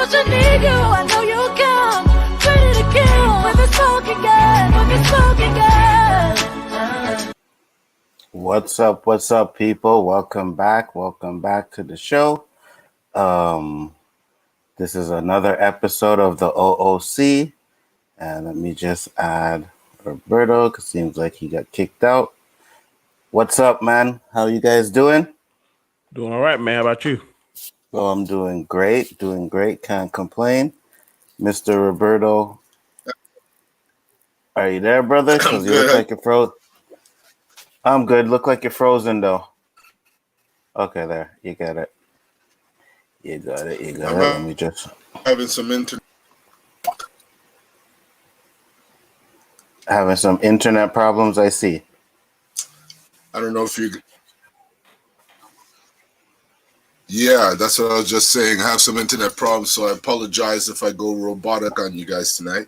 much I need you. I know you'll come, ready to kill. With the smoke again, with the smoke again. What's up, people? Welcome back to the show. This is another episode of the O.O.C. And let me just add Roberto, because it seems like he got kicked out. What's up, man? How you guys doing? Doing all right, man. How about you? Well, I'm doing great. Can't complain. Mr. Roberto, are you there, brother? Because you look like you're frozen. I'm good. Look like you're frozen, though. Okay, there. You got it. Let me just... Having some internet. Having some internet problems, I see. I don't know if you... Yeah, that's what I was just saying. I have some internet problems, so I apologize if I go robotic on you guys tonight.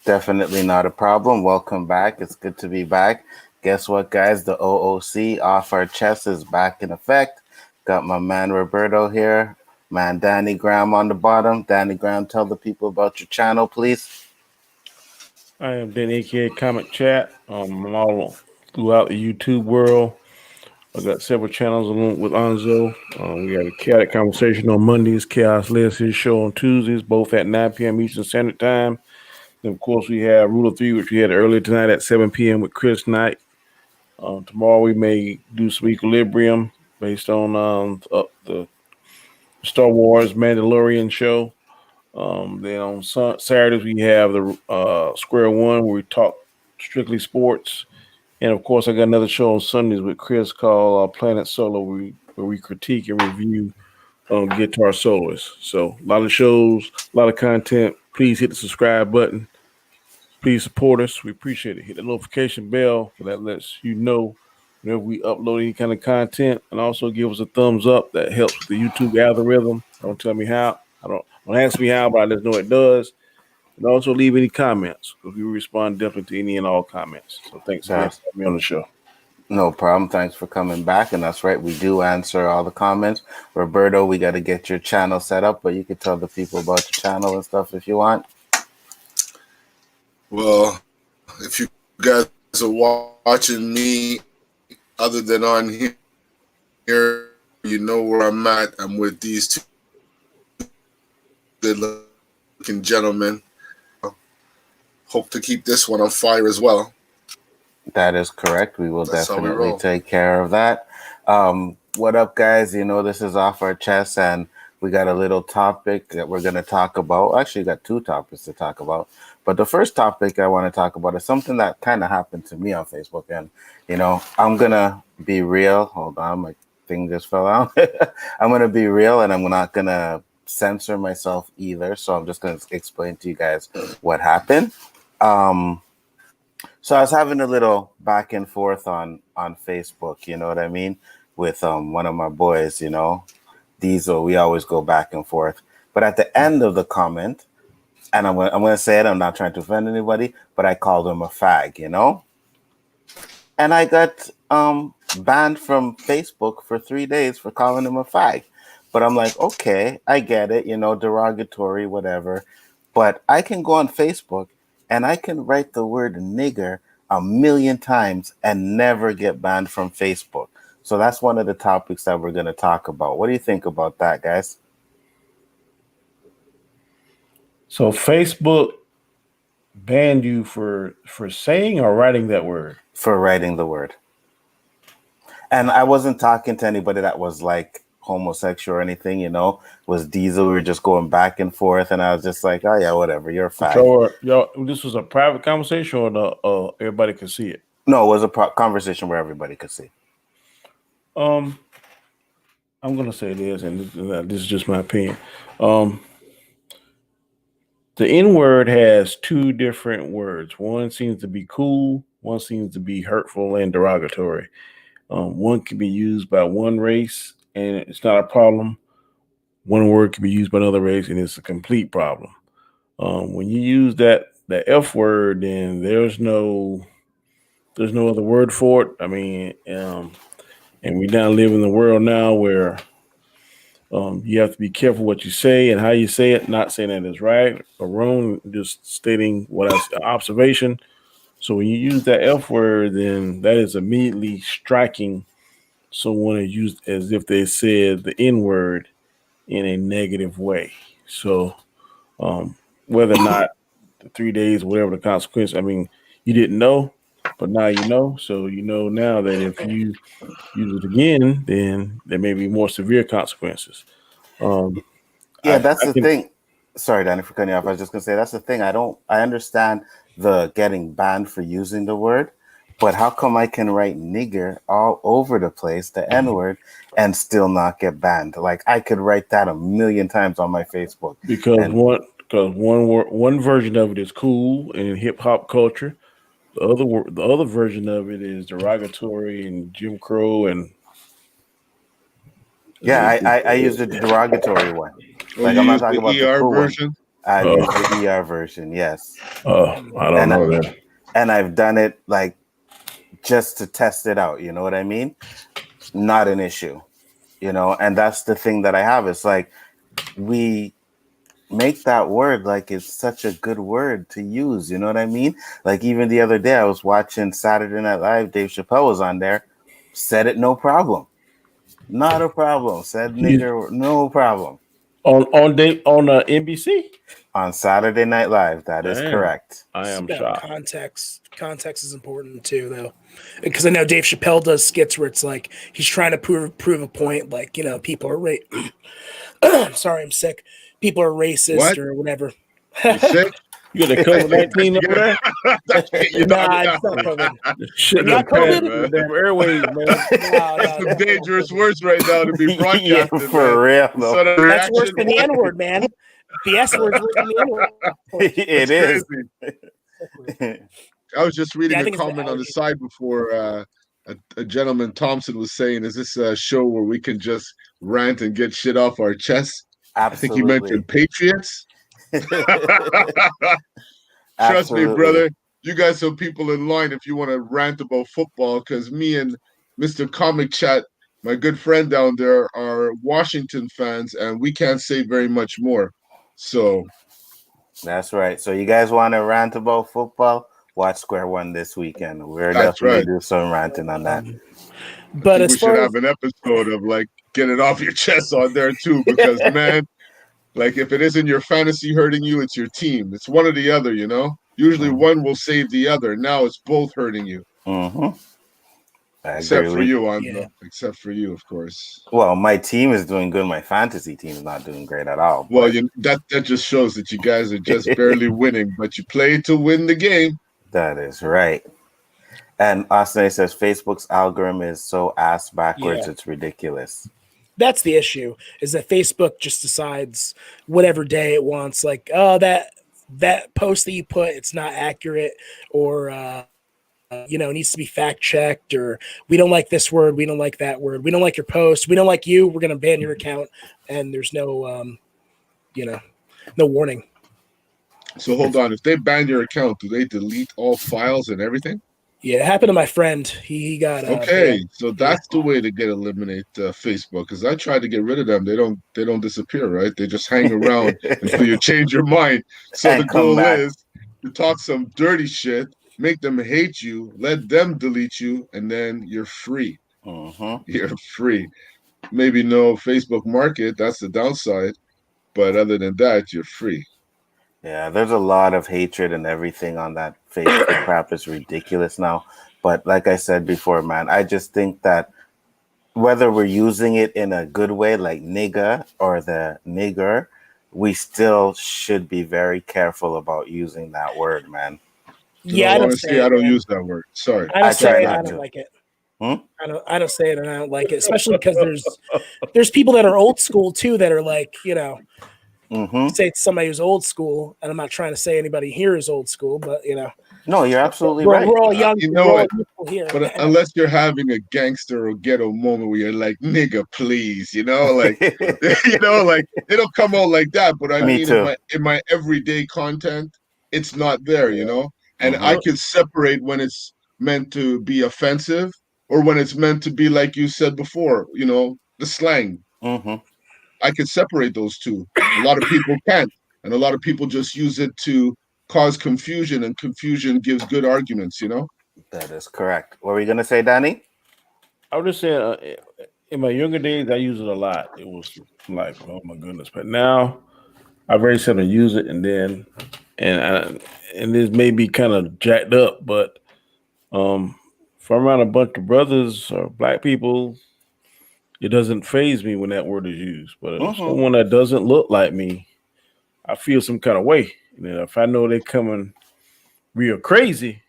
Definitely not a problem. Welcome back. It's good to be back. Guess what, guys? The O.O.C. off our chest is back in effect. Got my man Roberto here. Man, Danny Graham on the bottom. Danny Graham, tell the people about your channel, please. I am Danny, AKA Comic Chat. I'm all throughout the YouTube world. I've got several channels along with Anzo. We got a Chaotic Conversation on Mondays, Chaos Lives his show on Tuesdays, both at 9 p.m. Eastern Standard Time. Then, of course, we have Rule of Three, which we had earlier tonight at 7 p.m. with Chris Knight. Tomorrow we may do some Equilibrium based on the Star Wars Mandalorian show. Then on Saturdays we have the Square One, where we talk strictly sports. And of course, I got another show on Sundays with Chris called Planet Solo, where we critique and review guitar soloists. So a lot of shows, a lot of content. Please hit the subscribe button. Please support us. We appreciate it. Hit the notification bell, so that lets you know whenever we upload any kind of content, and also give us a thumbs up. That helps with the YouTube algorithm. Don't tell me how. Don't ask me how, but I just know it does. And also leave any comments, because we respond definitely to any and all comments. So thanks again for having me on the show. No problem. Thanks for coming back. And that's right, we do answer all the comments. Roberto, we got to get your channel set up, but you can tell the people about your channel and stuff if you want. Well, if you guys are watching me other than on here, you know where I'm at. I'm with these two good-looking gentlemen. Hope to keep this one on fire as well. That is correct. We will definitely take care of that. What up, guys? You know, this is off our chest, and we got a little topic that we're going to talk about. Actually, we got two topics to talk about. But the first topic I want to talk about is something that kind of happened to me on Facebook. And, you know, I'm going to be real. Hold on, my thing just fell out. I'm going to be real, and I'm not going to censor myself either. So I'm just going to explain to you guys what happened. So I was having a little back and forth on Facebook, you know what I mean, with one of my boys, you know, Diesel. We always go back and forth. But at the end of the comment, and I'm going to say it, I'm not trying to offend anybody, but I called him a fag, you know? And I got banned from Facebook for 3 days for calling him a fag. But I'm like, okay, I get it, you know, derogatory, whatever. But I can go on Facebook and I can write the word nigger 1,000,000 times and never get banned from Facebook. So that's one of the topics that we're going to talk about. What do you think about that, guys? So Facebook banned you for saying or writing that word? For writing the word. And I wasn't talking to anybody that was like homosexual or anything, you know. It was Diesel. We were just going back and forth, and I was just like, oh yeah, whatever, you're a fag. So, this was a private conversation, or everybody could see it? No, it was a conversation where everybody could see. I'm gonna say this, and this is just my opinion. The N-word has two different words. One seems to be cool. One seems to be hurtful and derogatory. One can be used by one race, and it's not a problem. One word can be used by another race, and it's a complete problem. When you use the F word, then there's no other word for it. I mean, and we now live in the world now where You have to be careful what you say and how you say it. Not saying that it's right or wrong, just stating what observation. So when you use that F word, then that is immediately striking someone is used as if they said the N word in a negative way. So whether or not the 3 days, whatever the consequence, I mean, you didn't know, but now you know. So you know now that if you use it again, then there may be more severe consequences. Um, Yeah, I, that's I the can thing. Sorry, Danny, for cutting you off. I was just gonna say that's the thing. I understand the getting banned for using the word, but how come I can write nigger all over the place, the N word, and still not get banned? Like I could write that a million times on my Facebook. because And one version of it is cool in hip hop culture. The other version of it is derogatory and Jim Crow and yeah, I use the derogatory one. Oh, Like you I'm not use talking about the the ER cool one. version? I use uh, the ER version, yes. I don't And know that. and I've done it like just to test it out, you know what I mean? Not an issue, and that's the thing that I have. It's like we make that word like it's such a good word to use, you know what I mean? Like even the other day I was watching Saturday Night Live, Dave Chappelle was on there, said it no problem. Not a problem. Said He's nigger, no problem. on NBC. On Saturday Night Live, that is Damn, correct. I It's am about shocked. context. Context is important too, though, because I know Dave Chappelle does skits where it's like he's trying to prove a point, like people are sorry, I'm sick. People are racist What? or whatever. You sick? You got the I COVID think that 19 you over there? that you get you knocked Nah, it's not down. COVID. Shit You done got passed COVID? through the Man, damn airways, man. No, that's no, some definitely not dangerous COVID. words right now to be Yeah, broadcasted, man. for real You though. saw that That's worse reaction? than the What? N word, man. The S word's worse than the N word. It That's is. crazy. I was just reading Yeah, I a think it's the comment on the allergy. side before a gentleman, Thompson, was saying, is this a show where we can just rant and get shit off our chests? I think he Absolutely. mentioned Patriots. Trust me, Absolutely. brother. You got some people in line if you want to rant about football, because me and Mr. Comic Chat, my good friend down there, are Washington fans, and we can't say very much more. So That's right. So you guys want to rant about football? Watch Square One this weekend. We're that's definitely right. do some ranting on that. I But think as we should far have as an episode of like get it off your chest on there too, because man, like if it isn't your fantasy hurting you, it's your team. It's one or the other, you know. Usually Mm-hmm. one will save the other. Now it's both hurting you. Mm-hmm. I Except for agree. you, yeah, Anzo. Except for you, of course. Well, my team is doing good. My fantasy team is not doing great at all. Well, But that just shows that you guys are just barely winning, but you play to win the game. that is right. And Austin says Facebook's algorithm is so ass backwards, yeah, it's ridiculous. that's the issue. Is that Facebook just decides whatever day it wants, like, oh, that post that you put, it's not accurate, or needs to be fact checked, or we don't like this word, we don't like that word, we don't like your post, we don't like you, we're going to ban your account, and there's no warning. So hold on. If they ban your account, do they delete all files and everything? Yeah, it happened to my friend. He got Okay, banned. so Yeah. that's the way to get eliminate Facebook. Because I tried to get rid of them, they don't disappear, right? They just hang around until you change your mind. So the And come goal back. is to talk some dirty shit, make them hate you, let them delete you, and then you're free. Mm-hmm. You're free. Maybe no Facebook market, that's the downside. But other than that, you're free. Yeah, there's a lot of hatred and everything on that Facebook crap. It's ridiculous now. But like I said before, man, I just think that whether we're using it in a good way, like nigga or the nigger, we still should be very careful about using that word, man. In Yeah, I all don't say honesty, I it, don't man. use that word. Sorry. I I don't try say it. I not don't to. like it. Hmm? I don't say it, and I don't like it, especially because there's people that are old school too that are like, Mm-hmm. say it's somebody who's old school, and I'm not trying to say anybody here is old school, but No, you're absolutely we're, right. we're all young. You We're know all what? youthful here. But unless you're having a gangster or ghetto moment where you're like, nigga, please, like like it'll come out like that. But I Me mean too. in my everyday content, it's not there. And Mm-hmm. I can separate when it's meant to be offensive or when it's meant to be like you said before, the slang. Mm-hmm. I could separate those two. A lot of people can't, and a lot of people just use it to cause confusion, and confusion gives good arguments. That is correct. What were you gonna say, Danny? I was just saying, in my younger days, I used it a lot. It was like, oh my goodness. But now, I very seldom use it, and this may be kind of jacked up, but if I'm around a bunch of brothers or black people, it doesn't phase me when that word is used. But if someone that doesn't look like me, I feel some kind of way. If I know they're coming real crazy,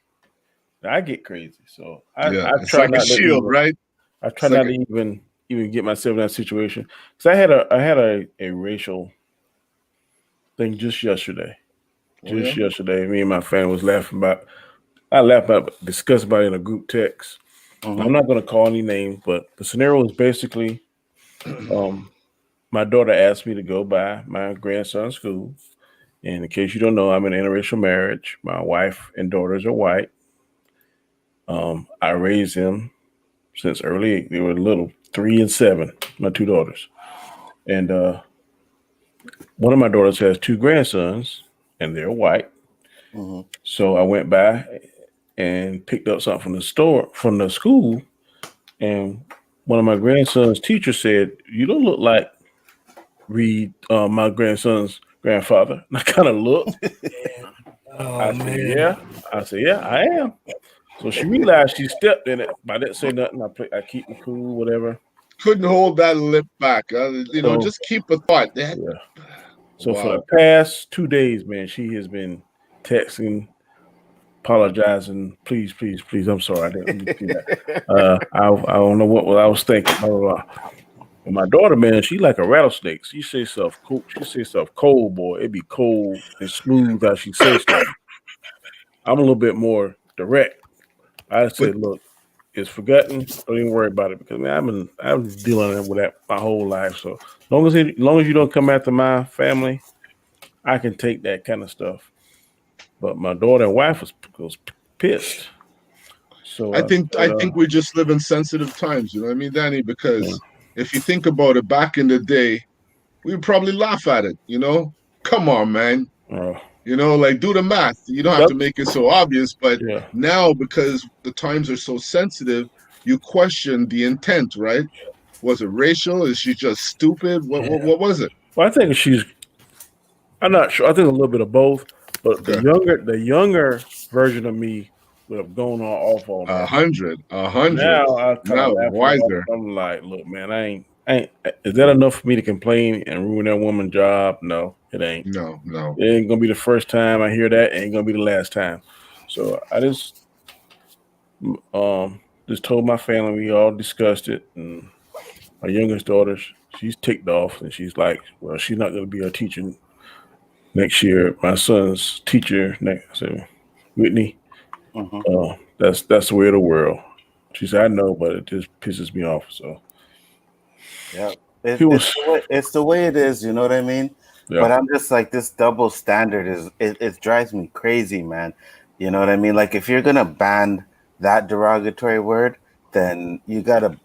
I get crazy. So I It's try like a not to shield, even, right? I try It's like not to even get myself in that situation. Because I had a racial thing just yesterday. oh yeah, Me and my family was laughing about. I laughed about, discussed about it in a group text. I'm not going to call any names, but the scenario is basically, my daughter asked me to go by my grandson's school. And in case you don't know, I'm in an interracial marriage. My wife and daughters are white. I raised them since early. They were little, 3 and 7. My 2 daughters, and one of my daughters has 2 grandsons, and they're white. So I went by and picked up something from the school, and one of my grandson's teachers said, "You don't look like Reed, my grandson's grandfather." And I kind of looked. Oh I said, man. "Yeah." I said, "Yeah, I am." So she realized she stepped in it, but I didn't say nothing. I keep it cool, whatever. couldn't hold that lip back. So Just keep a thought. yeah. So for the Wow. past 2 days, man, she has been texting, apologizing. Please, please, please. I'm sorry. I didn't do that. I don't know what I was thinking. Blah, blah, blah. And my daughter, man, she like a rattlesnake. She say stuff cool. She say stuff cold, boy. It be cold and smooth how she say stuff. I'm a little bit more direct. I But said, look, it's forgotten. Don't even worry about it because man, I've been dealing with that my whole life. So long as you don't come after my family, I can take that kind of stuff. But my daughter and wife was pissed. So I I think said, I think we just live in sensitive times. You know what I mean, Danny? yeah, Because if you think about it, back in the day, we would probably laugh at it. Come on, man. uh, Like do the math. You don't have yep, to make it so obvious, but yeah. now because the times are so sensitive, you question the intent, right? Was it racial? Is she just stupid? What was it? Well, I think I'm not sure. I think a little bit of both. But Okay. the younger version of me would have gone off on A that. hundred, a hundred. Now I kind of Now laugh it off. wiser. I'm like, look, man, I ain't. Is that enough for me to complain and ruin that woman's job? No, it ain't. No, no. It ain't gonna be the first time I hear that. It ain't gonna be the last time. So I just told my family. We all discussed it, and my youngest daughter, she's ticked off, and she's like, well, she's not gonna be a teacher next year. My son's teacher next. So Whitney, that's the way of the world. She said, I know, but it just pisses me off. So Yeah, he was, it's the way it is. You know what I mean? yeah. But I'm just like this double standard it drives me crazy, man. You know what I mean? Like if you're gonna ban that derogatory word, then you gotta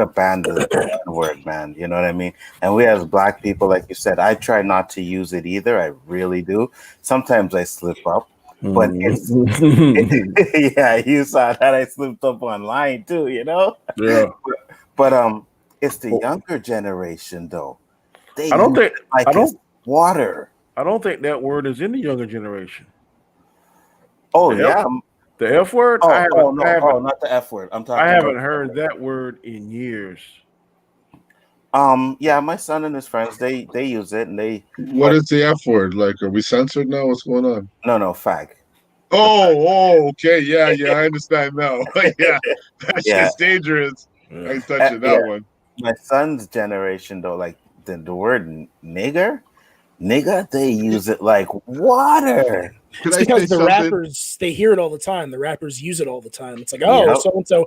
ban the word, man. You know what I mean? And we as black people, like you said, I try not to use it either. I really do. Sometimes I slip up, but yeah, you saw that I slipped up online too. Yeah. But it's the Well, younger generation though. They I don't use think it like I it's don't water. I don't think that word is in the younger generation. Oh The F yeah. the F word. Oh no. Oh, not the F word. I'm I talking about. haven't heard that word in years. Yeah, my son and his friends they use it and they. What But is the F word? Like, are we censored now? What's going on? no, fag. The Oh, okay. Yeah, I understand now. Yeah, that yeah, shit's dangerous. I Yeah. ain't touching yeah. that one. My son's generation though, like the word nigga, they use it like water. Can It's I say because the something? rappers they hear it all the time. The rappers use it all the time. It's like, oh, Yep. so and so,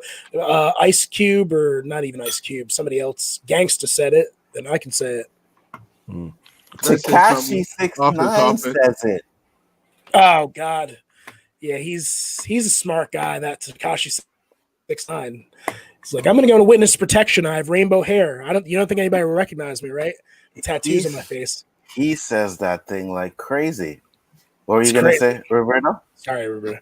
Ice Cube or not even Ice Cube, somebody else, Gangsta said it, then I can say it. Mm. Can I say something Takashi six off the nine topic? says it. Oh God, yeah, he's a smart guy. That Takashi 69. It's like, I'm going to go to witness protection. I have rainbow hair. You don't think anybody will recognize me, right? Tattoos on my face. He says that thing like crazy. What were It's you gonna crazy. say, Roberto? Sorry, Roberto.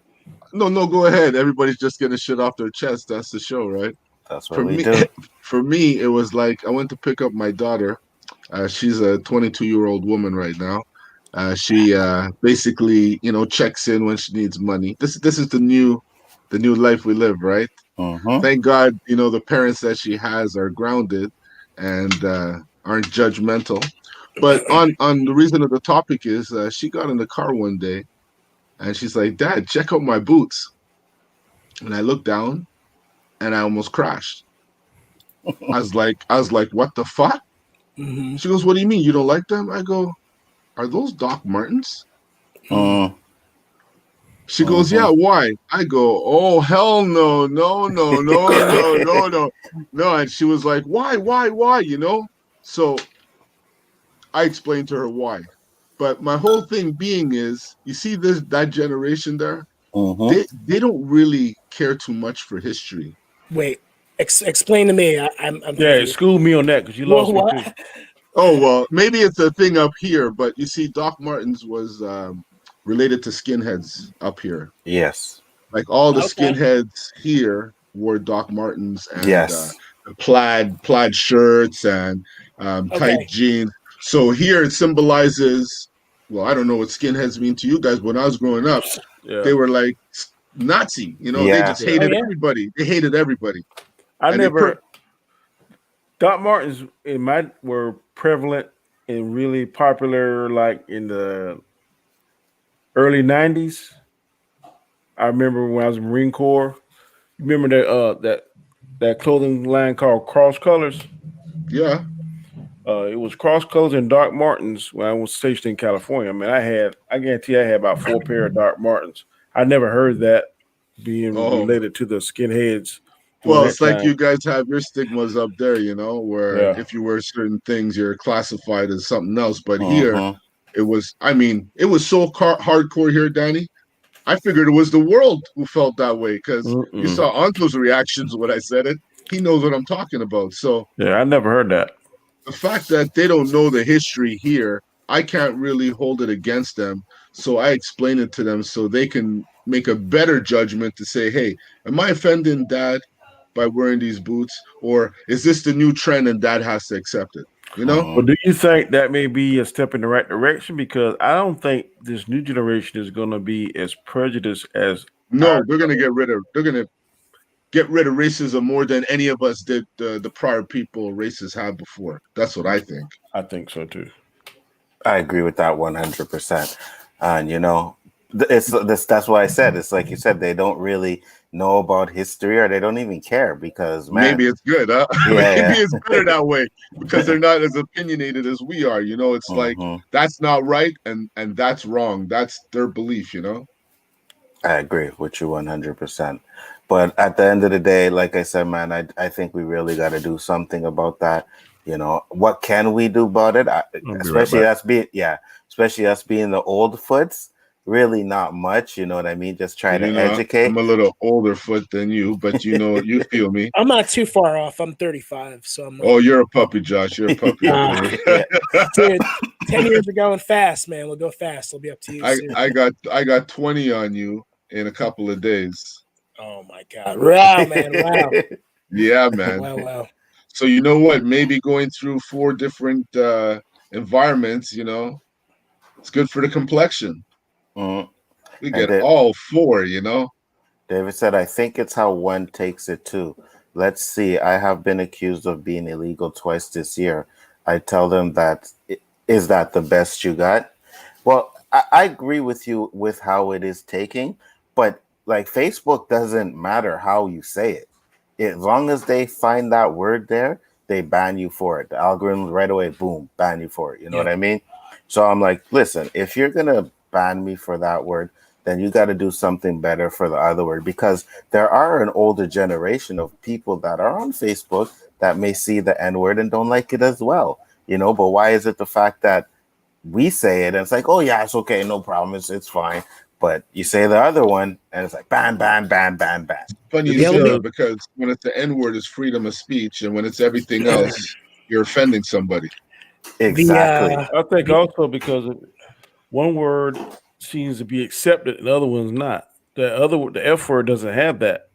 No, go ahead. Everybody's just getting shit off their chest. That's the show, right? That's what For we me, do. for me, it was like I went to pick up my daughter. She's a 22-year-old woman right now. She basically, checks in when she needs money. This is the new life we live, right? Mm-hmm. Thank God, the parents that she has are grounded and aren't judgmental. But on the reason of the topic is she got in the car one day and she's like, "Dad, check out my boots." And I looked down and I almost crashed. I was like, "What the fuck?" Mm-hmm. She goes, "What do you mean you don't like them?" I go, "Are those Doc Martens?" Mm-hmm. She goes, "Yeah, why?" I go, "Oh, hell no, no, no, no, no, no, no, no." And she was like, why? So I explained to her why. But my whole thing being is, you see that generation there, Mm-hmm. they don't really care too much for history. Wait, explain to me. I'm Yeah, confused. school me on that because you Well, lost me too. what? Oh, well, maybe it's a thing up here, but you see, Doc Martens was related to skinheads up here. Yes. Like all the Okay. skinheads here wore Doc Martens and Yes. plaid shirts and tight Okay. jeans. So here it symbolizes. Well, I don't know what skinheads mean to you guys. But when I was growing up, Yeah, they were like Nazi. They Yeah. just yeah. Oh hated yeah. everybody. They hated everybody, I and they never. Doc Martens in my were prevalent and really popular, like in the early '90s. I remember when I was in Marine Corps. You remember that clothing line called Cross Colors? yeah. It was Cross Colors and Doc Martens when I was stationed in California. I mean, I guarantee I had about 4 pair of Doc Martens. I never heard that being Oh, related to the skinheads during well, that it's like time. you guys have your stigmas up there, where Yeah. if you wear certain things, you're classified as something else. But here, Mm-hmm. it was so hardcore here, Danny. I figured it was the world who felt that way because you Mm-mm. saw Anto's reactions when I said it. He knows what I'm talking about. So Yeah, I never heard that. the fact that they don't know the history here, I can't really hold it against them. So I explain it to them so they can make a better judgment to say, hey, am I offending dad by wearing these boots? Or is this the new trend and dad has to accept it? You know? But do you think that may be a step in the right direction? Because I don't think this new generation is going to be as prejudiced as No, they're gonna get rid of racism more than any of us did the prior people races had before. That's what I think. I think so too. I agree with that 100%. And it's this. That's why I said it's like you said. They don't really know about history, or they don't even care because, man. Maybe it's good, huh? Maybe Yeah. it's better that way because they're not as opinionated as we are. It's like Mm-hmm. that's not right and that's wrong. That's their belief. I agree with you 100%. But at the end of the day, like I said, man, I think we really got to do something about that. What can we do about it? I'll be right Especially back. especially us being the old foots. Really, not much. You know what I mean? Just try to I'm educate. a little older foot than you, but you feel me. I'm not too far off. I'm 35, so I'm Oh, not. you're a puppy, Josh. You're a puppy up Ah, there. Yeah. dude, 10 years are going fast, man. We'll go fast. I'll be up to you I, soon. I got 20 on you in a couple of days. Oh my god! Wow, man! Wow! Yeah, man. Wow! Wow! So you know what? Maybe going through 4 different environments, it's good for the complexion. Mhm. We And get all 4. David said, I think it's how one takes it too. Let's see. I have been accused of being illegal twice this year. I tell them that, is that the best you got? Well, I agree with you with how it is taking, but like Facebook doesn't matter how you say it. As long as they find that word there, they ban you for it. The algorithm right away, boom, ban you for it. You know what Yep. I mean? So I'm like, listen, if you're gonna ban me for that word, then you got to do something better for the other word, because there are an older generation of people that are on Facebook that may see the N word and don't like it as well. But why is it the fact that we say it and it's like, oh yeah, it's okay, no problem, it's fine. But you say the other one, and it's like ban, ban, ban, ban, ban. Funny you say that, because when it's the N-word, is freedom of speech, and when it's everything else, you're offending somebody. Exactly. I think also because one word seems to be accepted and the other one's not. The F word doesn't have that.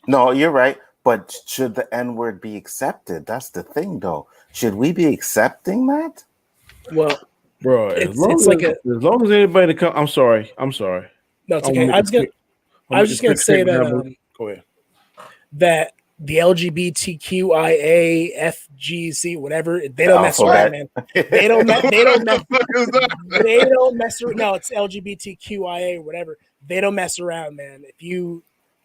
No, you're right. But should the N-word be accepted? That's the thing, though. Should we be accepting that? Well, bro, as long as anybody come, I'm sorry. No, it's okay. I was just gonna say that go ahead. That the LGBTQIA whatever, they don't mess around, man. They don't mess around. No, it's LGBTQIA whatever. They don't mess around, man.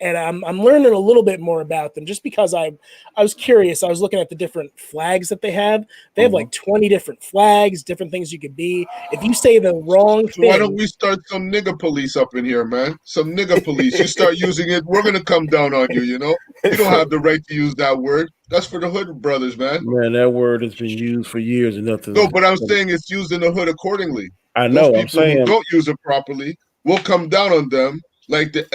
And I'm learning a little bit more about them just because I was curious. I was looking at the different flags that they have. They have like 20 different flags, different things you could be. If you say the wrong thing, why don't we start some nigga police up in here, man? Some nigga police. You start using it, we're gonna come down on you. You know, you don't have the right to use that word. That's for the hood brothers, man. Man, that word has been used for years and nothing. No, but I'm saying it's used in the hood accordingly. I know. Those people who don't use it properly, we'll come down on them, like the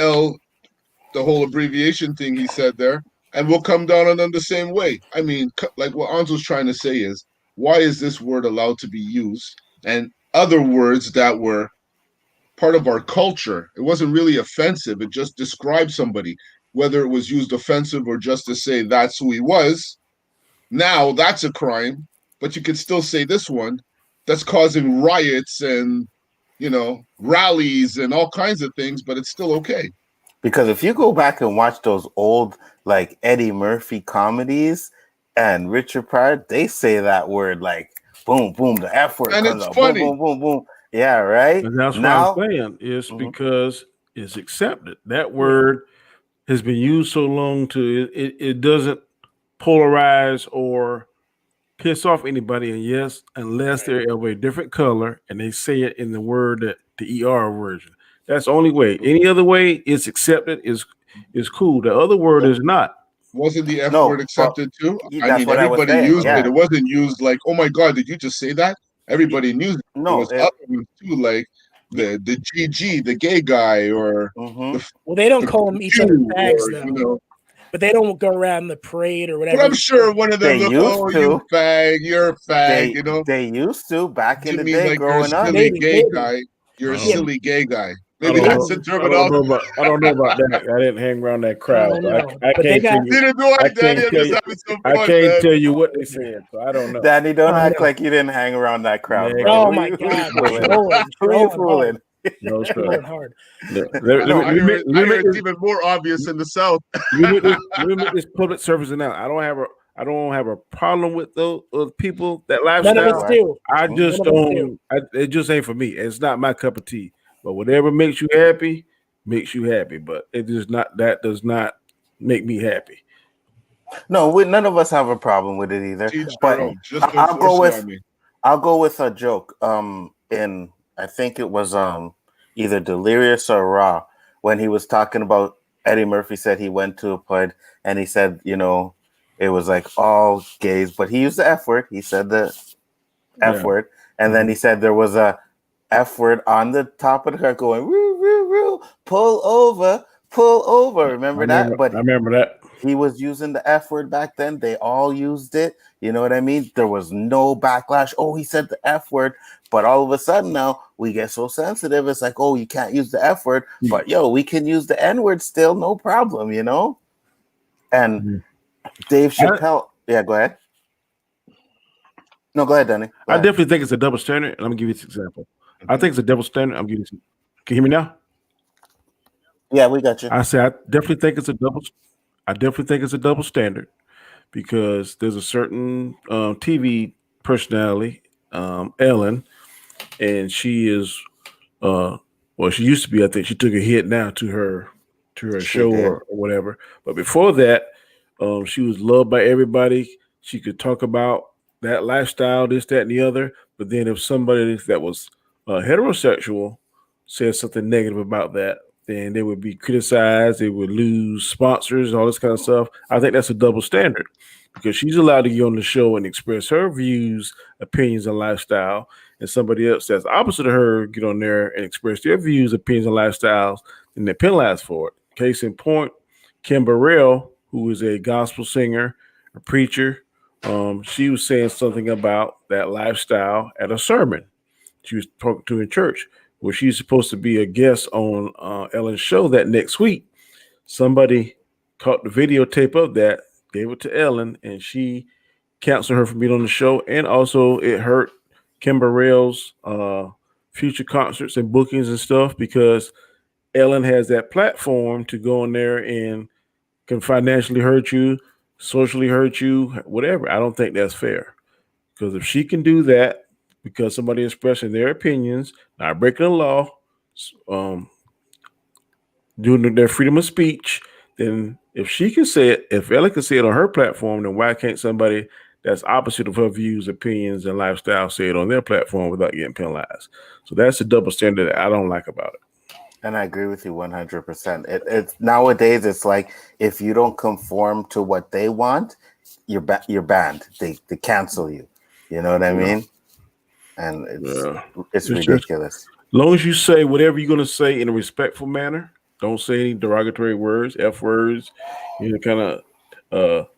whole abbreviation thing he said there, and we'll come down on them the same way. I mean, like what Anzo's trying to say is, why is this word allowed to be used? And other words that were part of our culture, it wasn't really offensive. It just described somebody, whether it was used offensive or just to say that's who he was. Now that's a crime, but you could still say this one that's causing riots and, rallies and all kinds of things, but it's still okay. Because if you go back and watch those old, like, Eddie Murphy comedies and Richard Pryor, they say that word like boom, boom, the F word and comes it's out, funny. boom, boom, boom, boom. Yeah, right. And that's what I'm saying. It's because it's accepted. That word has been used so long it doesn't polarize or piss off anybody. And yes, unless they're of a different color and they say it in the word the ER version. That's the only way. Any other way, it's accepted, is cool. The other word is not. Wasn't the F word accepted too? I mean, everybody used it. It wasn't used like, oh my God, did you just say that? Everybody knew it. No, there was other ones too, like the GG, the gay guy, or well, they don't call them each other fags though. But they don't go around the parade or whatever. But I'm sure one of them used to. You fag, you're a fag, They used to back in the day like growing up. You're a silly gay guy. You're a silly gay guy. Maybe that's the terminology. I don't know about that. I didn't hang around that crowd. I can't tell you what they said, so I don't know. Danny, don't act like you didn't hang around that crowd. Man, oh my God, who are you fooling? No, sir. Hard. I hear it's even more obvious in the South. Let me make this public service announcement. I don't have a problem with those people that lifestyle. None of us do. I just don't. It just ain't for me. It's not my cup of tea. But whatever makes you happy, makes you happy. But it is not. That does not make me happy. No, none of us have a problem with it either. But I'll go with a joke. I think it was either Delirious or Raw, when he was talking about Eddie Murphy said he went to a pub and he said, it was like all gays, but he used the F word. He said the F word. And then he said there was a F word on the top of the car going, woo, woo, woo, pull over. Remember that? I remember that. He was using the F word back then. They all used it. You know what I mean? There was no backlash. Oh, he said the F word. But all of a sudden now we get so sensitive. It's like, oh, you can't use the F word. But we can use the N word still. No problem, And Dave Chappelle. Go ahead. No, go ahead, Danny. I definitely think it's a double standard. And I'm going to give you this example. I think it's a double standard. Can you hear me now? Yeah, we got you. I definitely think it's a double standard because there's a certain TV personality, Ellen, and she is she used to be. I think she took a hit now to her show or whatever. But before that, she was loved by everybody. She could talk about that lifestyle, this, that, and the other. But then if somebody that was heterosexual said something negative about that, then they would be criticized. They would lose sponsors, all this kind of stuff. I think that's a double standard because she's allowed to go on the show and express her views, opinions, and lifestyle. and somebody else that's opposite of her get on there and express their views, opinions, and lifestyles, then they're penalized for it. Case in point, Kim Burrell, who is a gospel singer, a preacher, she was saying something about that lifestyle at a sermon she was talking to in church, where she's supposed to be a guest on Ellen's show that next week. Somebody caught the videotape of that, gave it to Ellen, and she canceled her from being on the show. And also, it hurt Kim Burrell's future concerts and bookings and stuff because Ellen has that platform to go in there and can financially hurt you, socially hurt you, whatever. I don't think that's fair. Because if she can do that because somebody expressing their opinions, not breaking the law, um, doing their freedom of speech, then if she can say it, if Ellen can say it on her platform, then why can't somebody that's opposite of her views, opinions, and lifestyle say it on their platform without getting penalized? So that's the double standard that I don't like about it. And I agree with you 100%. It's nowadays it's like if you don't conform to what they want, you're banned. They cancel you. You know what I mean? And it's ridiculous. As long as you say whatever you're going to say in a respectful manner, don't say any derogatory words, F words, kind of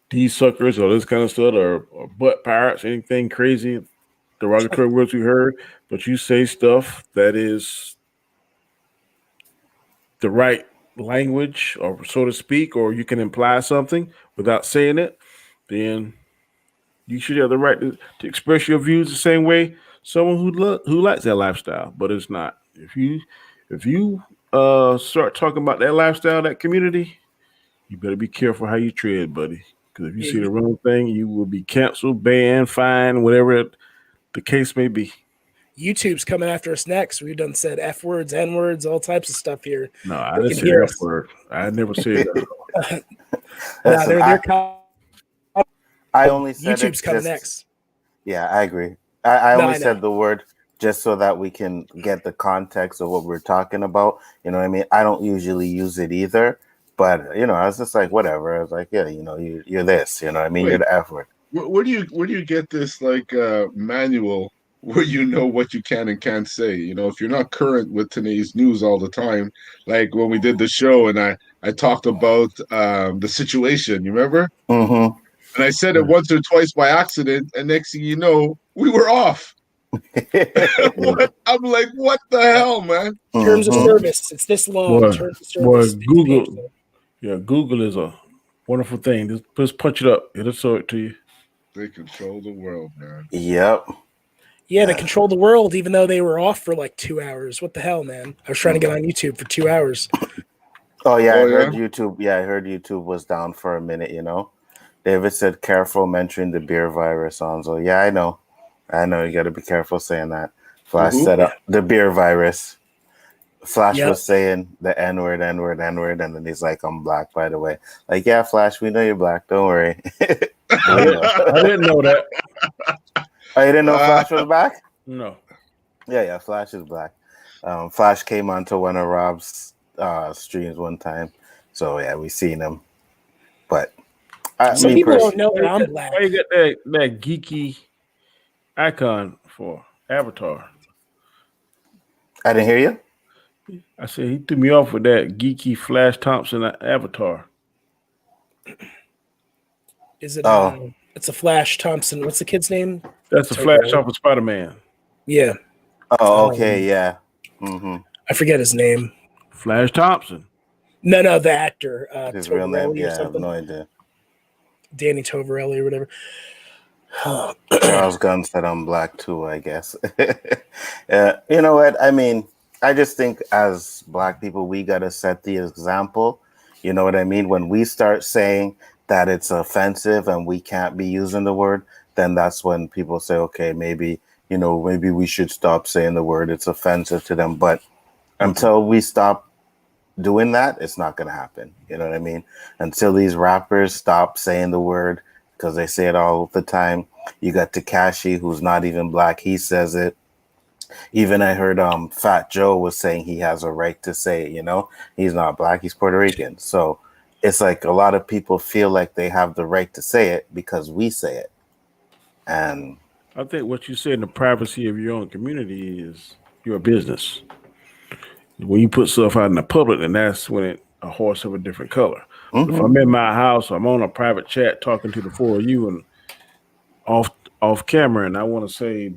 D suckers or this kind of stuff, or butt pirates, anything crazy, derogatory words we heard. But you say stuff that is the right language, or so to speak, or you can imply something without saying it, then you should have the right to express your views the same way someone who likes that lifestyle. But it's not. If you start talking about that lifestyle, that community, you better be careful how you tread, buddy. Because if you see the wrong thing, you will be canceled, banned, fined, whatever the case may be. YouTube's coming after us next. We've done said F words, N words, all types of stuff here. No, I didn't say F word. I never said that. They're I only said YouTube's coming next. Yeah, I agree. I only said the word just so that we can get the context of what we're talking about. You know what I mean? I don't usually use it either, but I was just like, whatever. I was like, yeah, you're this. You know what I mean? You're the F word. Where do you get this manual where you know what you can and can't say? If you're not current with today's news all the time, like when we did the show and I talked about the situation, you remember? Mm-hmm. And I said it once or twice by accident, and next thing you know, we were off. I'm like, what the hell, man? Terms of service. It's this long. Terms of service. Google. Yeah, Google is a wonderful thing. Just punch it up. It'll show it to you. They control the world, man. Yep. Yeah, they control the world, even though they were off for like 2 hours. What the hell, man? I was trying to get on YouTube for 2 hours. I heard YouTube. Yeah, I heard YouTube was down for a minute, David said, careful mentioning the beer virus, Anzo. Yeah, I know. You got to be careful saying that. Flash said the beer virus. Flash was saying the N-word, and then he's like, I'm black, by the way. Like, yeah, Flash, we know you're black. Don't worry. I didn't know that. Oh, you didn't know Flash was black? No. Yeah, Flash is black. Flash came onto one of Rob's streams one time. So, yeah, we seen him. But some people don't know that I'm black. Why you got that geeky icon for Avatar? I didn't hear you. I said he threw me off with that geeky Flash Thompson Avatar. Is it? It's a Flash Thompson. What's the kid's name? That's the Flash off of Spider-Man. Yeah. Oh, okay, yeah. Mm-hmm. I forget his name. Flash Thompson. No, the actor. His real name? Yeah, I have no idea. Danny Tovarelli or whatever. Charles Gunn said I'm black too, I guess. You know what? I mean, I just think as black people, we got to set the example. You know what I mean? When we start saying that it's offensive and we can't be using the word, then that's when people say, okay, maybe we should stop saying the word. It's offensive to them. But until we stop doing that, it's not going to happen. You know what I mean? Until these rappers stop saying the word, because they say it all the time. You got Tekashi, who's not even black. He says it. Even I heard Fat Joe was saying he has a right to say it, He's not black, he's Puerto Rican. So it's like a lot of people feel like they have the right to say it because we say it. And I think what you said in the privacy of your own community is your business. When you put stuff out in the public, then that's when a horse of a different color. But if I'm in my house, I'm on a private chat talking to the four of you and off off camera, and I want to say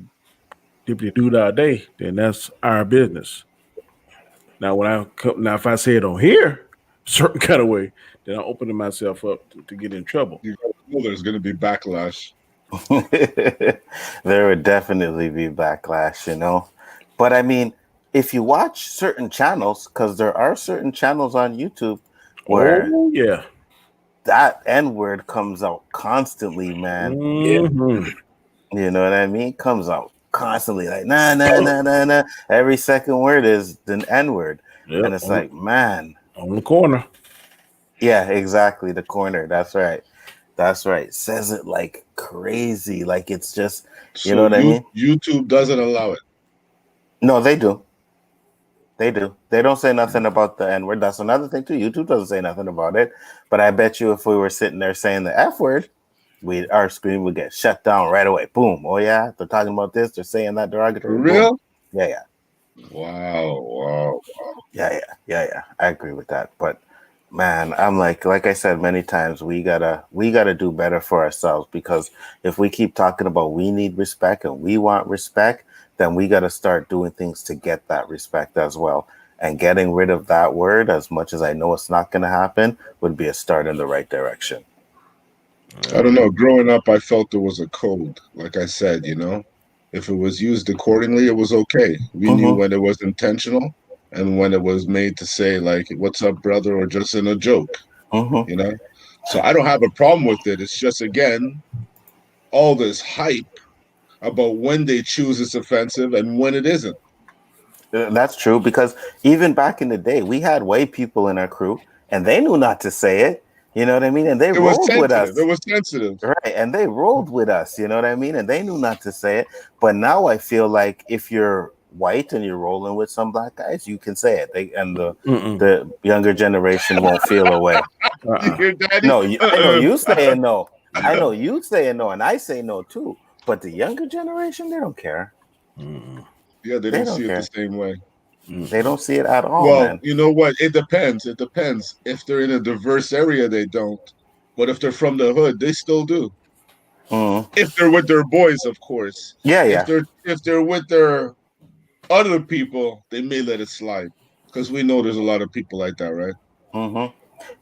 dippity doo dah day, then that's our business. Now, now if I say it on here, certain kind of way, then I'm opening myself up to get in trouble. You know there's going to be backlash. There would definitely be backlash, you know. But I mean, if you watch certain channels, because there are certain channels on YouTube where yeah, that N word comes out constantly, man. Mhm. You know what I mean? Comes out constantly, like nah, nah, nah, nah, nah. Every second word is an N word, Yep, and it's like, man, on the corner. yeah, exactly. The corner. That's right. That's right. Says it like crazy, like it's just, you know what I mean? YouTube doesn't allow it. No, they do. They do. They don't say nothing about the N word. That's another thing too. YouTube doesn't say nothing about it. But I bet you if we were sitting there saying the F word, our screen would get shut down right away. Boom. Oh yeah, they're talking about this. They're saying that derogatory. For real? Boom. Yeah. Wow. Yeah. I agree with that. But man, I'm like I said many times, we gotta do better for ourselves, because if we keep talking about we need respect and we want respect, then we gotta start doing things to get that respect as well. And getting rid of that word, as much as I know it's not gonna happen, would be a start in the right direction. I don't know. Growing up, I felt there was a code. Like I said, if it was used accordingly, it was okay. We knew when it was intentional and when it was made to say, like, what's up, brother, or just in a joke, So I don't have a problem with it. It's just, again, all this hype about when they choose it's offensive and when it isn't. That's true, because even back in the day, we had white people in our crew and they knew not to say it. You know what I mean? And they rolled with us. It was sensitive. Right. And they rolled with us. You know what I mean? And they knew not to say it. But now I feel like if you're white and you're rolling with some black guys, you can say it. The younger generation won't feel away. You hear, Daddy? No, I know you saying no. I know you saying no, and I say no too. But the younger generation, they don't care. Yeah, they don't see it the same way. They don't see it at all. Well, man. you know what? It depends. If they're in a diverse area, they don't. But if they're from the hood, they still do. If they're with their boys, of course. Yeah. If they're with their other people, they may let it slide, because we know there's a lot of people like that, right?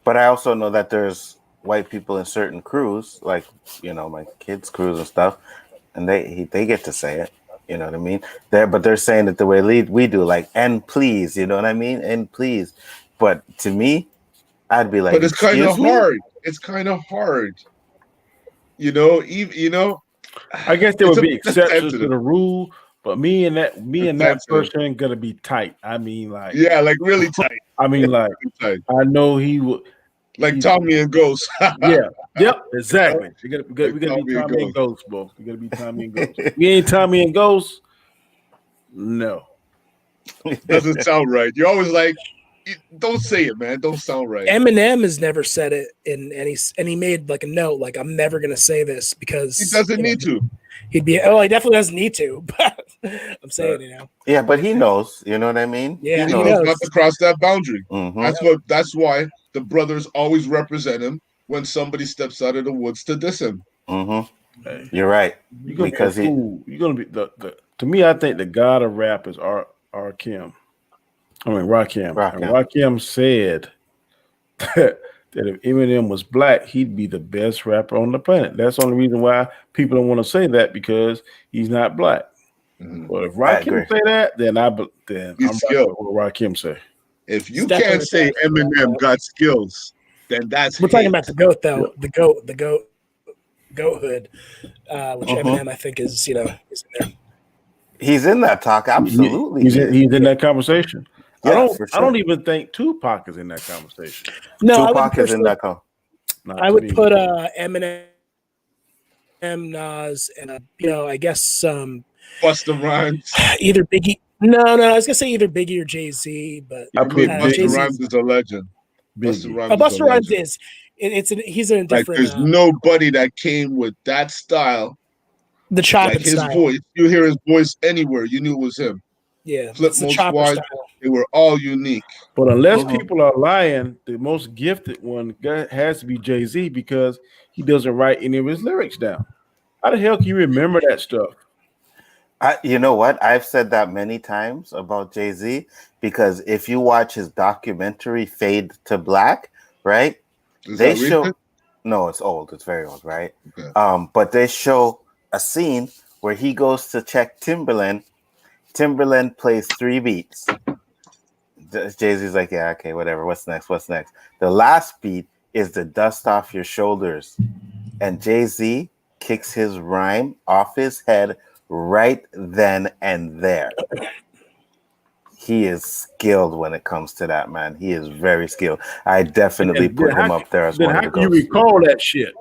But I also know that there's white people in certain crews, like my kids' crews and stuff, and they get to say it. You know what I mean? But they're saying it the way we do, like, and please, you know what I mean? And please. But to me, I'd be like, but it's kind of hard. It's kind of hard. I guess there would be exceptions to the rule, but me and that person gonna be tight. I mean, like, yeah, like really tight. I mean, like, tight. I know he would, like Tommy and Ghost. Yep, exactly. We gotta be Tommy and Ghost, bro. We gotta be Tommy and Ghost. We ain't Tommy and Ghost. No, doesn't sound right. You're always like, don't say it, man. Don't sound right. Eminem has never said it and he made like a note, like, I'm never gonna say this, because he doesn't need to. He definitely doesn't need to, but I'm saying, Yeah, but he knows, you know what I mean? Yeah, he knows not to cross that boundary. That's why the brothers always represent him when somebody steps out of the woods to diss him. You're right. You're gonna be to me, I think the god of rap is Rakim. And Rakim said that if Eminem was black, he'd be the best rapper on the planet. That's the only reason why people don't want to say that, because he's not black. But if Rakim say that, then I'm what Rakim say. If you can't say Eminem got skills, then that's we're talking about the GOAT though. The GOAThood, which Eminem I think is is in there. He's in that talk, absolutely. He's in that conversation. Yeah, I don't even think Tupac is in that conversation. No, Tupac is in that conversation. I would put Eminem, Nas, and I guess Busta Rhymes. Either Biggie. No, I was gonna say either Biggie or Jay-Z, but I put Busta Rhymes is a legend. Busta Rhymes is. He's in a different. Like, there's nobody that came with that style The chopping Like his style. voice, you hear his voice anywhere, you knew it was him. Yeah, Flip it's the Mode chopper Squad, style. they were all unique. But unless Mhm. people are lying, the most gifted one has to be Jay-Z because he doesn't write any of his lyrics down. How the hell can you remember that stuff? You know what? I've said that many times about Jay-Z because if you watch his documentary Fade to Black, right? Is They that show recent? no, it's old. It's very old, right? Okay. But they show a scene where he goes to check Timberland. Timberland plays 3 beats. Jay-Z's like, yeah, okay, whatever. What's next? What's next? The last beat is the dust off your shoulders. And Jay-Z kicks his rhyme off his head right then and there. He is skilled when it comes to that, man. He is very skilled. I definitely And then put him up there as then one of how the can you ghosts. recall that shit?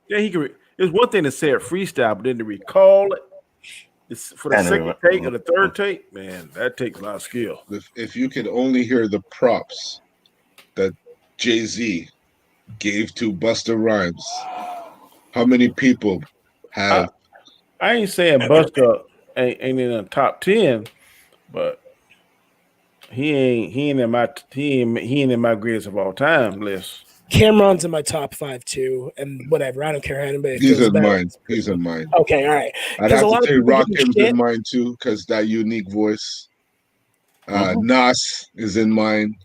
Yeah, he can. It's one thing to say it freestyle, but then to recall it, it's for the And second take or the third take, man, that takes a lot of skill. If you could only hear the props that Jay-Z gave to Busta Rhymes, how many people have I ain't saying Busta ain't in the top 10, but he ain't in my greatest of all time list. Cameron's in my top 5 too, and whatever. I don't care how anybody he's feels in about mine. it. He's in mine. Okay, all right. I'd Because have a to lot of say people give him Rakim's in shit. mine too, because that unique voice. Mhm. Nas is in mine.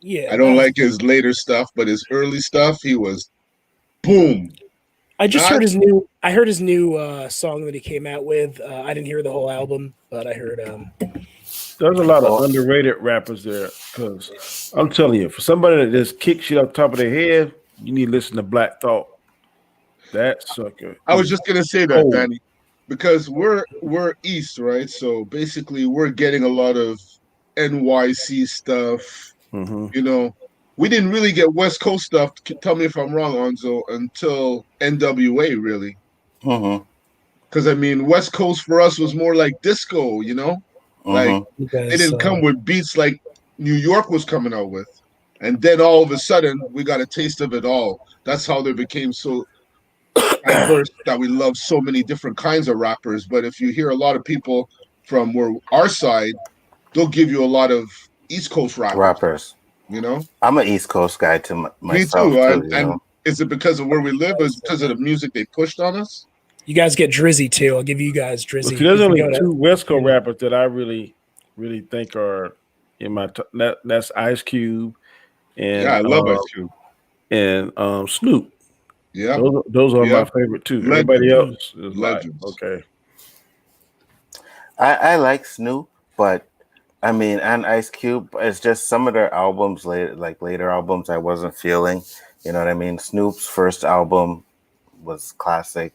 Yeah, I don't Nas. like his later stuff, but his early stuff, he was boom. I just Nas, heard his new. I heard his new song that he came out with. I didn't hear the whole album, but I heard. There's a lot of oh, underrated rappers there because I'm telling you, for somebody that just kicks shit off the top of their head, you need to listen to Black Thought. That sucker I was is just gonna say that, cold. Danny, because we're east, right? So basically, we're getting a lot of NYC stuff. Mm-hmm. You know, we didn't really get West Coast stuff. Tell me if I'm wrong, Onzo, until NWA, really. mhm, Because I mean, West Coast for us was more like disco. Like mhm. You they guys, didn't come with beats like New York was coming out with. And then all of a sudden, we got a taste of it all. That's how they became so diverse that we love so many different kinds of rappers. But if you hear a lot of people from our side, they'll give you a lot of East Coast rappers. Rappers. You know, I'm an East Coast guy to me myself too. too. And is it because of where we live? Or is it because of the music they pushed on us? you guys get Drizzy too. I'll give you guys But see, Drizzy. there's You can only go to. two West Coast Yeah. rappers that I really think are in my that's Ice Cube Yeah, and I love Ice Cube. Snoop. Yep, Those are my yep. favorite too. Everybody Legends, else is like legends. okay. I like Snoop, but I mean, and Ice Cube. It's just some of their albums later albums, I wasn't feeling. You know what I mean? Snoop's first album was classic.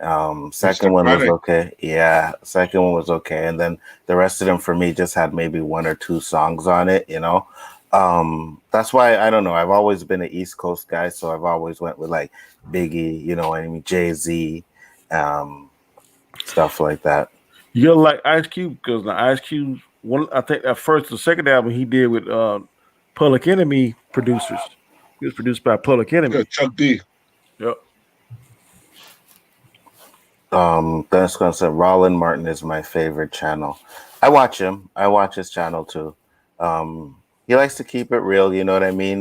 Mr. Second one was Panic. okay. Yeah, second one was okay, and then the rest of them for me just had maybe one or two songs on it. That's why I don't know. I've always been an East Coast guy, so I've always went with like Biggie. You know what I mean? Jay-Z, stuff like that. You gotta like Ice Cube because the Ice Cube one. I think that first or second album he did with Public Enemy producers. He was produced by Public Yeah, Enemy. Chuck D. Yep. That's gonna say Roland Martin is my favorite channel. I watch him. I watch his channel too. He likes to keep it real. You know what I mean?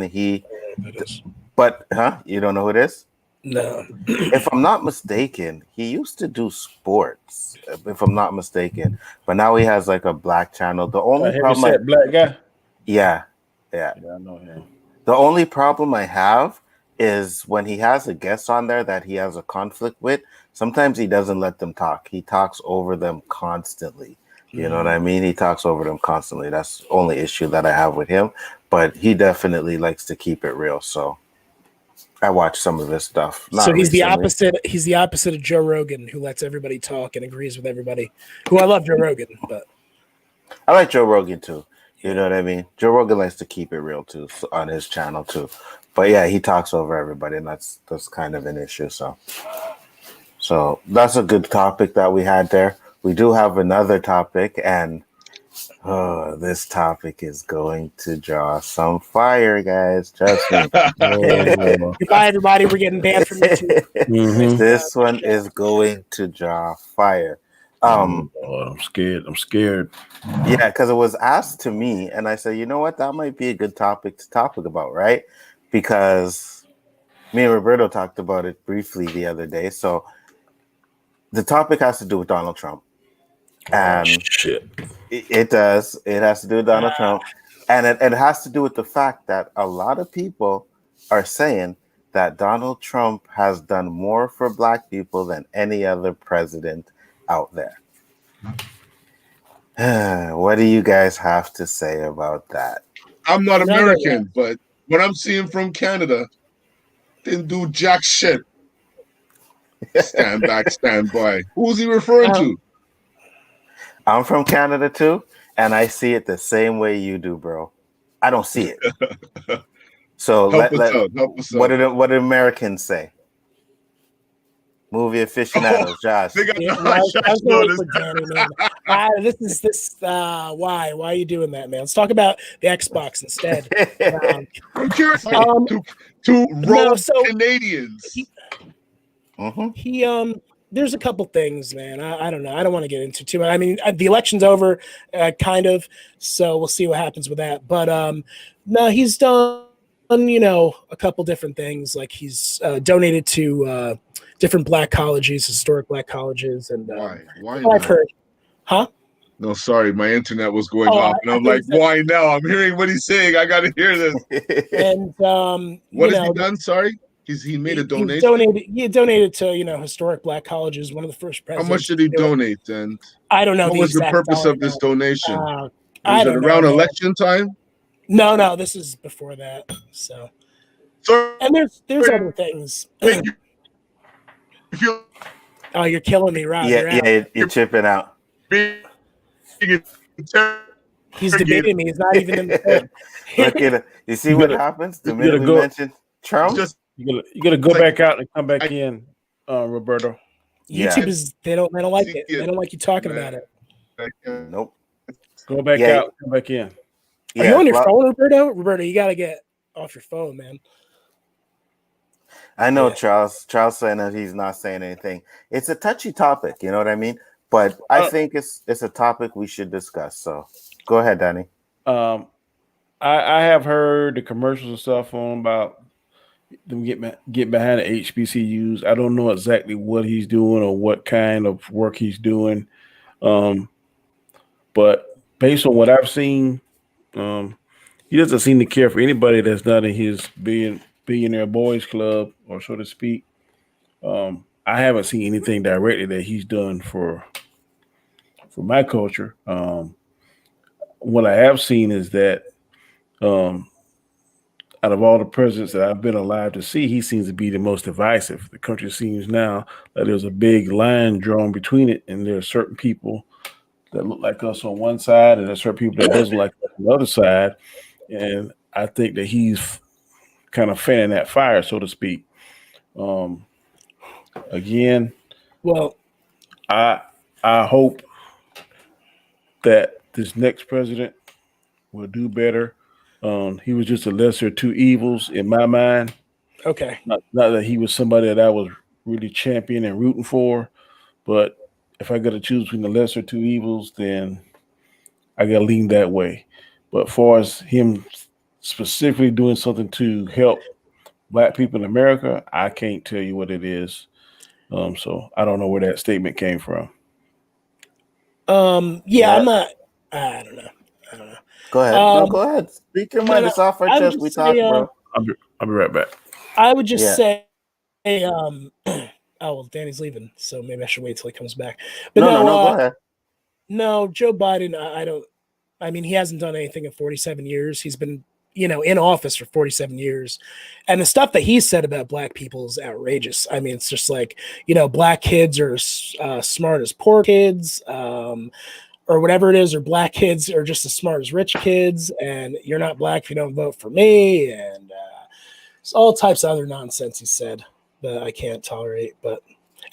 But you don't know who it is? No. If I'm not mistaken, he used to do sports. If I'm not mistaken, but now he has like a black channel. The only Heavy problem, set black guy. yeah. Yeah, I know him. The only problem I have is when he has a guest on there that he has a conflict with, sometimes he doesn't let them talk. He talks over them constantly. You know what I mean? He talks over them constantly. That's the only issue that I have with him. But he definitely likes to keep it real. So I watch some of his stuff. Not So he's the recently. opposite. He's the opposite of Joe Rogan, who lets everybody talk and agrees with everybody. Who I love Joe Rogan, but I like Joe Rogan too. You know what I mean? Joe Rogan likes to keep it real too on his channel too. But yeah, he talks over everybody, and that's kind of an issue. So that's a good topic that we had there. We do have another topic, and Oh, this topic is going to draw some fire, guys. Trust me. Oh, Goodbye, everybody. We're getting banned from YouTube. Mhm. This one is going to draw fire. Oh, I'm scared. I'm scared. Yeah, because it was asked to me, and I said, you know what, that might be a good topic to talk about, right? Because me and Roberto talked about it briefly the other day. So the topic has to do with Donald Trump, and Shit. it does. It has to do with Donald Trump, and it has to do with the fact that a lot of people are saying that Donald Trump has done more for Black people than any other president out there. What do you guys have to say about that? I'm not None of American, but what I'm seeing from Canada didn't do jack shit. Stand back, stand by. Who's he referring to? I'm from Canada too, and I see it the same way you do, bro. I don't see it. So Help us out. Help us what out. what did Americans say? Movie aficionados, Josh. They got Yeah, the I hot was shots gonna wait notice. for Danny, man. Why are you doing that, man? Let's talk about the Xbox instead. I'm curious. Um, To no, rogue so Canadians. he there's a couple things, man. I don't know. I don't want to get into too much. I mean, the election's over, kind of. So we'll see what happens with that. But no, he's done a couple different things. Like he's donated to different Black colleges, historic Black colleges, and Why? Why what I've now? heard, huh? No, sorry, my internet was going Oh, off, and I I'm think like, why now? I'm hearing what he's saying. I got to hear this. and What has he done? Sorry, he made a he's donation. donated to historic Black colleges. One of the first How much presidents did to he do it. donate? And I don't know what the was the exact purpose dollar of this amount. donation? I Was it don't know, around man. election time? No, this is before that. So, Sorry, and there's other things. make you feel Oh, you're killing me, Rob. You're out. You're chipping out. being He's debating me. He's not even in the thing. Look at it. You see You what gotta, happens the you minute gotta we go. mention Trump? Just You gotta go like back out and come back I in, Roberto. Yeah. YouTube is they don't like see it. it, They don't like you talking man. about it. Nope. Go back Yeah. out, come back in. Are you on your well, phone, Roberto? Roberto, you got to get off your phone, man. I know Yeah. Charles saying that he's not saying anything. It's a touchy topic, you know what I mean? But I think it's a topic we should discuss. So go ahead, Danny. I have heard the commercials and stuff on about them get behind the HBCUs. I don't know exactly what he's doing or what kind of work he's doing, but based on what I've seen, he doesn't seem to care for anybody that's not in his billionaire boys club, or so to speak. I haven't seen anything directly that he's done for my culture. What I have seen is that out of all the presidents that I've been alive to see, he seems to be the most divisive. The country seems now that there's a big line drawn between it, and there are certain people that look like us on one side, and there's certain people that doesn't like us on the other side. And I think that he's kind of fanning that fire, so to speak. Again, Well, I hope that this next president will do better. He was just a lesser of two evils in my mind. okay. Not that he was somebody that I was really championing and rooting for, but if I got to choose between the lesser two evils, then I got to lean that way. But as far as him specifically doing something to help Black people in America, I can't tell you what it is. So I don't know where that statement came from. Yeah, I'm not. I don't know. Go ahead. No, go ahead. Speak your mind. It's off our I would chest. We just say, talk, bro. I'll be right back. I would just Yeah. say, oh well, Danny's leaving, so maybe I should wait till he comes back. But No, go ahead. No, Joe Biden. I don't. I mean, he hasn't done anything in 47 years. He's been, in office for 47 years, and the stuff that he said about Black people is outrageous. I mean, it's just like, Black kids are smart as poor kids. Or whatever it is, or Black kids are just as smart as rich kids, and you're not Black if you don't vote for me, and it's all types of other nonsense he said that I can't tolerate.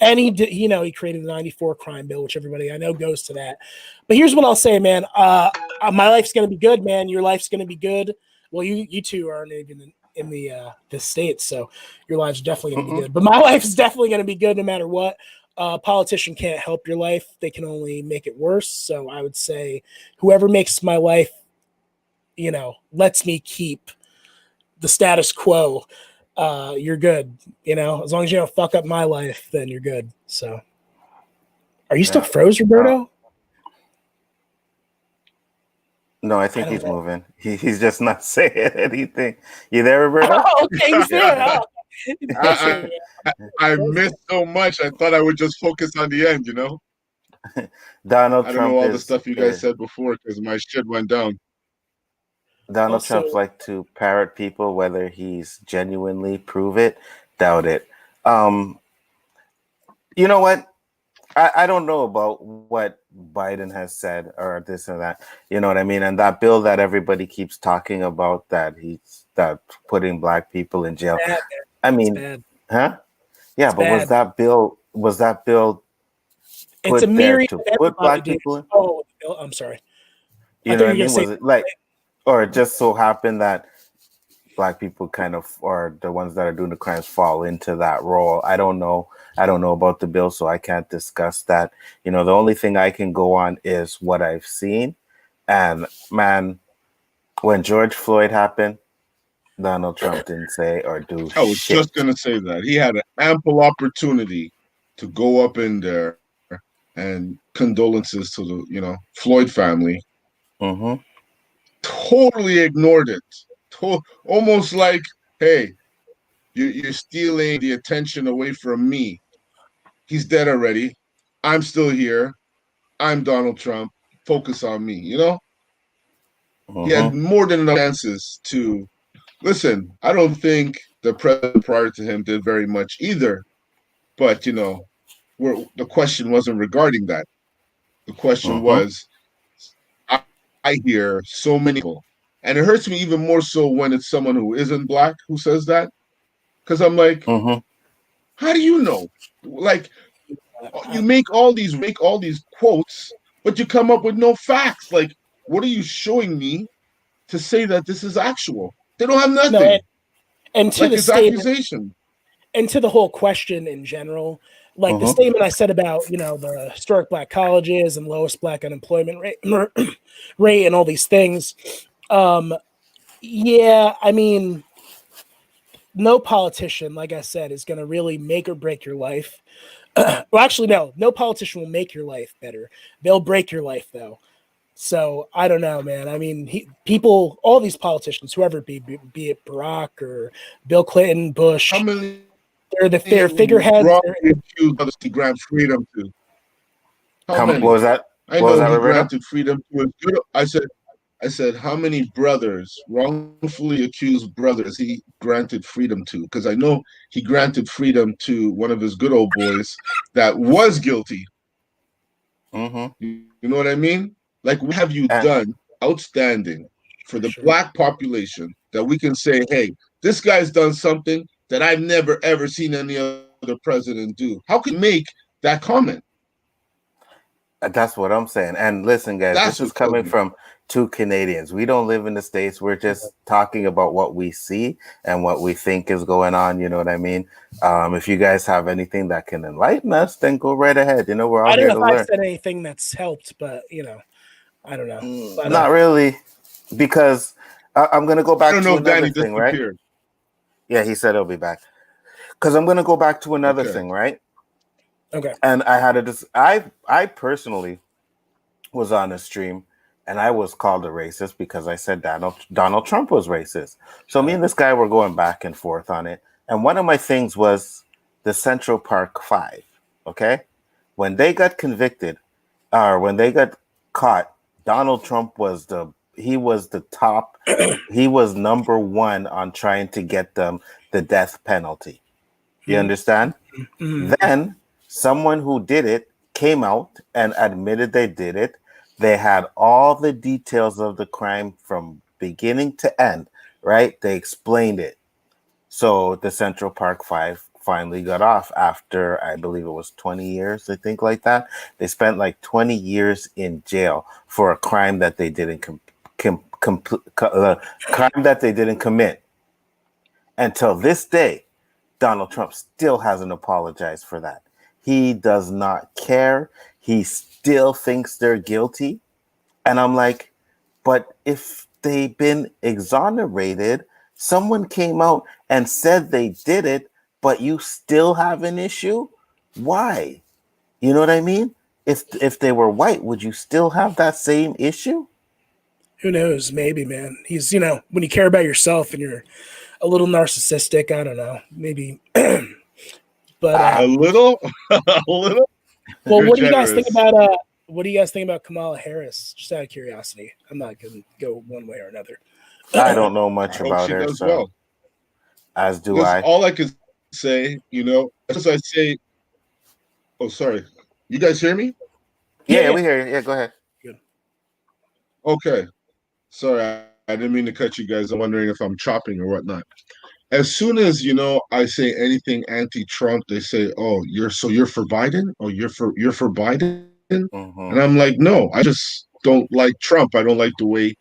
And he did, he created the 94 crime bill, which everybody I know goes to that. But here's what I'll say, man. My life's going to be good, man. Your life's going to be good. Well, you two aren't even in the States, so your life's definitely going to be good. But my life's definitely going to be good no matter what. Politician can't help your life. They can only make it worse. So I would say whoever makes my life, lets me keep the status quo, you're good. As long as you don't fuck up my life, then you're good. So are you still froze, Roberto? No, I think he's moving. He's just not saying anything. You there, Roberto? Oh, okay, he's there. I missed so much. I thought I would just focus on the end, Donald I don't Trump know all the stuff you guys said before because my shit went down. Donald Trump's like to parrot people, whether he's genuinely prove it, doubt it. You know what? I don't know about what Biden has said or this and that. You know what I mean? And that bill that everybody keeps talking about that putting black people in jail. Bad, I mean, huh? Yeah, it's but bad. was that bill it's put a there myriad to of put black people in? Oh, I'm sorry. You know what I mean? Was it like, or it just so happened that black people kind of, or the ones that are doing the crimes, fall into that role? I don't know. I don't know about the bill, so I can't discuss that. The only thing I can go on is what I've seen. And man, when George Floyd happened, Donald Trump didn't say or do shit. I was just going to say that. He had an ample opportunity to go up in there and condolences to the, Floyd family. Mm-hmm. Totally ignored it. Almost like, hey, you're stealing the attention away from me. He's dead already. I'm still here. I'm Donald Trump. Focus on me, Mm-hmm. He had more than enough chances to listen. I don't think the president prior to him did very much either. But, the question wasn't regarding that. The question was, I hear so many people, and it hurts me even more so when it's someone who isn't black who says that. Because I'm like, how do you know? Like, you make all these quotes, but you come up with no facts. Like, what are you showing me to say that this is actual? They don't have nothing. No, and to like the it's statement, accusation. And to the whole question in general, like the statement I said about, the historic black colleges and lowest black unemployment rate and all these things. Yeah, I mean, no politician, like I said, is going to really make or break your life. Well, actually, no politician will make your life better. They'll break your life, though. So I don't know, man. I mean, all these politicians, whoever it be it Barack or Bill Clinton, Bush, How many they're figureheads. wrongly accused others to grant freedom to? How many? What was that? I know he granted freedom to his good. I said, how many brothers, wrongfully accused brothers, he granted freedom to? Because I know he granted freedom to one of his good old boys that was guilty. You know what I mean? Like, what have you done outstanding for the black population that we can say, hey, this guy's done something that I've never, ever seen any other president do? How can you make that comment? That's what I'm saying. And listen, guys, this is coming from two Canadians. We don't live in the States. We're just talking about what we see and what we think is going on. You know what I mean? If you guys have anything that can enlighten us, then go right ahead. We're all here to learn. I don't know if I said anything that's helped, but, I don't know. But, not really, because I'm going to go back to another thing, right? Yeah, he said he'll be back. Because I'm going to go back to another thing, right? Okay. And I personally was on a stream and I was called a racist because I said Donald Trump was racist. So me and this guy were going back and forth on it. And one of my things was the Central Park Five. Okay. When they got convicted, or when they got caught, Donald Trump was the top. He was number one on trying to get them the death penalty. You understand? Then someone who did it came out and admitted they did it. They had all the details of the crime from beginning to end, right? They explained it. So the Central Park Five finally got off after, I believe it was 20 years, I think, like that. They spent like 20 years in jail for a crime that they didn't crime that they didn't commit. Until this day, Donald Trump still hasn't apologized for that. He does not care. He still thinks they're guilty. And I'm like, but if they've been exonerated, someone came out and said they did it, but you still have an issue? Why? You know what I mean? If they were white, would you still have that same issue? Who knows? Maybe, man. He's, when you care about yourself and you're a little narcissistic, I don't know. Maybe. But a little, a little. well, You're what do you guys think generous. about what do you guys think about Kamala Harris? Just out of curiosity. I'm not going to go one way or another. I don't know I much hope about she her, does so well. as do That's I. all I can say. As I say. Oh, sorry. You guys hear me? Yeah, Yeah. we hear you. Yeah, go ahead. Good. Okay. Sorry, I didn't mean to cut you guys. I'm wondering if I'm chopping or whatnot. As soon as I say anything anti-Trump, they say, "Oh, you're for Biden? Oh, you're for Biden?" And Mm-hmm. I'm like, "No, I just don't like Trump. I don't like the way.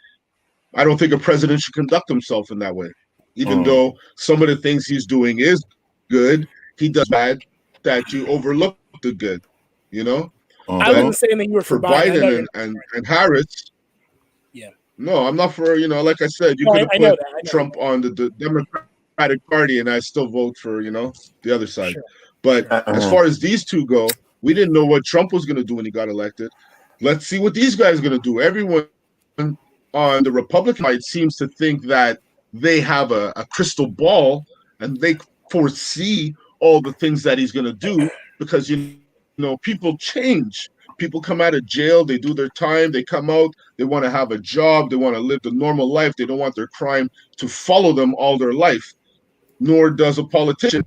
I don't think a president should conduct himself in that way. Even Mm-hmm. though some of the things he's doing is good, he does bad that you overlook the good, you know. I But Mm-hmm. wasn't saying that you were for for Biden. I know Biden you're and not. and Harris, Yeah. no, I'm not for, like I said, you No, could I, have I know put that. I know Trump on the Democratic Party and I still vote for, the other side. Sure. But Sure. as Uh-uh. far as these two go, we didn't know what Trump was going to do when he got elected. Let's see what these guys are going to do. Everyone on the Republican side seems to think that they have a crystal ball and they foresee all the things that he's going to do because, people change. People come out of jail, they do their time, they come out, they want to have a job, they want to live the normal life, they don't want their crime to follow them all their life. Nor does a politician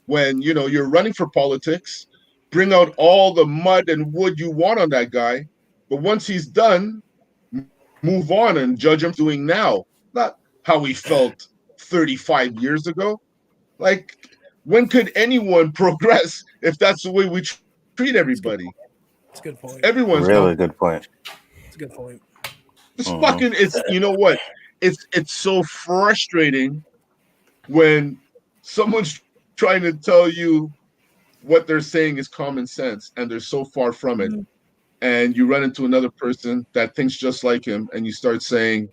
when you're running for politics, bring out all the mud and wood you want on that guy, but once he's done, move on and judge him doing now, not how he felt 35 years ago. Like, when could anyone progress if that's the way we treat everybody? It's a good point. Everyone's Really good point. It's a good point. it's Mm-hmm. fucking it's you know what? It's so frustrating when someone's trying to tell you what they're saying is common sense and they're so far from it. And you run into another person that thinks just like him and you start saying,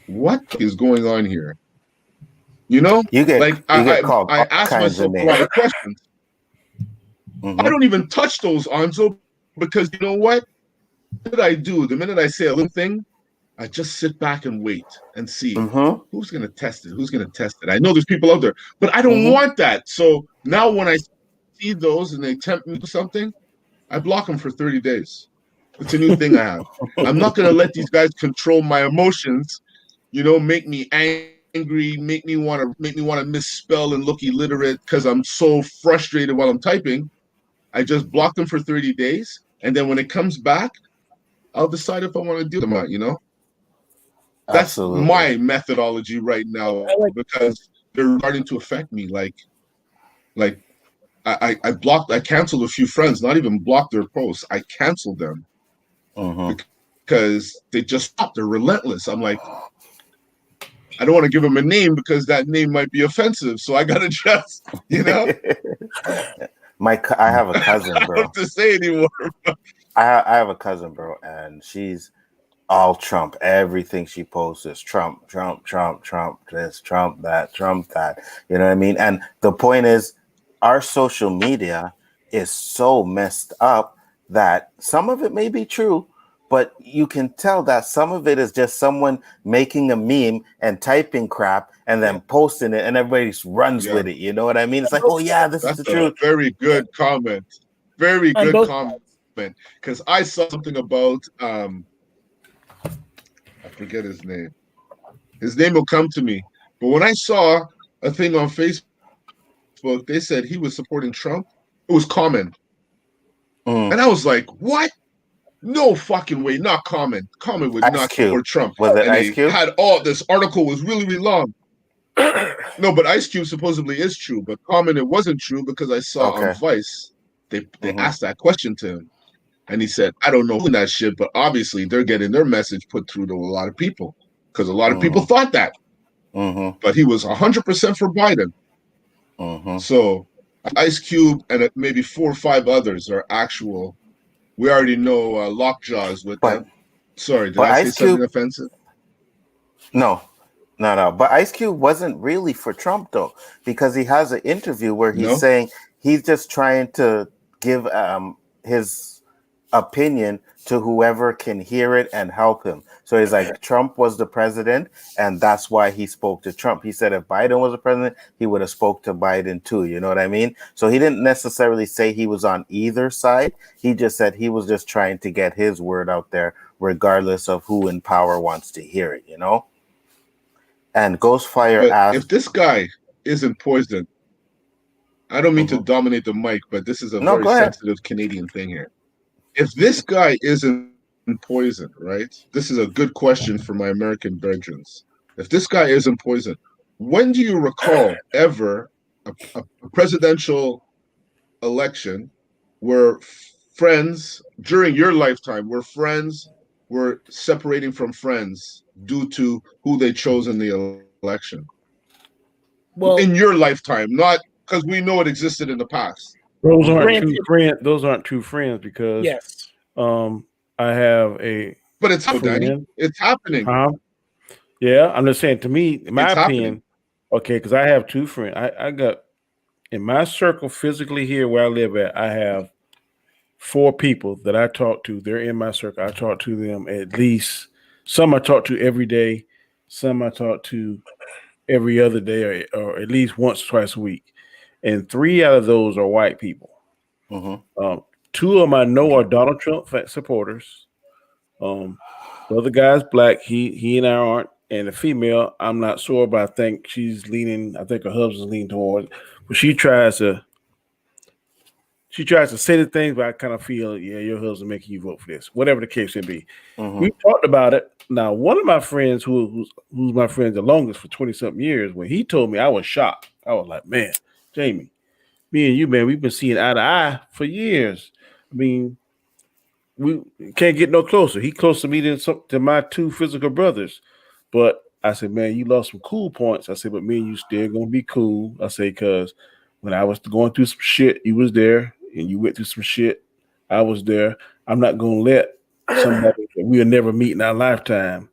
what is going on here? You get Like you get I called I all ask kinds of myself a names. lot of questions. I Mm-hmm. don't even touch those, Anzo, because you know what? What did I do? The minute I say a little thing, I just sit back and wait and see Mm-hmm. who's going to test it. Who's going to test it? I know there's people out there, but I don't Mm-hmm. want that. So now when I see those and they tempt me to something, I block them for 30 days. It's a new thing I have. I'm not going to let these guys control my emotions, make me angry, make me want to misspell and look illiterate because I'm so frustrated while I'm typing. I just block them for 30 days. And then when it comes back, I'll decide if I want to deal with them. That's Absolutely. my methodology right now I like. because they're starting to affect me. Like I canceled a few friends, not even blocked their posts. I canceled them Mm-hmm. because they just stop. They're relentless. I'm like, I don't want to give them a name because that name might be offensive. So I gotta just, I have a I cousin, don't bro. have to say anymore. I have a cousin, bro, and she's all Trump. Everything she posts is Trump, Trump, Trump, Trump, this, Trump, that, Trump, that. You know what I mean? And the point is, our social media is so messed up that some of it may be true, but you can tell that some of it is just someone making a meme and typing crap and then posting it, and everybody runs Yeah, with it. You know what I mean? It's like, oh yeah, this is that's the a truth. very good comment. Very On good both comment. Because I saw something about I forget his name. His name will come to me. But when I saw a thing on Facebook, they said he was supporting Trump. It was Common. Mm. And I was like, what? No fucking way, not Common. Common would Ice not Cube. support Trump. Was it And Ice they Cube? had all this article was really, really long. No, but Ice Cube supposedly is true, but Common it wasn't true because I saw on Okay. Vice they Mhm. asked that question to him, and he said, "I don't know who in that shit, but obviously they're getting their message put through to a lot of people because a lot of people Mhm. thought that." Mhm. But he was 100% for Biden. Mhm. So Ice Cube and maybe 4 or 5 others are actual. We already know lockjaws with But them. Sorry, did but I say Ice something Cube, offensive? no, no. But Ice Cube wasn't really for Trump though, because he has an interview where he's No. saying he's just trying to give his opinion to whoever can hear it and help him. So he's like, Trump was the president, and that's why he spoke to Trump. He said if Biden was the president, he would have spoke to Biden too. You know what I mean? So he didn't necessarily say he was on either side. He just said he was just trying to get his word out there, regardless of who in power wants to hear it. You know? And Ghostfire But if asked, this guy isn't poisoned, I don't mean to mhm. dominate the mic, but this is a No, very go ahead. sensitive Canadian thing here. If this guy isn't poisoned, right? This is a good question for my American brethrens. If this guy isn't poisoned, when do you recall ever a presidential election where friends during your lifetime, where friends were separating from friends due to who they chose in the election? Well, In your lifetime, not because we know it existed in the past. Those aren't Mhm. true granted, friends. Those aren't true friends because yes. um, I have a But it's Danny. friend. It's happening. Huh? Yeah, I'm just saying. To me, in my It's happening. opinion, okay, because I have two friends. I got in my circle physically here where I live at. I have 4 people that I talk to. They're in my circle. I talk to them at least. Some I talk to every day. Some I talk to every other day, or at least once, twice a week. And 3 out of those are white people. Mhm. Um, 2 of them I know are Donald Trump supporters. The other guy's black. He and I aren't. And the female, I'm not sure, but I think she's leaning. I think her husband's leaning towards. But she tries to say the things, but I kind of feel, yeah, your husband making you vote for this, whatever the case may be. We Mhm. talked about it. Now, one of my friends, who's my friend the longest for 20 something years, when he told me, I was shocked. I was like, man, Jamie, me and you, man, we've been seeing eye to eye for years. I mean, we can't get no closer. He closer to me to my 2 physical brothers. But I said, man, you lost some cool points. I said, but me and you still gonna be cool. I say, cause when I was going through some shit, you was there, and you went through some shit. I was there. I'm not gonna let somebody that we'll never meet in our lifetime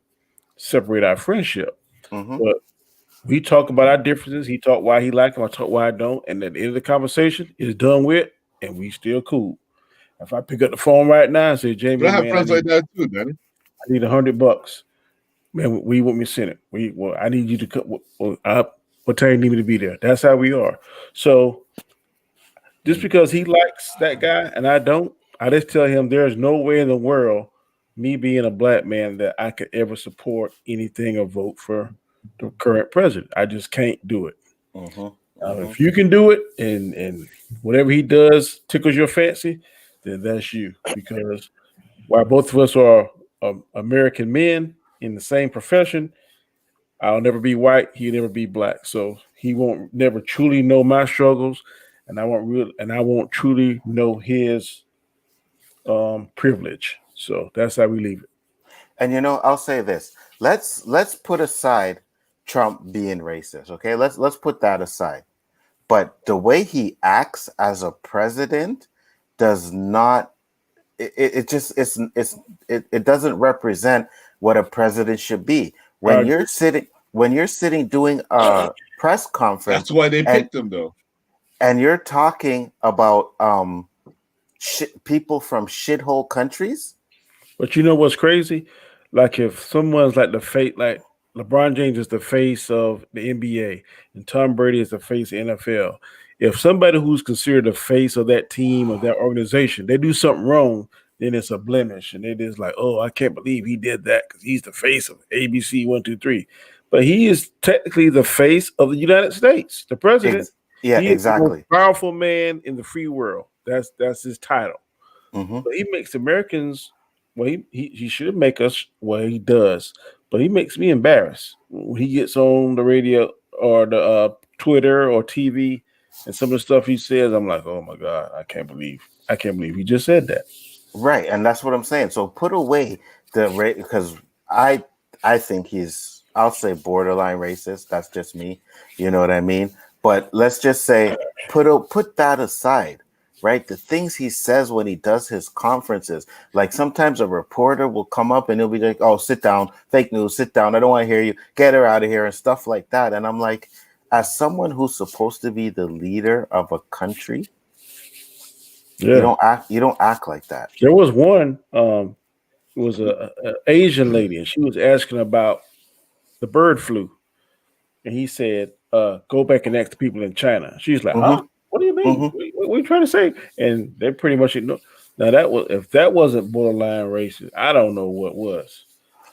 separate our friendship. Mhm. But we talk about our differences. He talk why he like him. I talk why I don't. And at the end of the conversation, it's done with, and we still cool. If I pick up the phone right now and say, But Jamie, I have man, friends like that too, Danny. I need $100. Man, we want me to send it. I need you to cut. What time you need me to be there? That's how we are. So just because he likes that guy and I don't, I just tell him there's no way in the world, me being a black man, that I could ever support anything or vote for the current president. I just can't do it. Mhm. If Mhm. you can do it and whatever he does tickles your fancy, then that's you. Because while both of us are American men in the same profession, I'll never be white. He'll never be black. So he won't never truly know my struggles, and I won't truly know his privilege. So that's how we leave it. And I'll say this. Let's put aside Trump being racist. Okay, let's put that aside. But the way he acts as a president does not. It just it doesn't represent what a president should be. I When agree. you're sitting doing a press That's conference why they and picked him, though. you're talking about people from shithole countries. But you know what's crazy? Like if someone's like the face, like LeBron James is the face of the NBA, and Tom Brady is the face of NFL. If somebody who's considered the face of that team or that organization, they do something wrong, then it's a blemish, and it is like, oh, I can't believe he did that because he's the face of ABC 1, 2, 3. But he is technically the face of the United States, the president. Yeah, He is the most exactly. powerful man in the free world. That's his title. Hmm. But he makes Americans, well, he should make us, well, he does, but he makes me embarrassed when he gets on the radio or the Twitter or TV, and some of the stuff he says, I'm like, oh my God, I can't believe he just said that. Right, and that's what I'm saying. So put away the rate because I think he's, I'll say, borderline racist. That's just me. You know what I mean? But let's just say put that aside, right? The things he says when he does his conferences, like sometimes a reporter will come up and he'll be like, "Oh, sit down, fake news, sit down. I don't want to hear you. Get her out of here," and stuff like that. And I'm like, as someone who's supposed to be the leader of a country, you don't act like that. There was one. It was a Asian lady, and she was asking about the bird flu, and he said, "Go back and ask the people in China." She's like, "Huh? What do you mean? What are you trying to say?" And they pretty much ignore. Now if that wasn't borderline racist, I don't know what was.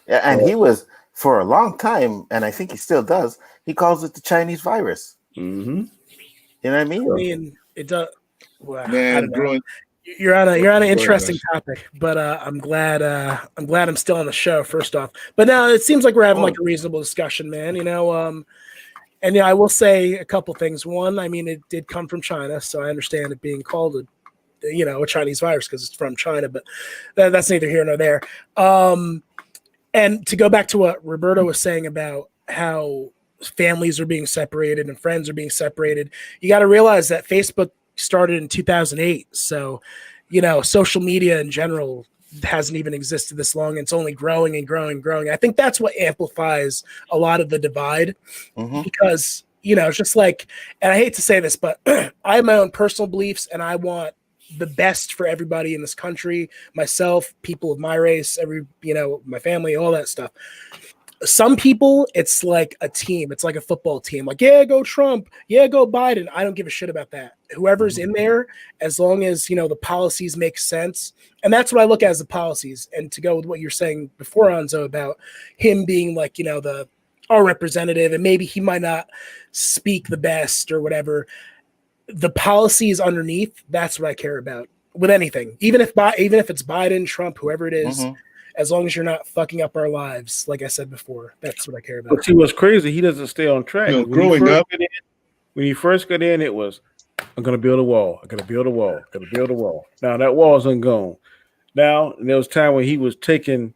Yeah, and he was for a long time, and I think he still does. He calls it the Chinese virus. Mm-hmm. You know what I mean? I mean, it does. Well, Man, I don't know. growing. You're on an Go interesting ahead. topic, but I'm glad I'm still on the show. First off, but now it seems like we're having like a reasonable discussion, man. And I will say a couple things. One, I mean, it did come from China, so I understand it being called a Chinese virus because it's from China, but that's neither here nor there. And to go back to what Roberto was saying about how families are being separated and friends are being separated, you got to realize that Facebook started in 2008. So, social media in general hasn't even existed this long. It's only growing and growing and growing. I think that's what amplifies a lot of the divide because, it's just like, and I hate to say this, but I have my own personal beliefs and I want the best for everybody in this country, myself, people of my race, my family, all that stuff. Some people, it's like a team. It's like a football team. Like, yeah, go Trump. Yeah, go Biden. I don't give a shit about that. Whoever's in there, as long as, the policies make sense. And that's what I look at as the policies. And to go with what you're saying before, Anzo, about him being like, our representative, and maybe he might not speak the best or whatever. The policies underneath, that's what I care about with anything. Even if it's Biden, Trump, whoever it is, as long as you're not fucking up our lives, like I said before, that's what I care about. But see, what's crazy, he doesn't stay on track. Growing up, when he first got in, it was, I'm going to build a wall. I'm going to build a wall. I'm going to build a wall. Now that wall isn't gone. Now, there was time when he was taking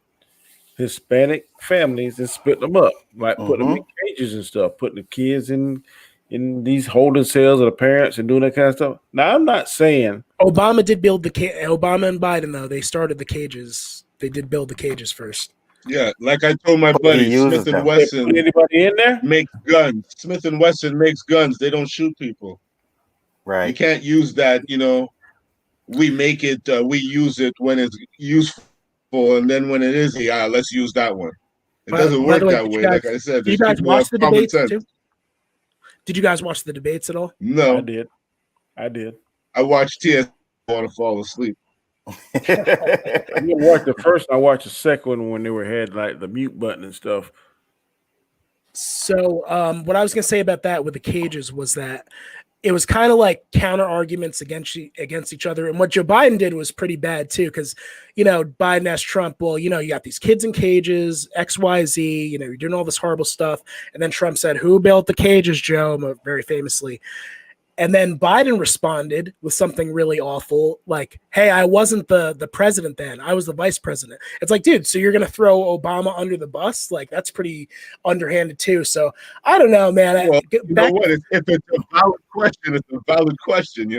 Hispanic families and splitting them up, like putting them in cages and stuff, putting the kids in these holding cells of the parents and doing that kind of stuff. Now, I'm not saying Obama did build Obama and Biden, though, they started the cages. They did build the cages first. Yeah, like I told my buddy, Smith and Wesson anybody in there makes guns. Smith and Wesson makes guns. They don't shoot people. Right. You can't use that. We make it. We use it when it's useful, and then when it is, let's use that one. It doesn't work that way. Like I said, did you guys watch the debates too? Did you guys watch the debates at all? No, I did. I watched TS. I want to fall asleep. I didn't watch the first. I watched the second one when they had like the mute button and stuff. So, what I was going to say about that with the cages was that it was kind of like counter arguments against each other. And what Joe Biden did was pretty bad too. Cause Biden asked Trump, well, you got these kids in cages, X, Y, Z, you're doing all this horrible stuff. And then Trump said, who built the cages, Joe? Very famously. And then Biden responded with something really awful, like, hey, I wasn't the president then. I was the vice president. It's like, dude, so you're going to throw Obama under the bus? Like, that's pretty underhanded too. So I don't know, man. Well, know what? If it's a valid question, it's a valid question,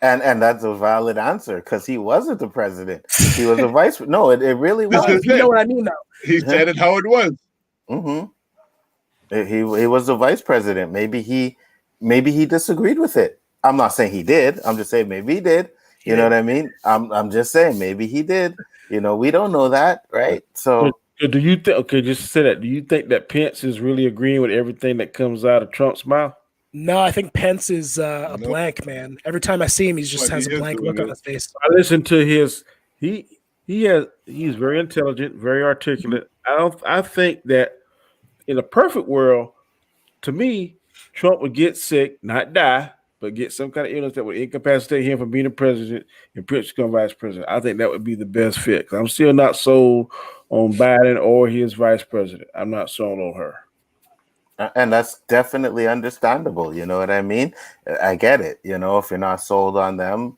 And that's a valid answer because he wasn't the president. He was a vice. No, it really was. You know what I mean, though. He said it how it was. He was the vice president. Maybe he disagreed with it. I'm not saying he did. I'm just saying maybe he did. You know what I mean? I'm just saying maybe he did. We don't know that, right? So do you think? Okay, just say that. Do you think that Pence is really agreeing with everything that comes out of Trump's mouth? No, I think Pence is a blank, man. Every time I see him, he just has a blank look on his face. I listen to his. He's very intelligent, very articulate. I think that in a perfect world, to me, Trump would get sick, not die, but get some kind of illness that would incapacitate him from being the president and Pence become vice president. I think that would be the best fit. Because I'm still not sold on Biden or his vice president. I'm not sold on her. And that's definitely understandable. You know what I mean? I get it. You know, if you're not sold on them,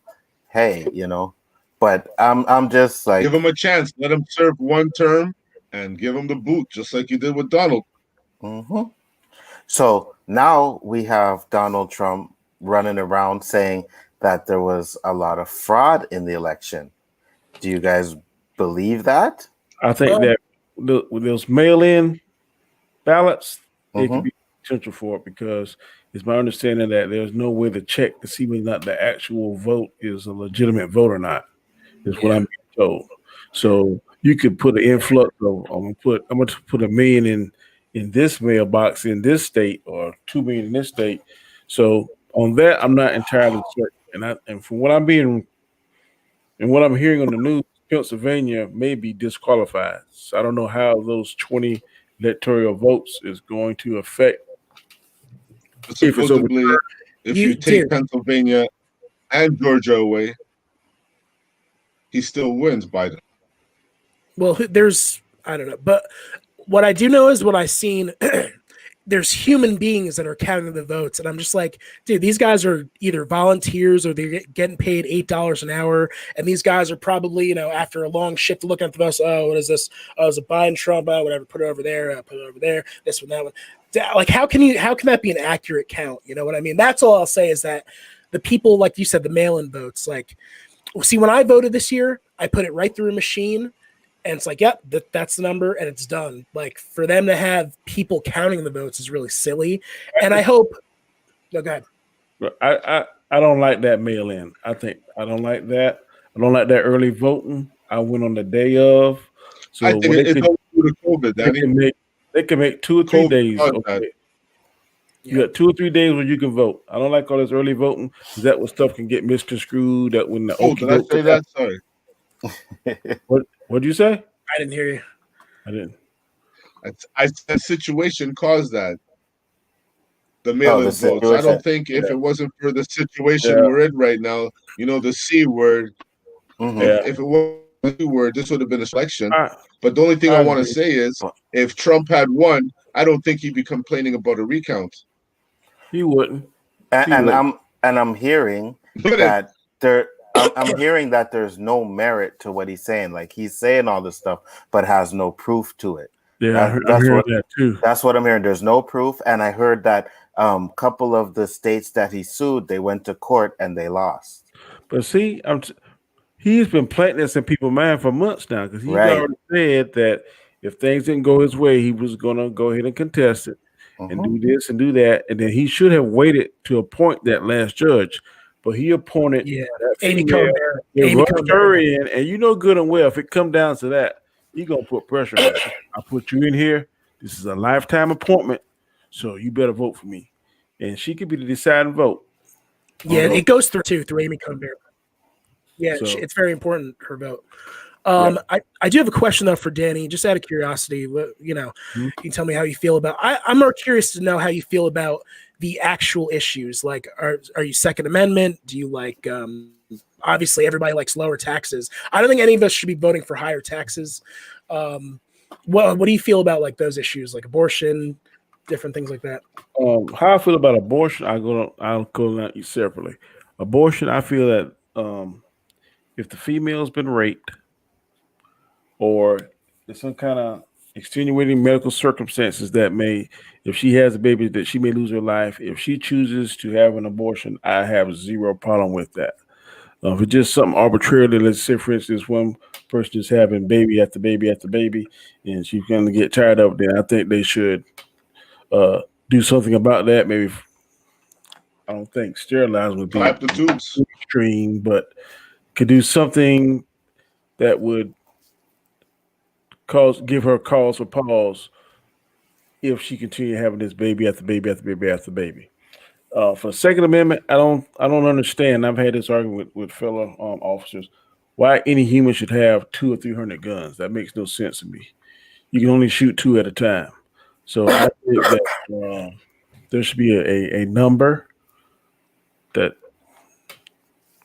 hey, you know. But I'm just Give like, him a chance. Let him serve one term and give him the boot, just like you did with Donald. hmm. So now we have Donald Trump running around saying that there was a lot of fraud in the election. Do you guys believe that? I think Um, that with those mail-in ballots, it could Mm-hmm. be potential for it because it's my understanding that there's no way to check to see whether or not the actual vote is a legitimate vote or not. Is what yeah. I'm being told. So you could put an influx of I'm gonna put 1 million in this mailbox in this state or 2 million in this state. So on that, I'm not entirely certain. And from what I'm being and what I'm hearing on the news, Pennsylvania may be disqualified. So I don't know how those 20 electoral votes is going to affect But if it's over. supposedly, if You you take dude. Pennsylvania and Georgia away, he still wins Biden. Well, there's I don't know, but what I do know is what I've seen. There's human beings that are counting the votes, and I'm just like, dude, these guys are either volunteers or they're getting paid $8 an hour, and these guys are probably, after a long shift looking at the votes. Oh, what is this? Oh, is it Biden, Trump? Oh, whatever. Put it over there. Put it over there. This one, that one. Like, how can that be an accurate count? You know what I mean? That's all I'll say is that the people, like you said, the mail-in votes, like, see, when I voted this year, I put it right through a machine and it's like, yep, that's the number, and it's done. Like, for them to have people counting the votes is really silly. And I hope. No, go ahead. I don't like that mail in. I don't like that. I don't like that early voting. I went on the day of. I So think what they it's could all due to COVID, they Danny. can make they can make 2 or 3 COVID days. caused that. Okay. You Yeah, got 2 or 3 days where you can vote. I don't like all this early voting because that when stuff can get misconstrued. That when the Oh, okey did I doke say could happen. that? Sorry. What'd you say? I didn't hear you. I didn't. I said situation caused that. The Oh, the mail-in votes. I situation. don't think if Yeah, it wasn't for the situation yeah, we're in right now, the C word, Mm-hmm. yeah. if it was the C word, this would have been a selection. I But the only thing I I want to agree. say is But if Trump had won, I don't think he'd be complaining about a recount. He wouldn't. and, He and wouldn't. I'm hearing Look at that I'm hearing that there's no merit to what he's saying. Like he's saying all this stuff, but has no proof to it. Yeah, That I that's heard what that too. that's what I'm hearing. There's no proof, and I heard that couple of the states that he sued, they went to court and they lost. But see, he's been planting this in people's mind for months now because he's Right. already said that if things didn't go his way, he was going to go ahead and contest it and Mm-hmm. do this and do that. And then he should have waited to appoint that last judge. But he appointed Yeah, that Amy female. Coney Barrett. They Amy rushed Coney her Barrett. in, and you know good and well if it come down to that, he gonna put pressure on her. I put you in here. This is a lifetime appointment, so you better vote for me. And she could be the deciding vote Yeah, on Mm-hmm. it. it goes through Amy Coney Barrett. Yeah, So it's very important, her vote. yeah. I do have a question though for Danny, just out of curiosity. You can tell me how you feel about. I'm more curious to know how you feel about the actual issues. Like, are you Second Amendment? Do you like? Obviously, everybody likes lower taxes. I don't think any of us should be voting for higher taxes. Um, what do you feel about like those issues, like abortion, different things like that? How I feel about abortion, I'll go at you separately. Abortion, I feel that if the female's been raped or there's some kind of extenuating medical circumstances that may, if she has a baby, that she may lose her life. If she chooses to have an abortion, I have zero problem with that. If it's just something arbitrarily, let's say, for instance, one person is having baby after baby after baby, and she's going to get tired of it, then I think they should uh, do something about that. Maybe I don't think sterilizing would be clap the tubes. extreme, but could do something that would give her cause for pause if she continued having this baby after baby after baby after baby. For the Second Amendment, I don't understand. I've had this argument with fellow officers why any human should have 200 or 300 guns. That makes no sense to me. You can only shoot two at a time. So I think that there should be a number that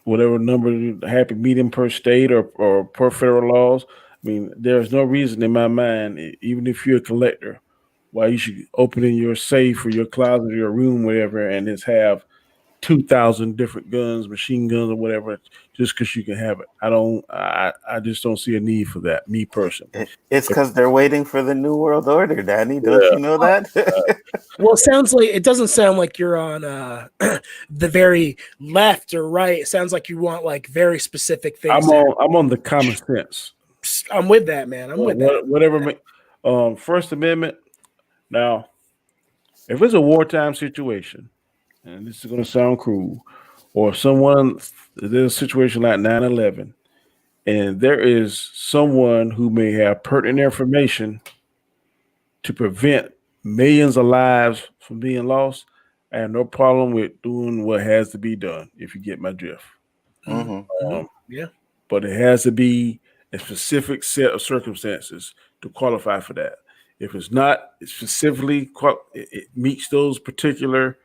whatever number happy medium per state or per federal laws. I mean, there's no reason in my mind, even if you're a collector, why you should open in your safe or your closet or your room, whatever, and just have 2,000 different guns, machine guns, or whatever, just because you can have it. I just don't see a need for that. Me personally. It's because they're waiting for the new world order, Danny. Don't Yeah. you know that? Well, it doesn't sound like you're on the very left or right. It sounds like you want like very specific things. I'm on the common sense. I'm with that, man. I'm with that. Whatever. First Amendment. Now, if it's a wartime situation, and this is going to sound cruel, or there's a situation like 9/11, and there is someone who may have pertinent information to prevent millions of lives from being lost, I have no problem with doing what has to be done, if you get my drift. Yeah. But it has to be a specific set of circumstances to qualify for that. If it's not specifically it meets those particular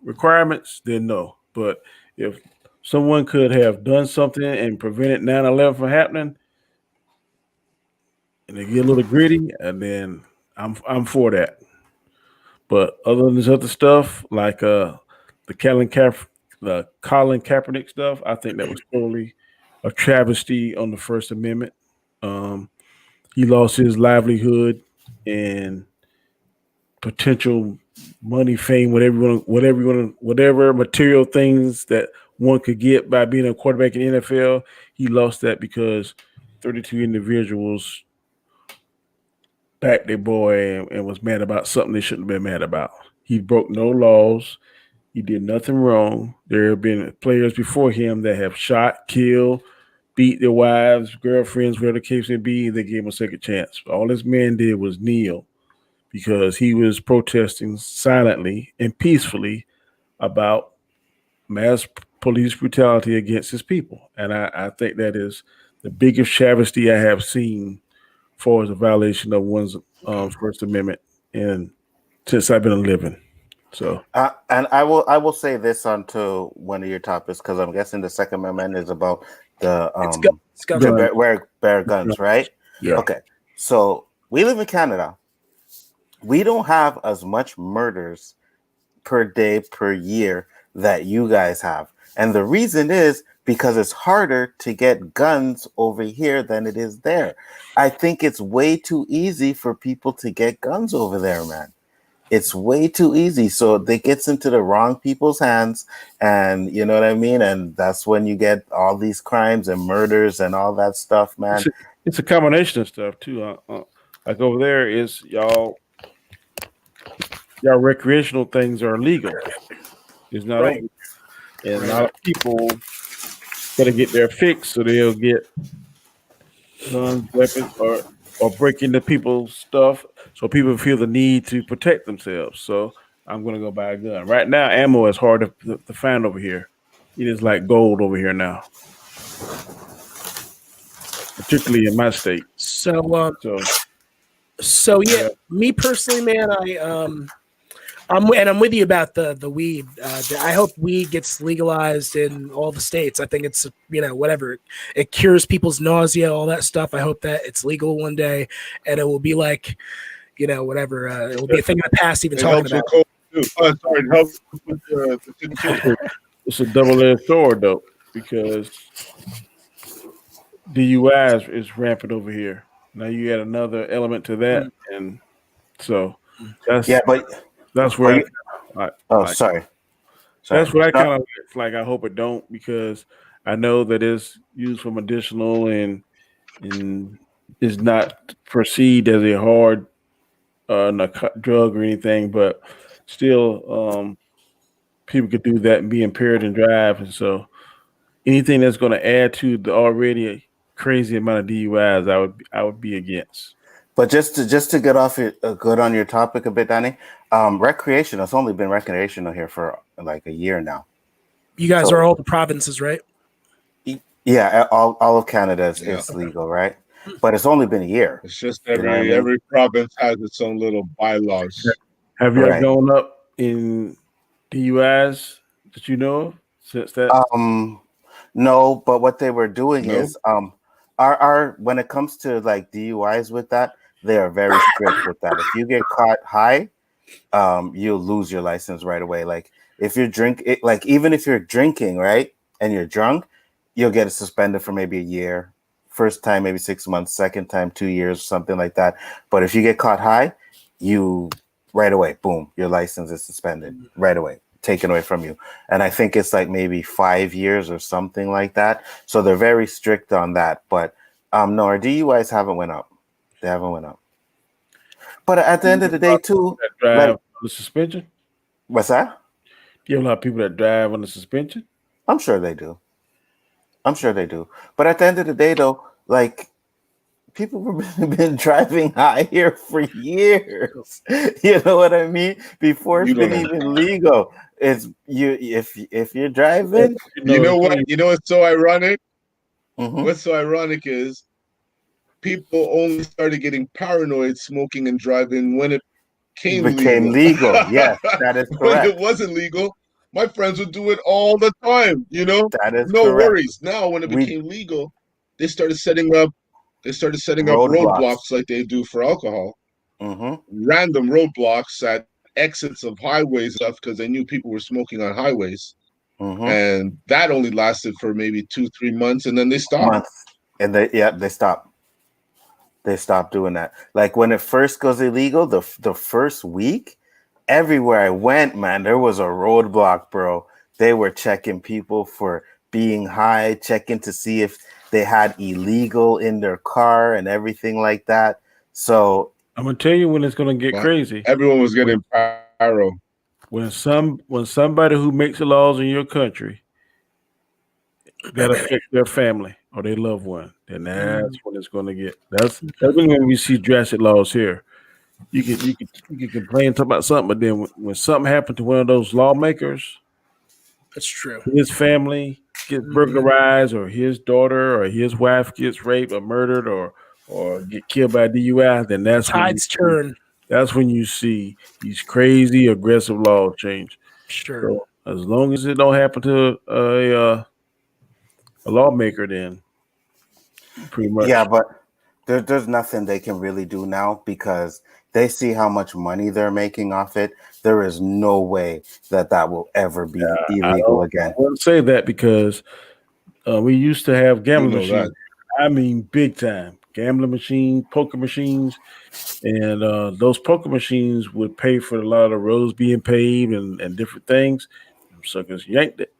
requirements, then no. But if someone could have done something and prevented 9/11 from happening, and they get a little gritty, and then I'm for that. But other than this other stuff, like the Colin Kaepernick stuff, I think that was totally a travesty on the First Amendment. Um, he lost his livelihood and potential money, fame, whatever material things that one could get by being a quarterback in the NFL. He lost that because 32 individuals backed their boy and was mad about something they shouldn't have been mad about. He broke no laws. He did nothing wrong. There have been players before him that have shot, killed, beat their wives, girlfriends, whatever the case may be. They gave him a second chance. All this man did was kneel because he was protesting silently and peacefully about mass police brutality against his people. And I think that is the biggest travesty I have seen for as a violation of one's First Amendment and since I've been living. So And I will say this onto one of your topics because I'm guessing the Second Amendment is about the bear guns, right? Yeah. Okay. So we live in Canada. We don't have as much murders per day per year that you guys have, and the reason is because it's harder to get guns over here than it is there. I think it's way too easy for people to get guns over there, man. It's way too easy. So it gets into the wrong people's hands, and you know what I mean? And that's when you get all these crimes and murders and all that stuff, man. It's a combination of stuff too. Like over there is y'all recreational things are legal. It's not Right. over. And a lot of people gotta get their fix so they'll get guns, weapons, or break into people's stuff so people feel the need to protect themselves. So I'm gonna go buy a gun. Right now, ammo is hard to find over here. It is like gold over here now, particularly in my state. So Yeah. me personally, man, I'm with you about the weed. I hope weed gets legalized in all the states. I think it's whatever it cures people's nausea, all that stuff. I hope that it's legal one day, and it will be like whatever. It will be a thing of the past. Even talking about. It helps with the It's a double-edged sword though, because DUIs is rampant over here. Now you add another element to that, and so that's where Sorry. That's what I kind of like. I hope it don't, because I know that it's used for medicinal and is not perceived as a hard drug or anything, but still, people could do that and be impaired and drive, and so anything that's going to add to the already crazy amount of DUIs, I would be against. But just to get off good on your topic a bit, Danny, recreational. It's only been recreational here for like a year now. You guys are all the provinces, right? Yeah, all of Canada is legal, right? But it's only been a year. It's just every province has its own little bylaws. Have you ever gone up in DUIs that you know of since that? No, but what they were doing is our when it comes to like DUIs with that, they are very strict with that. If you get caught high, you'll lose your license right away. Like if you're like even if you're drinking, right, and you're drunk, you'll get suspended for maybe a year. First time, maybe 6 months. Second time, 2 years, something like that. But if you get caught high, you right away, boom, your license is suspended right away, taken away from you. And I think it's like maybe 5 years or something like that. So they're very strict on that. But no, our DUIs haven't went up. They haven't went up. But at the end of the day, too, That drive like on the suspension. what's that? You have a lot of people that drive on the suspension. I'm sure they do. I'm sure they do. But at the end of the day, though, like people have been driving high here for years. You know what I mean? Before it's You don't been know. even legal. It's you if you're Yeah, driving. You know it's what? only- You know what's so ironic? Mhm. What's so ironic is people only started getting paranoid smoking and driving when it It became became legal. legal. Yes, that is When it correct. wasn't legal, my friends would do it all the time, That is No correct. worries. Now when it We became legal, they started setting up roadblocks. roadblocks like they do for alcohol. Hmm. Random roadblocks at exits of highways and stuff because they knew people were smoking on highways. Hmm. And that only lasted for maybe 2-3 months and then they stopped. Months. And they stop. They stopped doing that. Like when it first goes illegal, the first week, everywhere I went, man, there was a roadblock, bro. They were checking people for being high, checking to see if they had illegal in their car and everything like that. So I'm gonna tell you when it's gonna get But crazy. everyone was getting pyro. When somebody who makes the laws in your country that affect their family or their loved one, then that's when it's gonna get. That's when we see drastic laws here. You can complain talk about something, but then when something happened to one of those lawmakers, That's true. his family gets burglarized, or his daughter or his wife gets raped or murdered, or get killed by DUI, then Tides turn. that's when you see these crazy aggressive laws change. Sure. So as long as it don't happen to a lawmaker, then pretty yeah, much. but there's nothing they can really do now because they see how much money they're making off it. There is no way that will ever be illegal I again. wouldn't say that because we used to have You gambling know that. machines. I mean, big time gambling machines, poker machines, and those poker machines would pay for a lot of the roads being paved and different things. Them suckers yanked it.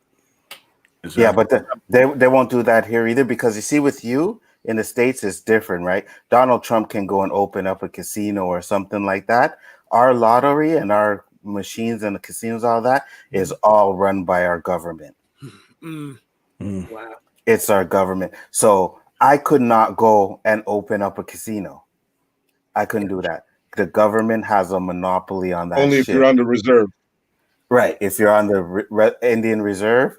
It's Yeah, after but they won't do that here either because you see, with you in the States, it's different, right? Donald Trump can go and open up a casino or something like that. Our lottery and our machines and the casinos, all that is all run by our government. Mm. Mm. Wow. It's our government. So I could not go and open up a casino. I couldn't do that. The government has a monopoly on that Only if you're shit. on the reserve. Right. If you're on the Indian Reserve,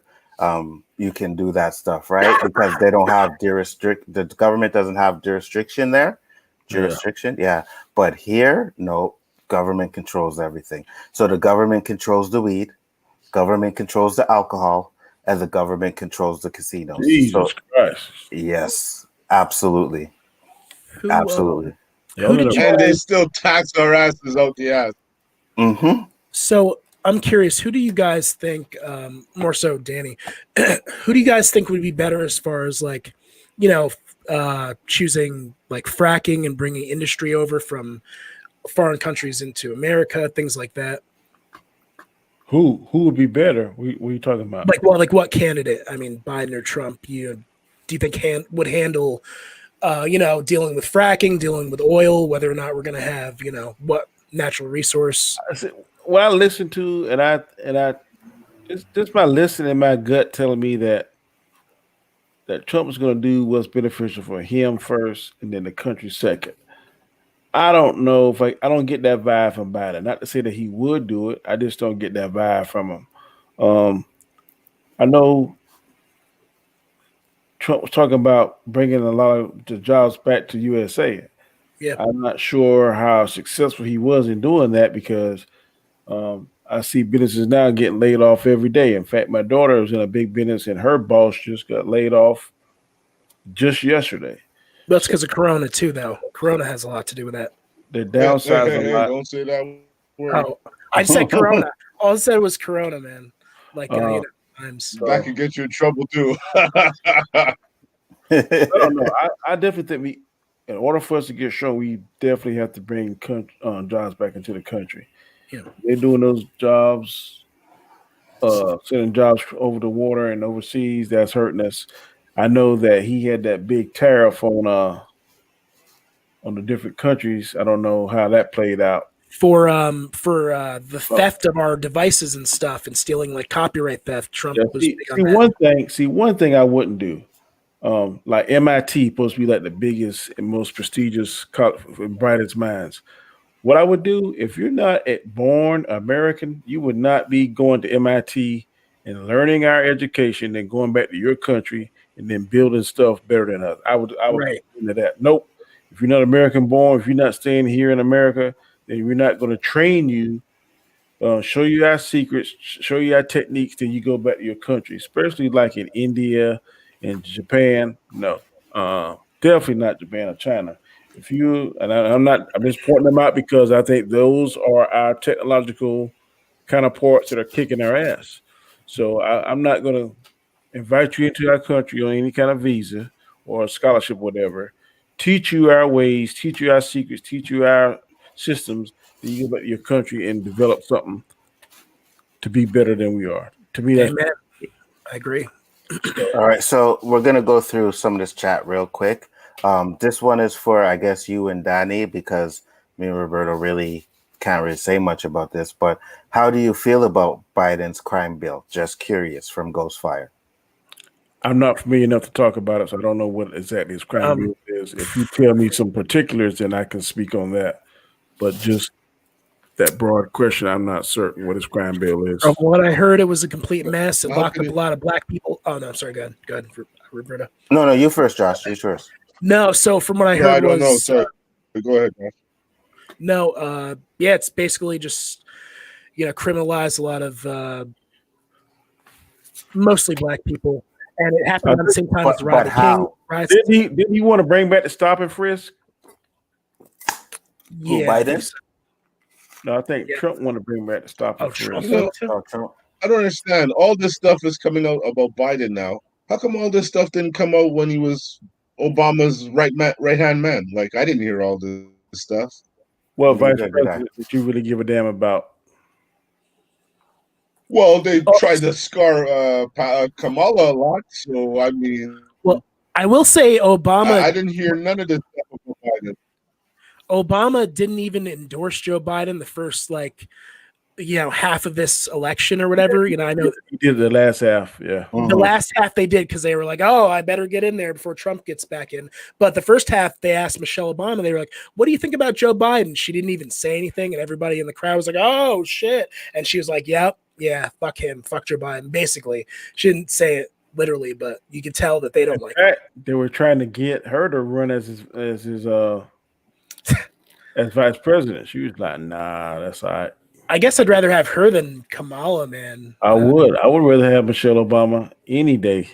you can do that stuff, right? Because they don't have the government doesn't have jurisdiction there. Yeah. Jurisdiction, yeah. But here, no, government controls everything. So the government controls the weed, government controls the alcohol, and the government controls the casinos. So Jesus Christ. yes, absolutely. Who Absolutely. Y'all did better you And they guys still tax our asses out the ass. Mm-hmm. so I'm curious, who do you guys think, more so Danny, who do you guys think would be better as far as like, choosing like fracking and bringing industry over from foreign countries into America, things like that? who would be better? What are you talking about? Like what candidate? I mean, Biden or Trump? Do you think would handle, dealing with fracking, dealing with oil, whether or not we're going to have, what natural resource? I said, what I listened to, and I just my listening and my gut telling me that Trump is going to do what's beneficial for him first, and then the country second. I don't know if I don't get that vibe from Biden. Not to say that he would do it. I just don't get that vibe from him. Um, I know Trump was talking about bringing a lot of the jobs back to USA. Yeah. I'm not sure how successful he was in doing that because I see businesses now getting laid off every day. In fact, my daughter was in a big business and her boss just got laid off just yesterday. That's because of Corona too, though. Corona has a lot to do with that. The Hey, downside a lot. don't say that word. Oh, I said Corona. All I said was Corona, man. Like times. That could get you in trouble too. I don't know. I definitely think in order for us to get shown, we definitely have to bring jobs back into the country. Yeah. They're doing those jobs, sending jobs over the water and overseas. That's hurting us. I know that he had that big tariff on the different countries. I don't know how that played out. For the theft of our devices and stuff and stealing like copyright theft, Trump was big on that. One thing I wouldn't do. Like MIT supposed to be like the biggest and most prestigious, brightest minds. What I would do if you're not born American, you would not be going to MIT and learning our education and going back to your country and then building stuff better than us. I would Right. go into that. Nope. If you're not American born, if you're not staying here in America, then we're not going to train you, show you our secrets, show you our techniques, then you go back to your country, especially like in India and Japan. No, definitely not Japan or China. If you, and I'm just pointing them out because I think those are our technological counterparts that are kicking our ass. So I'm not going to invite you into our country on any kind of visa or a scholarship, whatever. Teach you our ways, teach you our secrets, teach you our systems. Then you go back to your country and develop something to be better than we are. To me, that's Amen. I agree. All right, so we're gonna go through some of this chat real quick. This one is for, I guess, you and Danny, because me and Roberto really can't really say much about this. But how do you feel about Biden's crime bill? Just curious, from Ghostfire. I'm not familiar enough to talk about it, so I don't know what exactly his crime bill is. If you tell me some particulars, then I can speak on that. But just that broad question, I'm not certain what his crime bill is. From what I heard, it was a complete mess. It locked up a lot of black people. Oh no, sorry. Go ahead, Roberto. No, you first, Josh. You first. No, so from what I heard, I don't know. Sorry. Go ahead, man. No, yeah, it's basically just criminalize a lot of mostly black people, and it happened at the same time as the Riot of how? Kings. Didn't he want to bring back the stop and frisk? Who, Yeah, Biden? No, I think Trump wanted to bring back the stop and frisk. Trump. I don't understand. All this stuff is coming out about Biden now. How come all this stuff didn't come out when he was Obama's right hand man? Like, I didn't hear all this stuff. Well, Vice President, did you really give a damn about? Well, they tried to scar Kamala a lot, so I mean. Well, I will say Obama. I didn't hear none of this stuff about Biden. Obama didn't even endorse Joe Biden the first half of this election or whatever. I know he did the last half. Yeah, the last half they did because they were like, "Oh, I better get in there before Trump gets back in." But the first half, they asked Michelle Obama. They were like, "What do you think about Joe Biden?" She didn't even say anything, and everybody in the crowd was like, "Oh shit!" And she was like, "Yep, yeah, fuck him, fuck Joe Biden." Basically, she didn't say it literally, but you could tell that they don't like it. They were trying to get her to run as his as vice president. She was like, "Nah, that's all right." I guess I'd rather have her than Kamala, man. I would rather have Michelle Obama any day.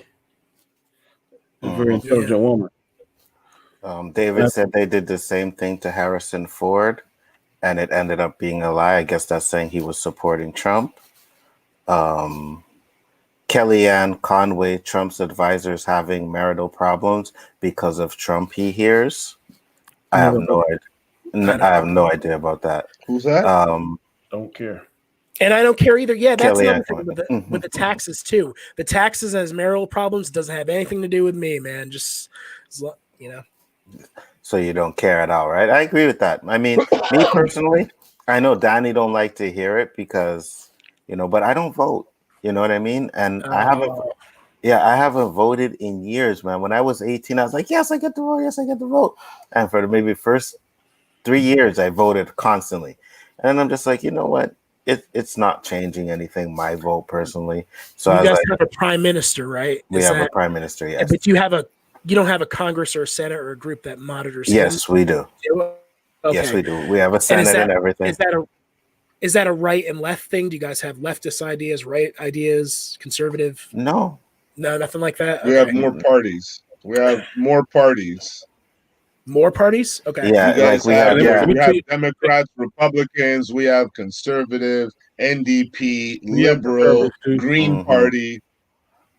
A very intelligent woman. David said they did the same thing to Harrison Ford, and it ended up being a lie. I guess that's saying he was supporting Trump. Kellyanne Conway, Trump's advisors having marital problems because of Trump, he hears. I have no idea about that. Who's that? Don't care. And I don't care either. Yeah, that's Kellyanne another thing with the taxes too. The taxes as marital problems doesn't have anything to do with me, man. Just So you don't care at all, right? I agree with that. I mean, me personally, I know Danny don't like to hear it because but I don't vote. You know what I mean? And I haven't voted in years, man. When I was 18, I was like, yes, I get to vote. Yes, I get to vote. And for maybe first 3 years, I voted constantly. And I'm just like, you know what? It's not changing anything, my vote personally. So you guys have a prime minister, right? We have a prime minister, yes. But you don't have a Congress or a Senate or a group that monitors him? Yes, we do. Okay. Yes, we do. We have a Senate and everything. Is that a right and left thing? Do you guys have leftist ideas, right ideas, conservative? No, nothing like that. We have more parties. More parties? Okay. Yeah, You guys like we have have, yeah. you have Democrats, Republicans, we have conservative, NDP, We have liberal, conservatives too. Green Mm-hmm. Party.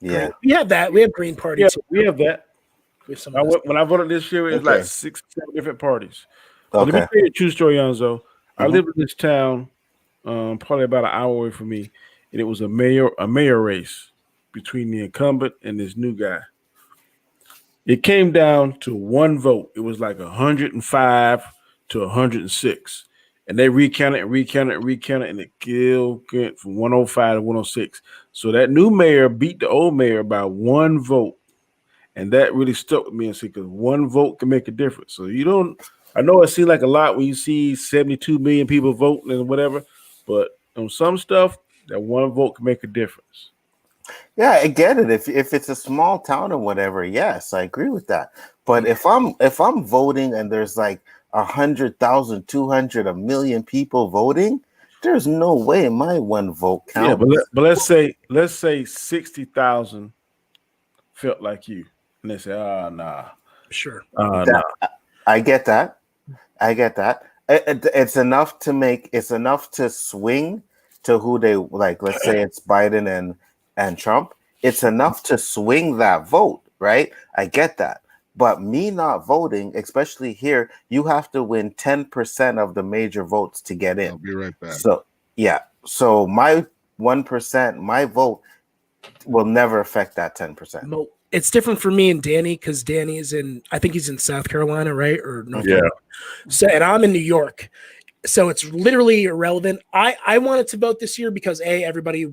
Yeah. We have that. We have Green Party Yeah, too. we have that. We have some of those. When I voted this year, it was like Okay. 6, 7 different parties. But let me Okay. tell you a true story, Anzo. I Mhm. live in this town, probably about an hour away from me, and it was a mayor race between the incumbent and this new guy. It came down to one vote. It was like 105 to 106. And they recounted and recounted and recounted, and it still went from 105 to 106. So that new mayor beat the old mayor by one vote. And that really stuck with me and said, because one vote can make a difference. So you don't, I know it seems like a lot when you see 72 million people voting and whatever, but on some stuff, that one vote can make a difference. Yeah, I get it. If it's a small town or whatever, yes, I agree with that. But if I'm voting and there's like 100,000, 200, a million people voting, there's no way my one vote Yeah, counts. but let's say 60,000 felt like you, and they say, nah, Sure. nah. I get that. I get that. It's enough to make. It's enough to swing to who they like. Let's say it's Biden and Trump. It's enough to swing that vote, right? I get that. But me not voting, especially here, you have to win 10% of the major votes to get in. I'll be right back. So yeah. So my 1%, my vote will never affect that 10%. Well, it's different for me and Danny because Danny is I think he's in South Carolina, right? Or North Yeah. Carolina. So, and I'm in New York. So it's literally irrelevant. I wanted to vote this year because everybody,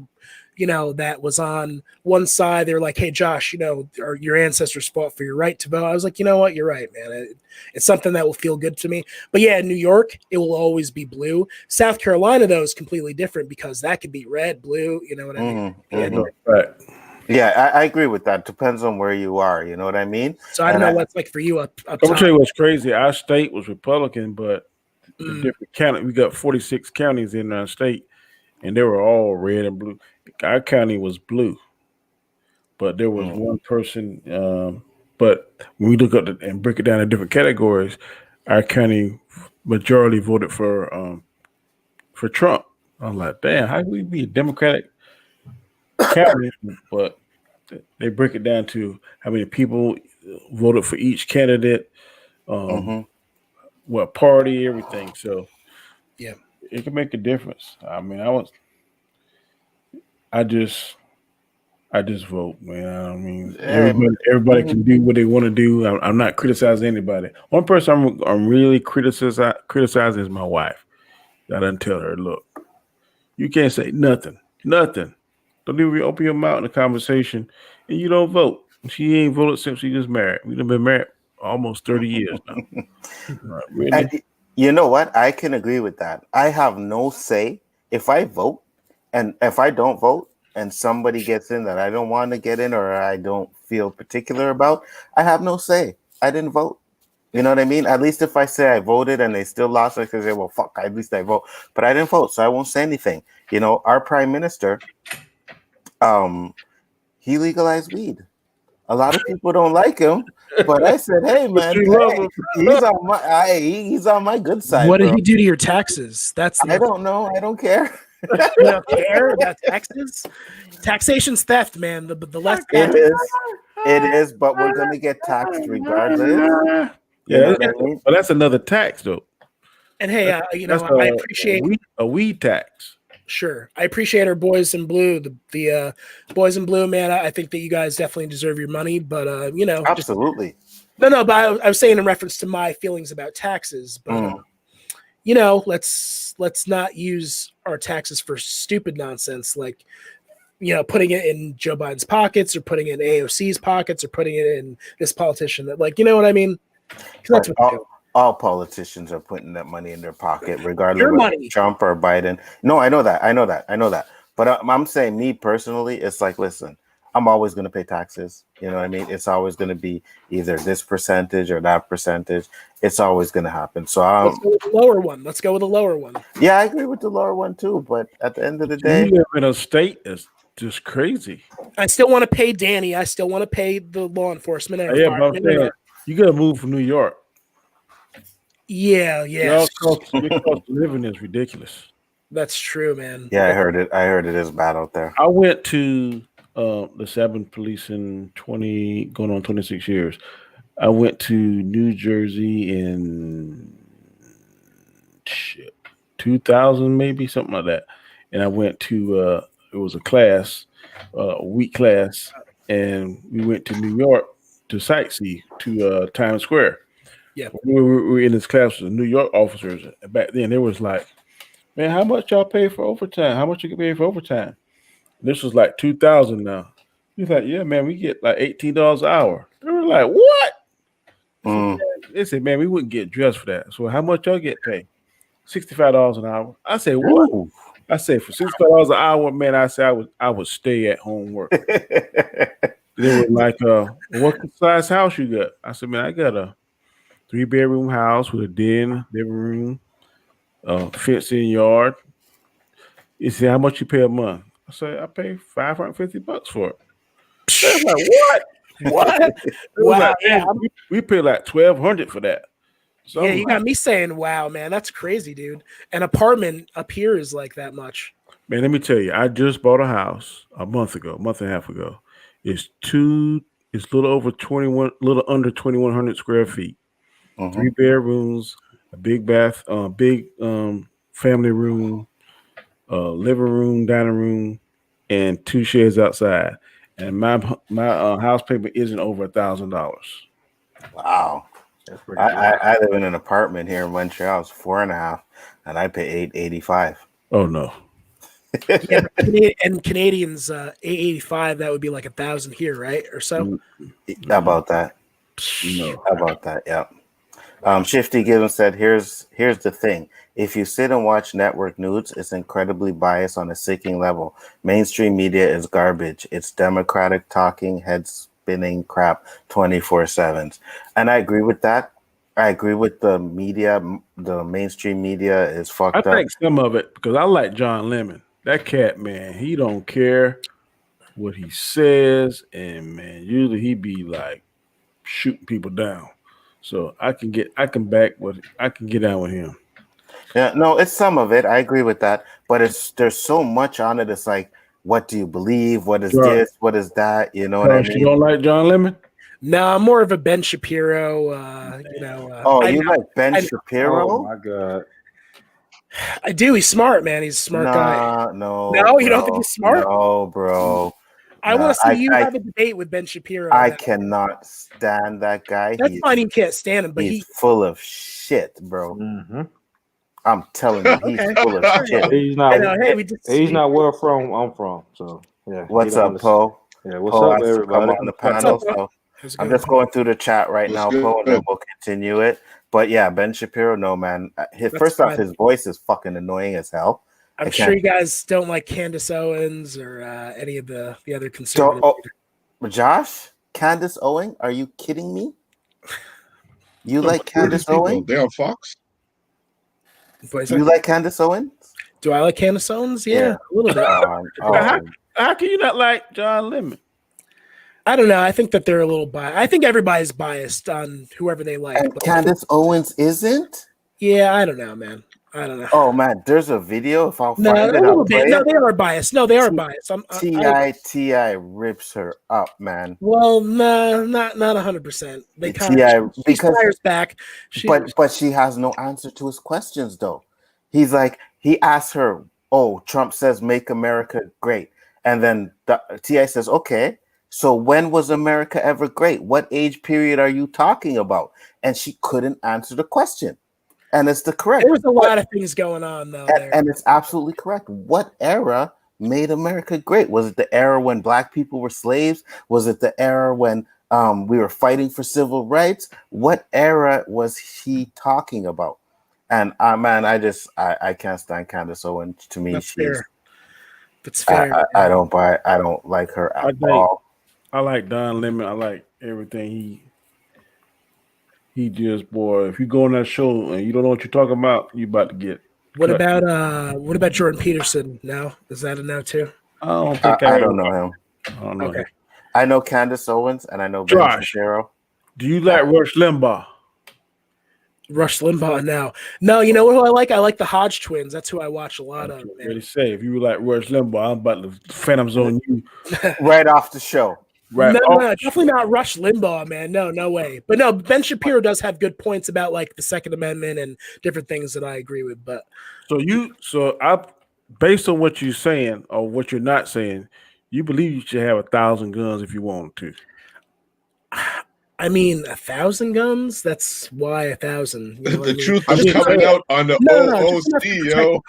that was on one side, they're like, hey, Josh, your ancestors fought for your right to vote. I was like, you know what? You're right, man. It's something that will feel good to me. But yeah, in New York, it will always be blue. South Carolina, though, is completely different because that could be red, blue. You know what I mean? Mm-hmm. Yeah. Right. Yeah, I agree with that. Depends on where you are. You know what I mean? So I don't know what's like for you up I'm gonna top. tell you what's crazy. Our state was Republican, but the different county, we got 46 counties in our state, and they were all red and blue. Our county was blue, but there was one person. But when we look up and break it down in different categories, our county majority voted for Trump. I'm like, damn, how can we be a Democratic county? But they break it down to how many people voted for each candidate, what party, everything. So Yeah, it can make a difference. I mean, I just vote, man. I mean, everybody can do what they want to do. I'm not criticizing anybody. One person I'm really criticizing is my wife. I done tell her, look, you can't say nothing. Don't even open your mouth in a conversation, and you don't vote. She ain't voted since she was married. We've been married almost 30 years now. Right, really? And you know what? I can agree with that. I have no say if I vote, and if I don't vote, and somebody gets in that I don't want to get in or I don't feel particular about, I have no say. I didn't vote. You know what I mean? At least if I say I voted and they still lost, I can say, well, fuck, at least I vote. But I didn't vote, so I won't say anything. Our prime minister, he legalized weed. A lot of people don't like him, but I said, hey, man, he's on my good side, what did bro. he do to your taxes? I don't know. I don't care. You don't care about taxes? Taxation's theft, man. The less It is, but we're gonna get taxed regardless. You know what I mean? But that's another tax, though. And hey, I appreciate a weed tax. Sure, I appreciate our boys in blue. The boys in blue, man. I think that you guys definitely deserve your money, but Absolutely. No. But I was saying in reference to my feelings about taxes, but let's not use our taxes for stupid nonsense like putting it in Joe Biden's pockets or putting it in AOC's pockets or putting it in this politician that you know what I mean? That's what all politicians are putting that money in their pocket, regardless Your of money. Trump or Biden. No, I know that. But I'm saying, me personally, it's like, listen, I'm always going to pay taxes. You know what I mean? It's always going to be either this percentage or that percentage. It's always going to happen. So let's go with the lower one. Let's go with the lower one. Yeah, I agree with the lower one too. But at the end of the day, you live in a state that's just crazy. I still want to pay Danny. I still want to pay the law enforcement. And but I'm saying, you got to move from New York. Yeah, Your yes. cost of living is ridiculous. That's true, man. Yeah, I heard it. I heard it is bad out there. I went to the 7th police in going on 26 years. I went to New Jersey in 2000, maybe something like that, and I went to it was a class, a week class, and we went to New York to sightsee to Times Square. Yeah. When we were in this class with the New York officers, back then they was like, "Man, how much y'all pay for overtime? How much you can pay for overtime?" This was like 2000 now. He's like, "Yeah, man, we get like $18 an hour." They were like, "What?" They said, "Man, we wouldn't get dressed for that. So how much y'all get paid?" $65 an hour. I said, "What?" Ooh. I said, "For $65 an hour, man." I said, I would stay at home work." They were like, "What size house you got?" I said, "Man, I got a 3-bedroom house with a den, living room, fenced-in yard." He said, "How much you pay a month?" I said, "I pay $550 for it." They're like, "What?" What? It was Wow. like, Yeah. "Man, we pay like $1,200 for that." So Yeah, I'm you like, got me saying, wow, man, that's crazy, dude. An apartment up here is like that much. man, let me tell you, I just bought a house a month and a half ago. It's it's a little over 21, little under 2,100 square feet. 3 bedrooms, a big big family room, living room, dining room, and 2 sheds outside. And my house payment isn't over $1,000. Wow. That's pretty I, good. I live in an apartment here in Montreal. It's 4.5, and I pay $885. Oh no, Yeah, but and Canadians, 885, that would be like 1,000 here, right? Or so. How about that? no. How about that? Yeah. Shifty Given said, here's the thing. If you sit and watch network news, it's incredibly biased on a sickening level. Mainstream media is garbage. It's democratic talking, head spinning crap 24/7. And I agree with that. I agree with the media. The mainstream media is I fucked up. think some of it because I like John Lemon. That cat, man, he don't care what he says, and man, usually he be like shooting people down. So I can get down with him. Yeah, no, it's some of it. I agree with that. But there's so much on it. It's like, what do you believe? What is Josh, this? What is that? You know what I Josh, you mean? don't like John Lemon? No, I'm more of a Ben Shapiro. Oh, I you know, like Ben I know. Shapiro? Oh my god. I do. He's smart, man. He's a smart guy. Nah, no, No, you don't think bro. he's smart? No, bro. I want Nah, to see you have a debate with Ben Shapiro. I Now. cannot stand that guy. That's fine. You can't stand him, but He's full of shit, bro. Mm-hmm. I'm telling you, he's Okay. full of shit. He's I not. know. Hey, we just He's not where I'm from. So yeah. he What's don't up, understand. Poe? Yeah. What's Poe up, has to come everybody? on the What's up, panel, bro? so How's it I'm going? just going through the chat right What's now, good? Poe, and then we'll continue it. But yeah, Ben Shapiro, no man. First off, fine. his voice is fucking annoying as hell. I'm sure you guys don't like Candace Owens or any of the other conservatives. Josh, Candace Owens, are you kidding me? You like Who are these Candace people? Owens? They on Fox? You like Candace Owens? Do I like Candace Owens? Yeah, a little bit. How can you not like John Lemon? I don't know. I think that they're a little biased. I think everybody's biased on whoever they like. And Candace Owens isn't? Yeah, I don't know, man. I don't know. Oh man, there's a video. If I'll No, find a it, little I'll bit. play No, it. they are biased. No, they are biased. T.I. rips her up, man. Well, no, not 100%. They kind T.I. of she fires back. But she has no answer to his questions though. He's like, he asks her, "Oh, Trump says make America great," and then T.I. says, "Okay, so when was America ever great? What age period are you talking about?" And she couldn't answer the question. And it's the correct. There was a lot of things going on though. And it's absolutely correct. What era made America great? Was it the era when black people were slaves? Was it the era when we were fighting for civil rights? What era was he talking about? And man, I can't stand Candace Owens. To me, That's fair. I don't like her at all. I like Don Lemon. I like everything he just, boy, if you go on that show and you don't know what you're talking about, you about to get What cut. about Jordan Peterson? No, is that a no too? I don't think I don't know him. I don't know him. I know Candace Owens and I know Josh, Ben Shapiro. do you like Rush Limbaugh? Rush Limbaugh now. No, you know who I like? I like the Hodge twins. That's who I watch a lot of. Ready to say, if you were like Rush Limbaugh, I'm about to Phantom Zone you Right off the show. right. No, definitely not Rush Limbaugh, man. No way. But no, Ben Shapiro does have good points about like the Second Amendment and different things that I agree with. But Based on what you're saying or what you're not saying, you believe you should have 1,000 guns if you wanted to. I mean, 1,000 guns? That's why 1,000. You know what I The mean? truth is coming out on the O.O.C, yo.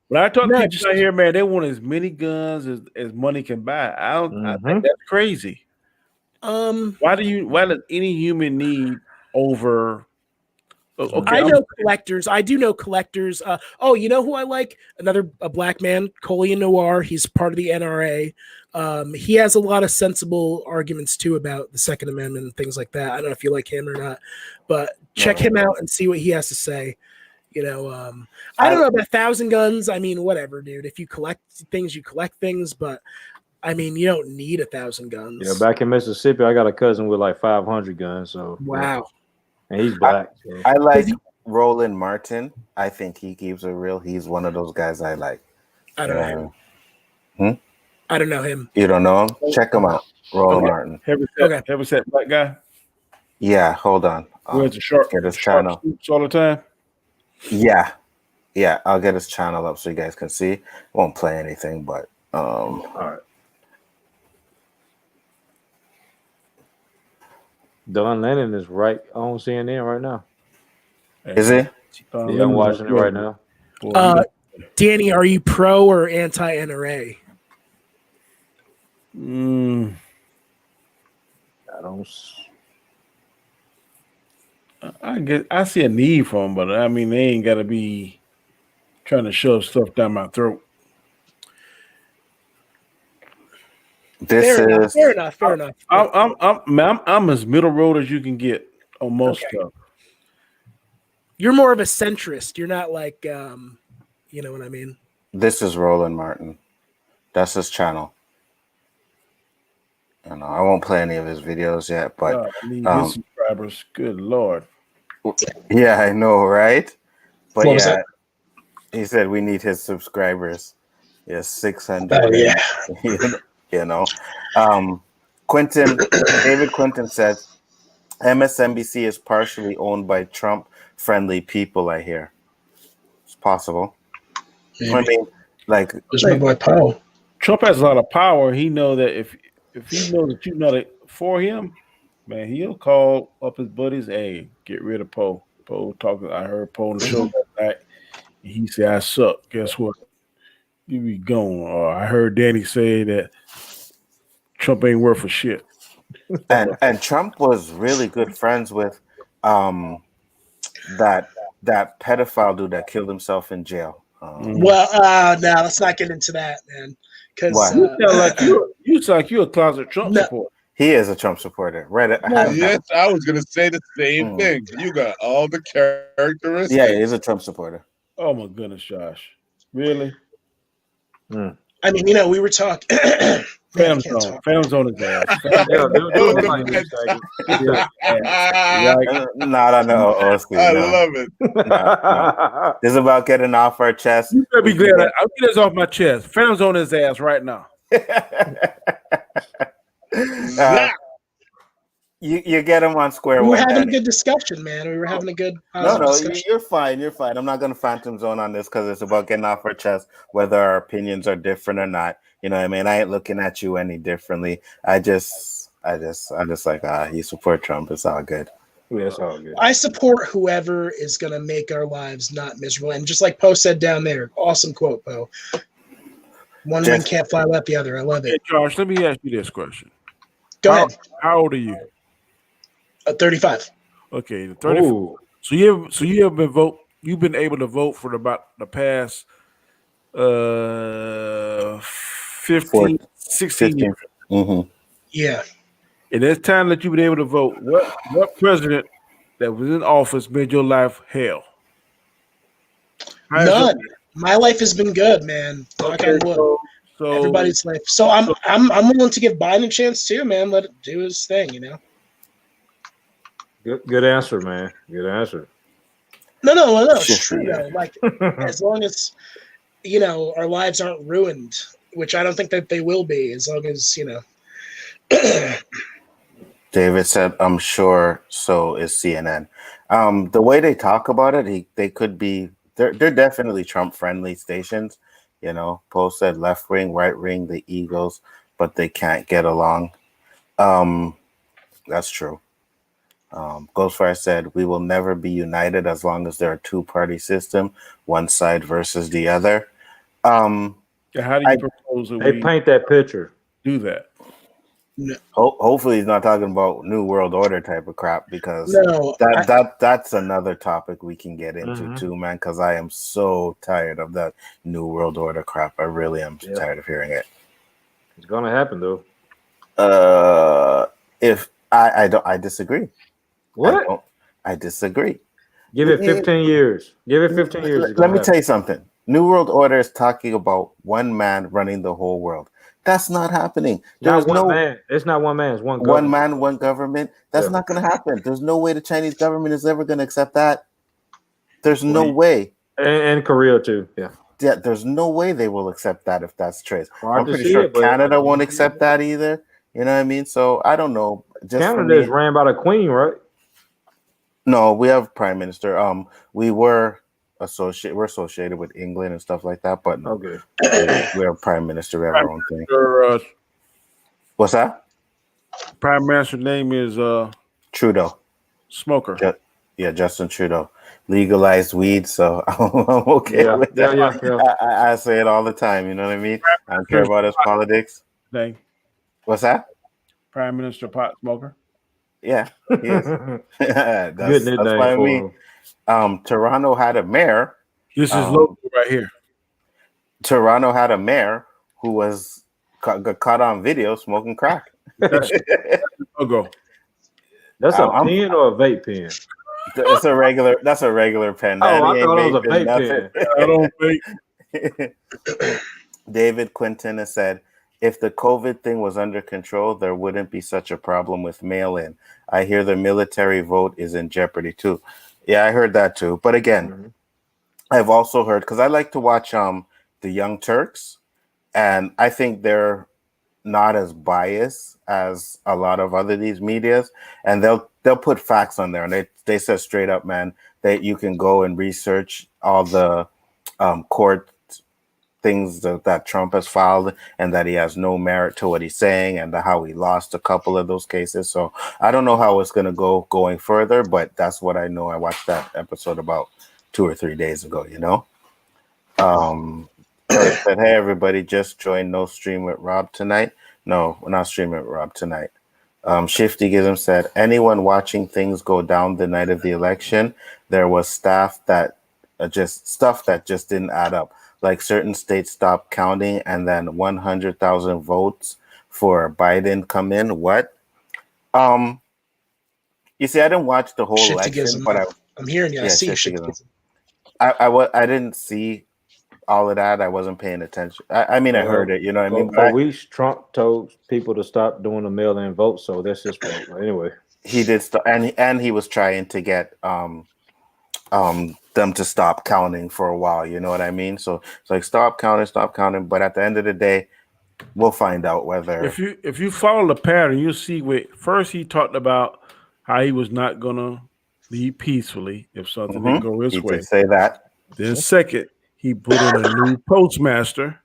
When I talk No, to just- people out here, man, they want as many guns as money can buy. I think that's crazy. Why does any human need over? Okay, I know collectors. I do know collectors. You know who I like? A black man, Collier Noir. He's part of the NRA. He has a lot of sensible arguments too about the Second Amendment and things like that. I don't know if you like him or not, but check him out and see what he has to say. You know, I don't know about 1,000 guns. I mean, whatever, dude. If you collect things, you collect things, but I mean, you don't need 1,000 guns. Yeah, back in Mississippi, I got a cousin with like 500 guns. So wow. And he's black. So. I like Roland Martin. I think he keeps it real. He's one of those guys I like. I don't know him. I don't know him. You don't know him? Check him out. Roland Martin. Heavyset black guy. Yeah, hold on. Wears a sharp channel all the time. Yeah. I'll get his channel up so you guys can see. Won't play anything, but all right. Don Lennon is right on CNN right now. Is he? Yeah, I'm watching it right now. Danny, are you pro or anti-NRA? I see a need for them, but I mean, they ain't got to be trying to shove stuff down my throat. Fair enough. I'm as middle road as you can get on most stuff. You're more of a centrist. You're not like, you know what I mean? This is Roland Martin. That's his channel. I won't play any of his videos yet, but I need his subscribers. Good Lord. Yeah, I know, right? But yeah, he said we need his subscribers. Yeah, 600. Oh, yeah. David Quinton says MSNBC is partially owned by Trump-friendly people, I hear. It's possible. Maybe. I mean, like, there's my boy Poe. Trump has a lot of power. He know that if he knows that you're not for him, man, he'll call up his buddies. Hey, get rid of Poe. Poe talking. I heard Poe on the show that night. And he said, "I suck." Guess what? You be gone. Or I heard Danny say that Trump ain't worth a shit. And Trump was really good friends with that pedophile dude that killed himself in jail. No, let's not get into that, man. Because you sound like you're a closet Trump supporter. He is a Trump supporter, right? Yes, I was gonna say the same thing. You got all the characteristics. Yeah, he's a Trump supporter. Oh my goodness, Josh, really? I mean, we were talking. Phantom Zone is ass. Not on the O.O.C. I love it. No. This is about getting off our chest. You better be glad I'll get this off my chest. Phantom Zone his ass right now. You get him on square one. We were having a good discussion, man. We were having a good discussion. You're fine. I'm not going to Phantom Zone on this because it's about getting off our chest, whether our opinions are different or not. You know what I mean? I ain't looking at you any differently. I'm just like, you support Trump. It's all good. Yeah, it's all good. I support whoever is going to make our lives not miserable. And just like Poe said down there, awesome quote, Poe. One wing can't fly without the other. I love it. Hey, Josh, let me ask you this question. Go ahead. How old are you? 35. Okay, 34. So you have been you've been able to vote for about the past 15, 16 years. Mm-hmm. Yeah. And it's time that you've been able to vote. What president that was in office made your life hell? None. My life has been good, man. Okay, so everybody's life. So I'm willing to give Biden a chance too, man. Let it do his thing, Good answer, man. Good answer. No. It's Shit, true yeah. though. Like as long as our lives aren't ruined, which I don't think that they will be, as long as David said, "I'm sure so is CNN." The way they talk about it, they could be. They're definitely Trump friendly stations. Poe said left wing, right wing, the Eagles, but they can't get along. That's true. Ghostfire said, "We will never be united as long as there are two-party system, one side versus the other." How do you I propose that They we paint that picture. do that? hopefully he's not talking about New World Order type of crap, because no. that's another topipic we can get into Mhm. too, man. Because I am so tired of that New World Order crap. I really am Yeah. tired of hearing it. It's gonna happen though. If I disagree. What? I disagree. Give it 15 years. Give it 15 years. It's Let gonna me tell happen. you something. New World Order is talking about one man running the whole world. That's not happening. There Not is one no man. It's not one man. It's one one government. man, one government. That's Yeah. not going to happen. There's no way the Chinese government is ever going to accept that. There's no Well, way. and Korea too. Yeah. Yeah, there's no way they will accept that if that's trace. Hard I'm to pretty see sure it, but I Canada can won't see it. accept that either. You know what I mean? So I don't know. Just for Canada is me, ran by the Queen, right? no, we have prime minister. We're associated with England and stuff like that, but no, Okay. we're prime minister. We have Prime our own thing. Minister, What's that? Prime Minister name is Trudeau. Smoker. Justin Trudeau legalized weed, so I'm okay Yeah. with Yeah. that. Yeah. Yeah. I say it all the time. You know what I mean? I don't care about his politics. Name What's that? Prime Minister Pot Smoker. Yeah, he is. Good That's nickname fine with for me. him. Toronto had a mayor. This is Um, local right here. Toronto had a mayor who got caught on video smoking crack. That's logo. That's a I'm pen or a vape pen? That's a regular pen, man. Oh, He I ain't thought it was a vaping vape pen. I don't think. David Quinton has said, if the COVID thing was under control, there wouldn't be such a problem with mail-in. I hear the military vote is in jeopardy too. Yeah, I heard that too. But again, Mhm. I've also heard, because I like to watch the Young Turks, and I think they're not as biased as a lot of other these medias, and they'll put facts on there, and they said straight up, man, that you can go and research all the court things that Trump has filed, and that he has no merit to what he's saying, and how he lost a couple of those cases. So I don't know how it's going to go going further, but that's what I know. I watched that episode about 2 or 3 days ago, Kurt said, hey everybody, just joined No Stream with Rob tonight. No, we're not streaming with Rob tonight. Shifty Gism said, anyone watching things go down the night of the election, there was stuff that just didn't add up. Like certain states stopped counting, and then 100,000 votes for Biden come in. What? You see, I didn't watch the whole election, but I'm hearing you. I see you, Shifty Shifty Gism. I didn't see all of that. I wasn't paying attention. I mean, I heard it. You know what I mean? For weeks, Trump told people to stop doing the mail-in vote, so that's his fault. But anyway, he did, and he was trying to get them to stop counting for a while. You know what I mean? So it's like stop counting. But at the end of the day, we'll find out whether if you follow the pattern, you'll see. First, he talked about how he was not gonna leave peacefully if something didn't go his he way. did say that. Then, second, he put in a new postmaster.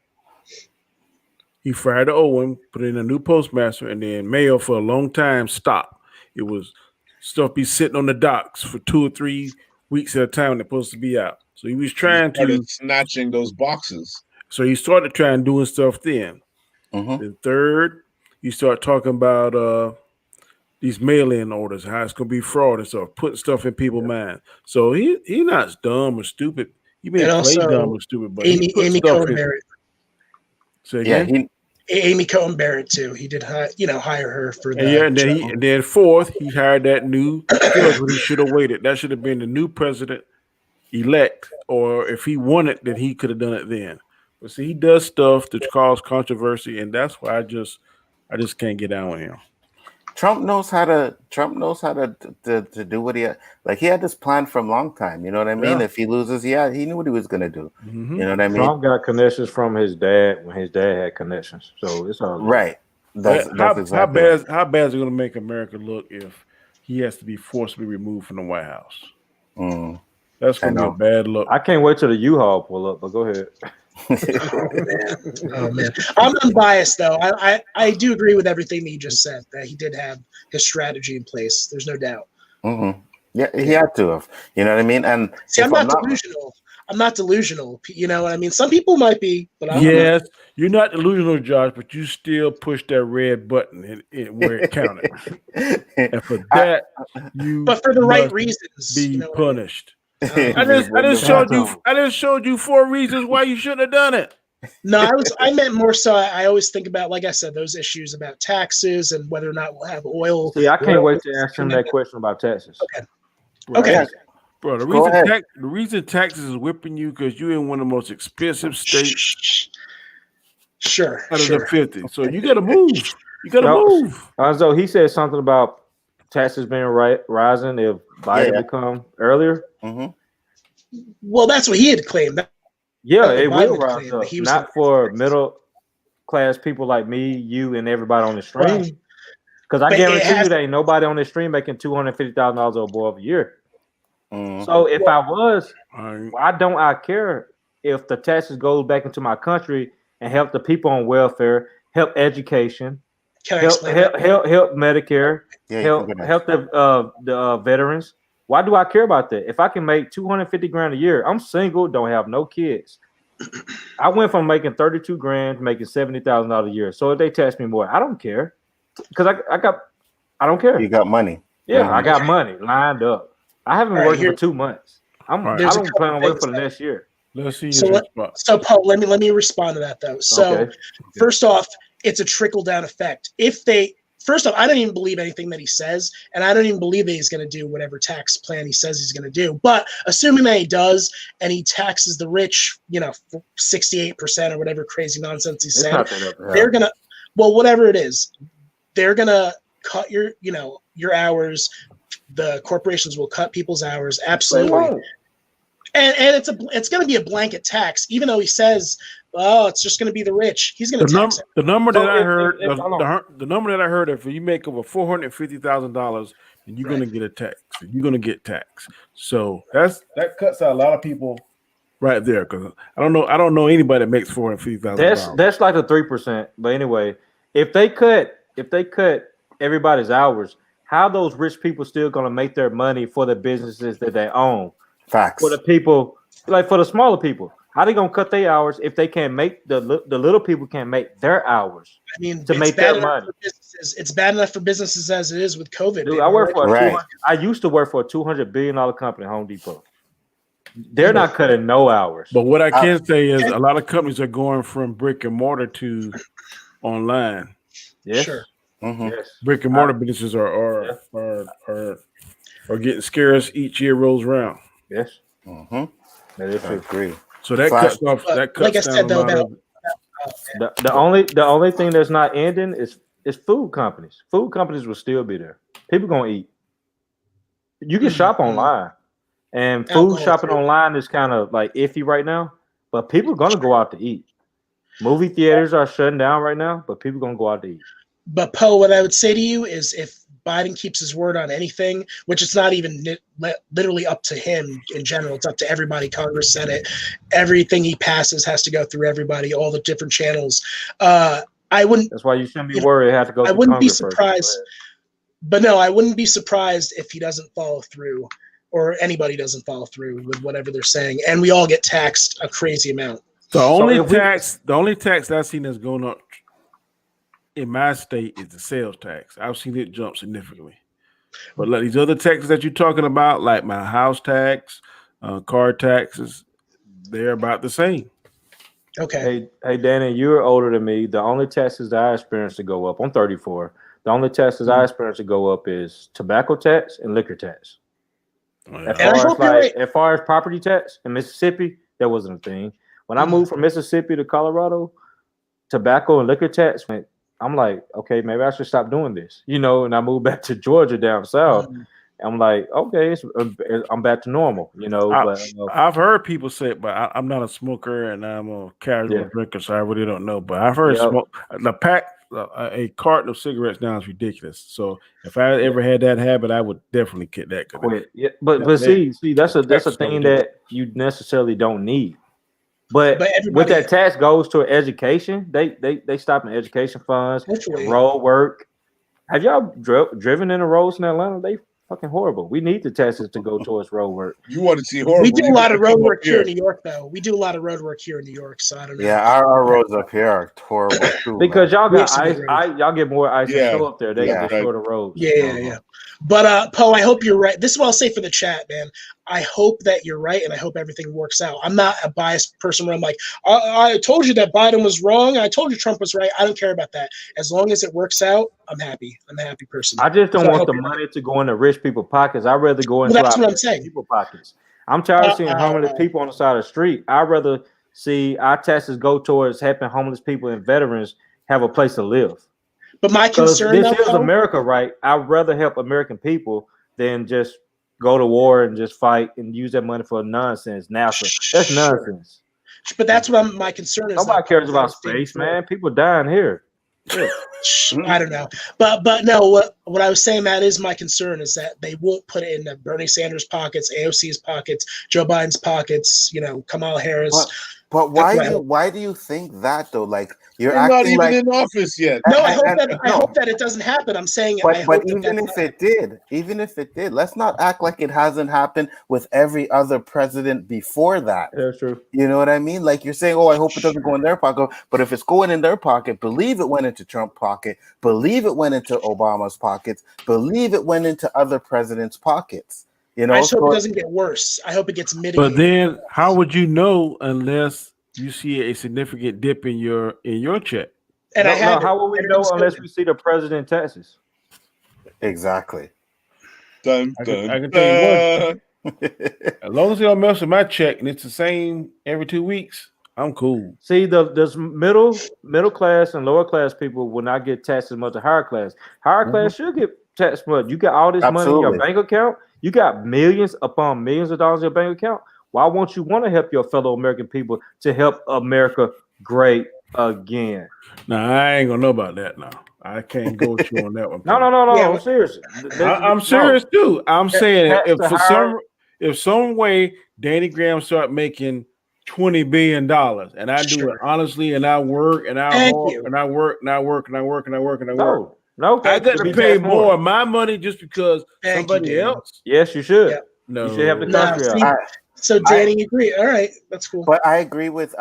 He fired Owen, put in a new postmaster, and then mail for a long time stopped. It was stuff be sitting on the docks for 2 or 3 weeks at a time. They're supposed to be out. So he was trying to snatching those boxes. So he started trying doing stuff then. Mm-hmm. Then third, you start talking about these mail-in orders, how it's gonna be fraud and stuff, putting stuff in people's mind. So he not dumb or stupid. He may play dumb or stupid, but he put Amy stuff Cohen in. Barrett. Say again? Amy Cohen Barrett too. He did hire her for that. And then fourth, he hired that new judge when he should have waited. That should have been the new president elect, or if he wanted, then he could have done it then. But see, he does stuff to cause controversy, and that's why I just can't get down with him. Trump knows how to do what he like. He had this plan from a long time. You know what I mean? Yeah. If he loses, he knew what he was gonna do. Mhm. You know what I mean? Trump got connections from his dad when his dad had connections, so it's all good. Right. That's exactly How bad is it going to make America look if he has to be forcibly removed from the White House? Mm, That's I going to be a know. bad look. I can't wait till the U-Haul pull up. But go ahead. Oh man, I'm unbiased though. I do agree with everything that you just said. That he did have his strategy in place. There's no doubt. Mm-hmm. Yeah, he had to have. You know what I mean? And See, if I'm not delusional. I'm not delusional. You know what I mean? Some people might be, but I'm Yes, you're not delusional, Josh, but you still push that red button where it counted. And for that, but for the right must reasons, be you know what I mean? punished. I just showed you 4 reasons why you shouldn't have done it. No, I meant more so. I always think about, like I said, those issues about taxes and whether or not we'll have oil. See, I can't wait to ask him that question about taxes. Okay. Bro, Okay. Bro, the reason taxes is whipping you because you're in one of the most expensive states Sure. out of the 50. So you got to move. You got to move. So he said something about taxes being rising if Biden become earlier. Mm-hmm. Well, that's what he had claimed. It will rise up. Not for middle class people like me, you, and everybody on the stream. Because I guarantee you there ain't nobody on the stream making $250,000 or above a year. So if I was, why don't I care if the taxes goes back into my country and help the people on welfare, help education, help Medicare, help the veterans? Why do I care about that? If I can make $250,000 a year, I'm single, don't have no kids. I went from making $32,000 to making $70,000 a year. So if they tax me more, I don't care because I don't care. You got money. Yeah, I got money lined up. I haven't been working for 2 months. I don't plan on waiting for the next year. Let's see. So Paul, let me respond to that though. So first off, it's a trickle down effect. First off, I don't even believe anything that he says, and I don't even believe that he's going to do whatever tax plan he says he's going to do. But assuming that he does, and he taxes the rich, 68% or whatever crazy nonsense he said, they're gonna, whatever it is, they're gonna cut your hours. The corporations will cut people's hours, absolutely. And it's going to be a blanket tax, even though he says, "Oh, it's just going to be the rich." He's going to tax it. The number that I heard, the number that I heard, if you make over $450,000, then you're going to get a tax. You're going to get taxed. So that cuts out a lot of people right there. Because I don't know anybody that makes $450,000. That's like a 3%. But anyway, if they cut everybody's hours, how those rich people still going to make their money for the businesses that they own? Facts. For the people, like for the smaller people, how they gonna cut their hours if they can't make the little people can't make their hours? I mean, to make their money. It's bad enough for businesses as it is with COVID. Dude, I used to work for a $200 billion company, Home Depot. They're not cutting no hours. But what I can say is a lot of companies are going from brick and mortar to online. Yes. Sure. Mm-hmm. Yes. Brick and mortar businesses are getting scarce each year rolls around. Yes. Mm-hmm. That is true. Agree. So that cuts off. That cuts like I said, though, the only thing that's not ending is food companies. Food companies will still be there. People gonna eat. You can shop online, and food shopping online is kind of like iffy right now. But people are gonna go out to eat. Movie theaters are shutting down right now, but people are gonna go out to eat. But Poe, what I would say to you is, if Biden keeps his word on anything, which it's not even literally up to him in general, it's up to everybody, Congress, Senate, everything he passes has to go through everybody, all the different channels. I wouldn't. That's why you shouldn't be worried. It has to go. I wouldn't be surprised. But no, I wouldn't be surprised if he doesn't follow through, or anybody doesn't follow through with whatever they're saying, and we all get taxed a crazy amount. The only tax I've seen that's going up in my state is the sales tax. I've seen it jump significantly. But like these other taxes that you're talking about, like my house tax, car taxes, they're about the same. Okay. Hey, Danny, you're older than me. The only taxes that I experienced to go up, I'm 34. The only taxes I experienced to go up is tobacco tax and liquor tax. Oh, yeah. As far as property tax in Mississippi, that wasn't a thing. When I moved from Mississippi to Colorado, tobacco and liquor tax went. I'm like, okay, maybe I should stop doing this, you know. And I moved back to Georgia down south. I'm like, okay, I'm back to normal, you know. But I've heard people say it, but I'm not a smoker and I'm a casual drinker, so I really don't know. But I've heard a carton of cigarettes now is ridiculous. So if I ever had that habit, I would definitely quit that. Quit. Yeah, but see, that's a thing that you necessarily don't need. But with that tax goes to education. They stop in education funds, road work. Have y'all driven in the roads in Atlanta? They fucking horrible. We need the taxes to go towards road work. You want to see horrible? We do a lot of road work here in New York, though. We do a lot of road work here in New York, so I don't know. Yeah, our roads up here are horrible too. Because y'all got ice. Y'all get more ice and snow up there. They destroy the roads. Yeah. But Poe, I hope you're right. This is what I'll say for the chat, man. I hope that you're right, and I hope everything works out. I'm not a biased person where I'm like, I told you that Biden was wrong. I told you Trump was right. I don't care about that. As long as it works out, I'm happy. I'm a happy person. I just don't want the money to go into rich people's pockets. I'd rather go into people's pockets. I'm tired of seeing homeless people on the side of the street. I'd rather see our taxes go towards helping homeless people and veterans have a place to live. But my concern, this is America, right? I'd rather help American people than just go to war and just fight and use that money for nonsense. NASA, that's nonsense. But that's what my concern is. Nobody cares about space, man. People dying here. Yeah. I don't know, but no. What I was saying, that is my concern, is that they won't put it in Bernie Sanders' pockets, AOC's pockets, Joe Biden's pockets. You know, Kamala Harris. But why do you think that though? Like you're not even in office yet. No, I hope that it doesn't happen. I'm saying, but even if it did, let's not act like it hasn't happened with every other president before that. That's true. You know what I mean? Like you're saying, oh, I hope it doesn't go in their pocket. But if it's going in their pocket, believe it went into Trump's pocket. Believe it went into Obama's pockets. Believe it went into other presidents' pockets. You know, I just hope it doesn't get worse. I hope it gets mitigated. But then, how would you know unless you see a significant dip in your check? And how will we know unless we see the president taxes? Exactly. I can tell you what. As long as they don't mess with my check and it's the same every 2 weeks, I'm cool. See, there's middle class and lower class people will not get taxed as much as higher class. Higher class should get taxed much. You got all this money in your bank account. You got millions upon millions of dollars in your bank account. Why won't you want to help your fellow American people to help America great again? Now, I ain't gonna know about that now. I can't go with you on that one. No. I'm serious. I'm serious too. I'm saying if some way Danny Graham start making $20 billion and I do it honestly and I work and I work. No, I got to pay more of my money just because somebody else. Yes, you should. Yeah. No, you should have the country out. So Danny, you agree? All right, that's cool. But I agree with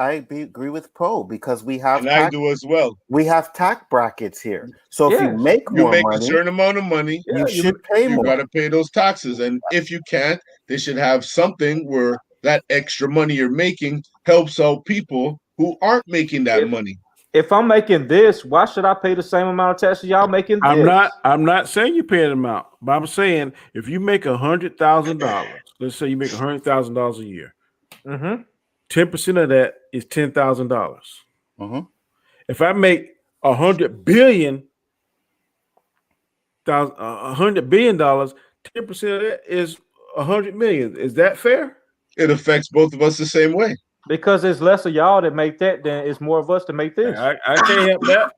Poe because we have. And I do as well. We have tax brackets here, so if you make money, a certain amount of money, you should pay more. You got to pay those taxes, and if you can't, they should have something where that extra money you're making helps out people who aren't making that money. If I'm making this, why should I pay the same amount of taxes y'all making this? I'm not saying you pay the amount, but I'm saying if you make $100,000, let's say you make $100,000 a year, 10% of that is $10,000. If I make $100 billion, $10% of that is $100 million. Is that fair? It affects both of us the same way. Because there's less of y'all that make that than it's more of us to make this. I can't help that.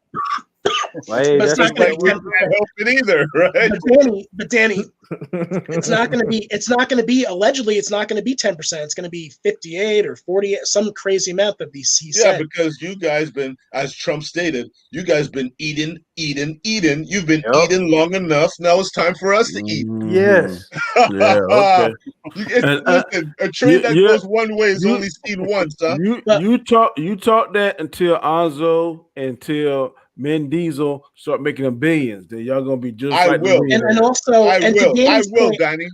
Hey, that's not going to help it either, right? But Danny, it's not going to be. It's not going to be. Allegedly, it's not going to be 10%. It's going to be 58 or 48, some crazy amount that he said. Yeah, because you guys been, as Trump stated, you guys been eating. You've been eating long enough. Now it's time for us to eat. Yes. Yeah. Okay. Listen, a train that goes one way is only seen once, huh? You talk that until Anzo, until Mendizel start making them billions. Then y'all gonna be just like will. And also, I will, Danny.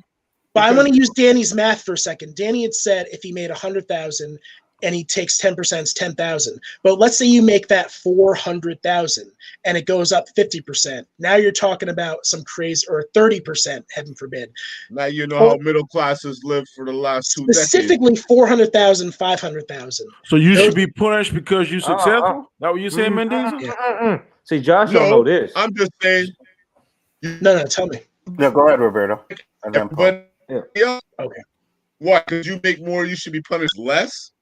But I want to use Danny's math for a second. Danny had said if he made 100,000 and he takes 10%, it's 10,000. But let's say you make that 400,000 and it goes up 50%. Now you're talking about some crazy, or 30%, heaven forbid. Now you know how middle classes live for the last 2 decades. Specifically 400,000, 500,000. So you should be punished because you're successful? That what you saying, Mendizel? Yeah. See, Josh don't know this. I'm just saying. No, tell me. No, go ahead, Roberto. And then Paul. Everybody else. Okay. Why? Because you make more, you should be punished less?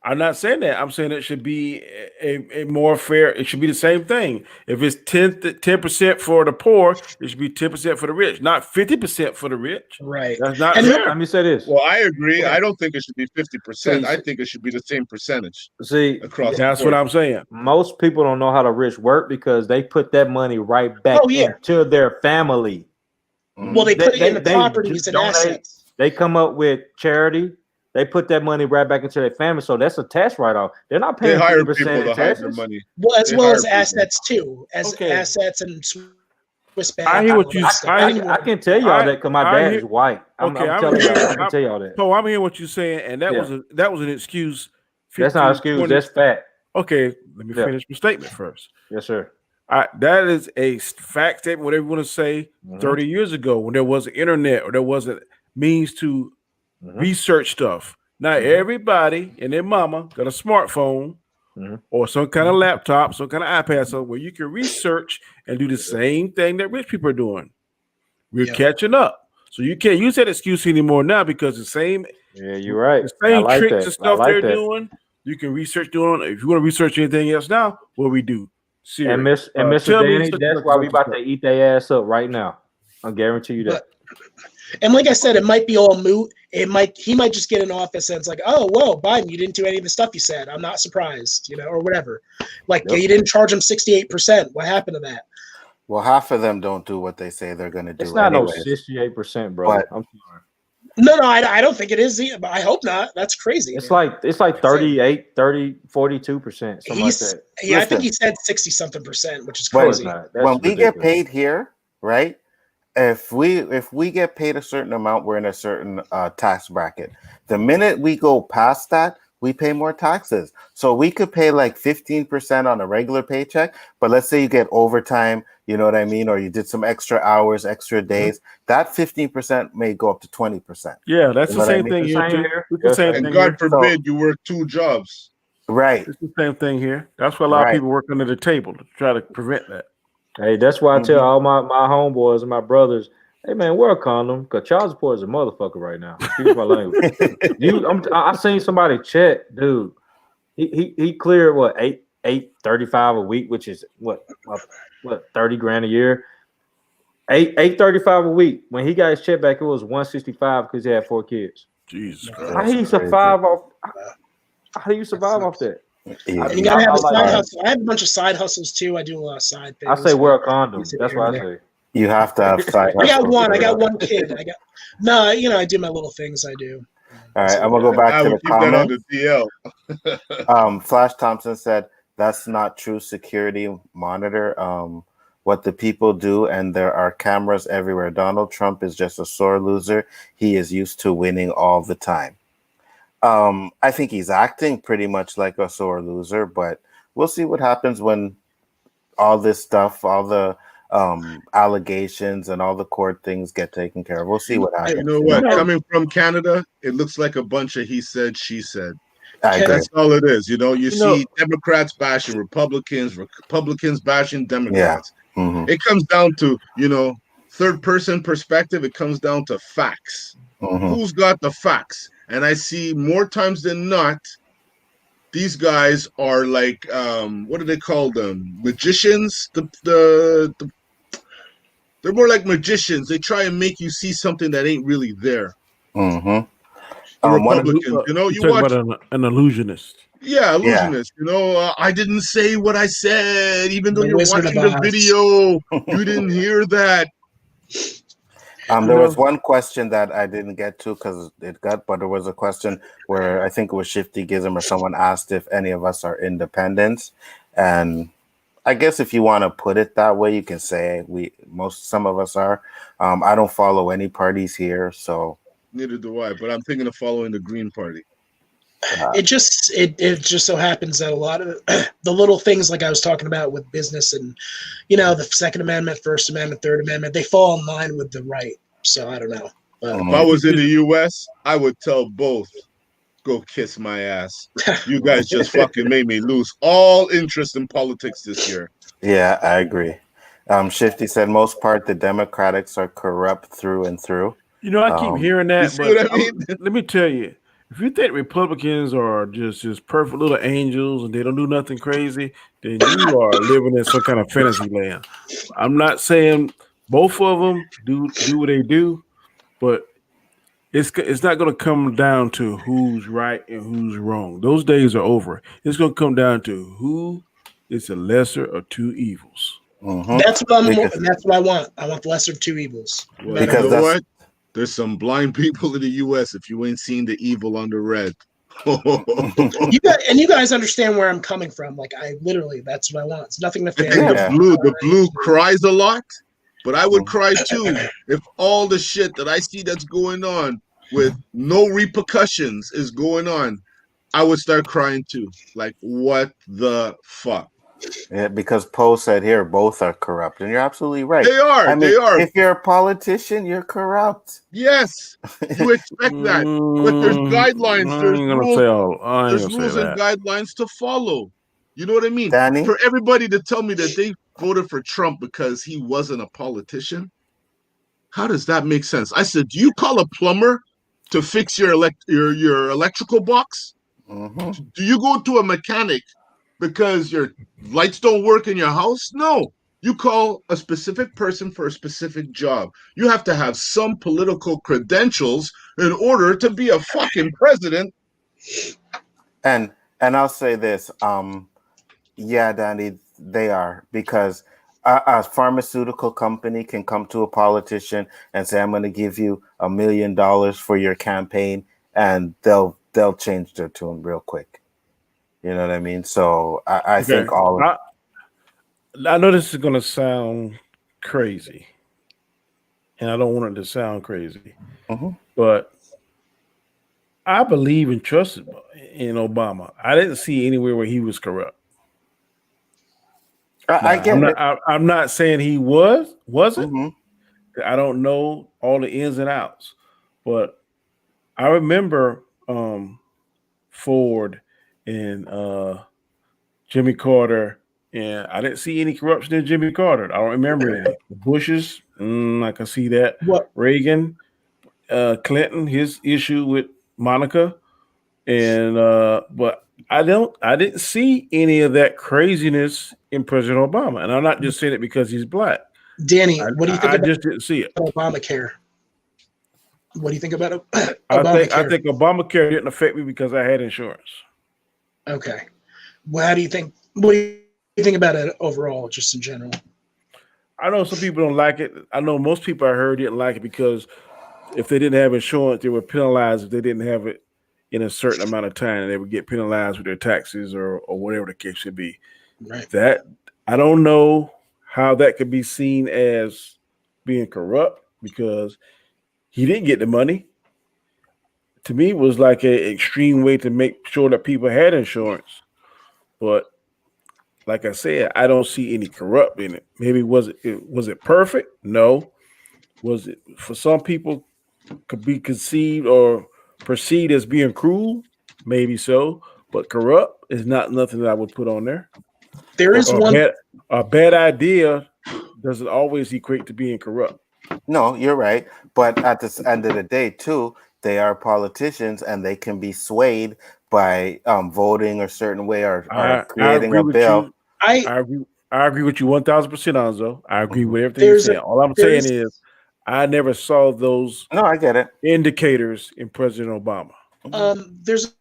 I'm not saying that. I'm saying it should be a more fair. It should be the same thing. If it's 10% for the poor, it should be 10% for the rich, not 50% for the rich. Right. That's not And fair. let me say this. Well, I agree. Okay. I don't think it should be 50%. I think it should be the same percentage. See, across. That's what I'm saying. Most people don't know how the rich work because they put that money right back into their family. Well, they put it in the properties and assets. They come up with charity. They put that money right back into their family, so that's a tax write-off. They're not paying 50% in taxes. Money. Well, as well as assets too, assets and Swiss bank. I hear what you. I can tell y'all that because my dad is white. I'm telling y'all. I can tell y'all that. So I'm hearing what you're saying, and that was an excuse. That's not an excuse. That's fact. Okay, let me finish my statement first. Yes, sir. That is a fact statement. Whatever you want to say. 30 years ago, when there wasn't internet or there wasn't means to research stuff. Now everybody and their mama got a smartphone or some kind of laptop, some kind of iPad, so where you can research and do the same thing that rich people are doing. We're catching up, so you can't use that excuse anymore now because the same. Yeah, you're right. The same tricks and stuff they're doing. You can research doing. If you want to research anything else now, what we do. And Mr. Danny, that's why we about to eat their ass up right now. I guarantee you that. And like I said, it might be all moot. He might just get in office and it's like, oh, whoa, Biden, you didn't do any of the stuff you said. I'm not surprised, or whatever. Like you didn't charge him 68%. What happened to that? Well, half of them don't do what they say they're going to do. It's not no 68%, bro. I'm sorry. No, I don't think it is either, but I hope not. That's crazy. It's like 38, 30, 42%, something like that. Yeah, I think he said 60-something%, which is crazy. When we get paid here, right? If we get paid a certain amount, we're in a certain tax bracket. The minute we go past that, we pay more taxes. So we could pay like 15% on a regular paycheck, but let's say you get overtime, you know what I mean? Or you did some extra hours, extra days, that 15% may go up to 20%. Yeah, that's the same thing here. And God forbid you work 2 jobs. Right. It's the same thing here. That's why a lot of people work under the table to try to prevent that. Hey, that's why I tell all my homeboys and my brothers, hey man, wear a condom because child support is a motherfucker right now. Excuse my language. I seen somebody check, dude. He cleared what $835 a week, which is what 30 grand a year. $835 a week. When he got his check back, it was $165 because he had 4 kids. Jesus Christ. How do you survive off? How do you survive off that? Yeah. You gotta have a side hustle. I have a bunch of side hustles too. I do a lot of side things. I say wear a condom. That's what I say. You have to have side hustles. I got one kid. I do my little things. I do. All right, I'm gonna go back to the comments. That on the DL. Flash Thompson said that's not true security monitor. What the people do, and there are cameras everywhere. Donald Trump is just a sore loser. He is used to winning all the time. I think he's acting pretty much like a sore loser, but we'll see what happens when all this stuff, all the allegations and all the court things get taken care of. We'll see what happens. You know what? Coming from Canada, it looks like a bunch of he said, she said. That's all it is. You see Democrats bashing Republicans, Republicans bashing Democrats. Yeah. Mm-hmm. It comes down to, third person perspective. It comes down to facts. Mm-hmm. Who's got the facts? And I see more times than not, these guys are like, what do they call them? Magicians? They're more like magicians. They try and make you see something that ain't really there. Mm-hmm. The Republicans, you watch about an illusionist. Yeah, illusionist. I didn't say what I said, even though you're watching the video. You didn't hear that. There was one question that I didn't get to because but there was a question where I think it was Shifty Gizm or someone asked if any of us are independents. And I guess if you want to put it that way, you can say some of us are. I don't follow any parties here, so. Neither do I, but I'm thinking of following the Green Party. It just so happens that a lot of the little things like I was talking about with business and the Second Amendment, First Amendment, Third Amendment, they fall in line with the right. So I don't know. If I was in the U.S., I would tell both go kiss my ass. You guys just fucking made me lose all interest in politics this year. Yeah, I agree. Shifty said most part the Democrats are corrupt through and through. You know, I keep hearing that, you see but what I mean? let me tell you, if you think Republicans are just perfect little angels and they don't do nothing crazy, then you are living in some kind of fantasy land. I'm not saying both of them do what they do, but it's not going to come down to who's right and who's wrong. Those days are over. It's going to come down to who is the lesser of two evils. Mm-hmm. That's what I want. I want the lesser of two evils. Well, because you know what? There's some blind people in the U.S. if you ain't seen the evil on the red. you guys understand where I'm coming from. Like that's what I want. It's nothing nefarious. I think the blue cries a lot, but I would cry too if all the shit that I see that's going on with no repercussions is going on. I would start crying too. Like, what the fuck? Yeah, because Poe said here both are corrupt, and you're absolutely right. They are. I mean, they are. If you're a politician, you're corrupt. Yes, you expect that, but there's guidelines. There's rules and guidelines to follow. You know what I mean? Danny? For everybody to tell me that they voted for Trump because he wasn't a politician, how does that make sense? I said, do you call a plumber to fix your electrical box? Mm-hmm. Do you go to a mechanic because your lights don't work in your house? No. You call a specific person for a specific job. You have to have some political credentials in order to be a fucking president. And I'll say this, yeah, Danny, they are, because a pharmaceutical company can come to a politician and say, I'm going to give you $1 million for your campaign, and they'll change their tune real quick. You know what I mean? So I think I know this is going to sound crazy, and I don't want it to sound crazy, but I believe and trusted in Obama. I didn't see anywhere where he was corrupt. I'm not saying he wasn't. Mm-hmm. I don't know all the ins and outs, but I remember Ford and Jimmy Carter, and I didn't see any corruption in Jimmy Carter. I don't remember any. The Bushes, I can see that. What? Reagan, Clinton, his issue with Monica, and but I didn't see any of that craziness in President Obama, and I'm not just saying it because he's black. Danny, what do you think? I just didn't see it. Obamacare. What do you think about Obamacare? I think Obamacare didn't affect me because I had insurance. Okay. Well, how do you think? What do you think about it overall, just in general? I know some people don't like it. I know most people I heard didn't like it because if they didn't have insurance, they were penalized if they didn't have it in a certain amount of time, and they would get penalized with their taxes or whatever the case should be. Right. That I don't know how that could be seen as being corrupt because he didn't get the money. To me, it was like an extreme way to make sure that people had insurance. But like I said, I don't see any corrupt in it. Maybe was it perfect? No. Was it for some people could be conceived or perceived as being cruel? Maybe so. But corrupt is not nothing that I would put on there. There is a bad idea doesn't always equate to being corrupt. No, you're right. But at the end of the day, too, they are politicians and they can be swayed by voting a certain way or creating a bill. I agree with you 1,000%, Anzo. I agree with everything you're saying. All I'm saying is I never saw those I get it. indicators in President Obama. There's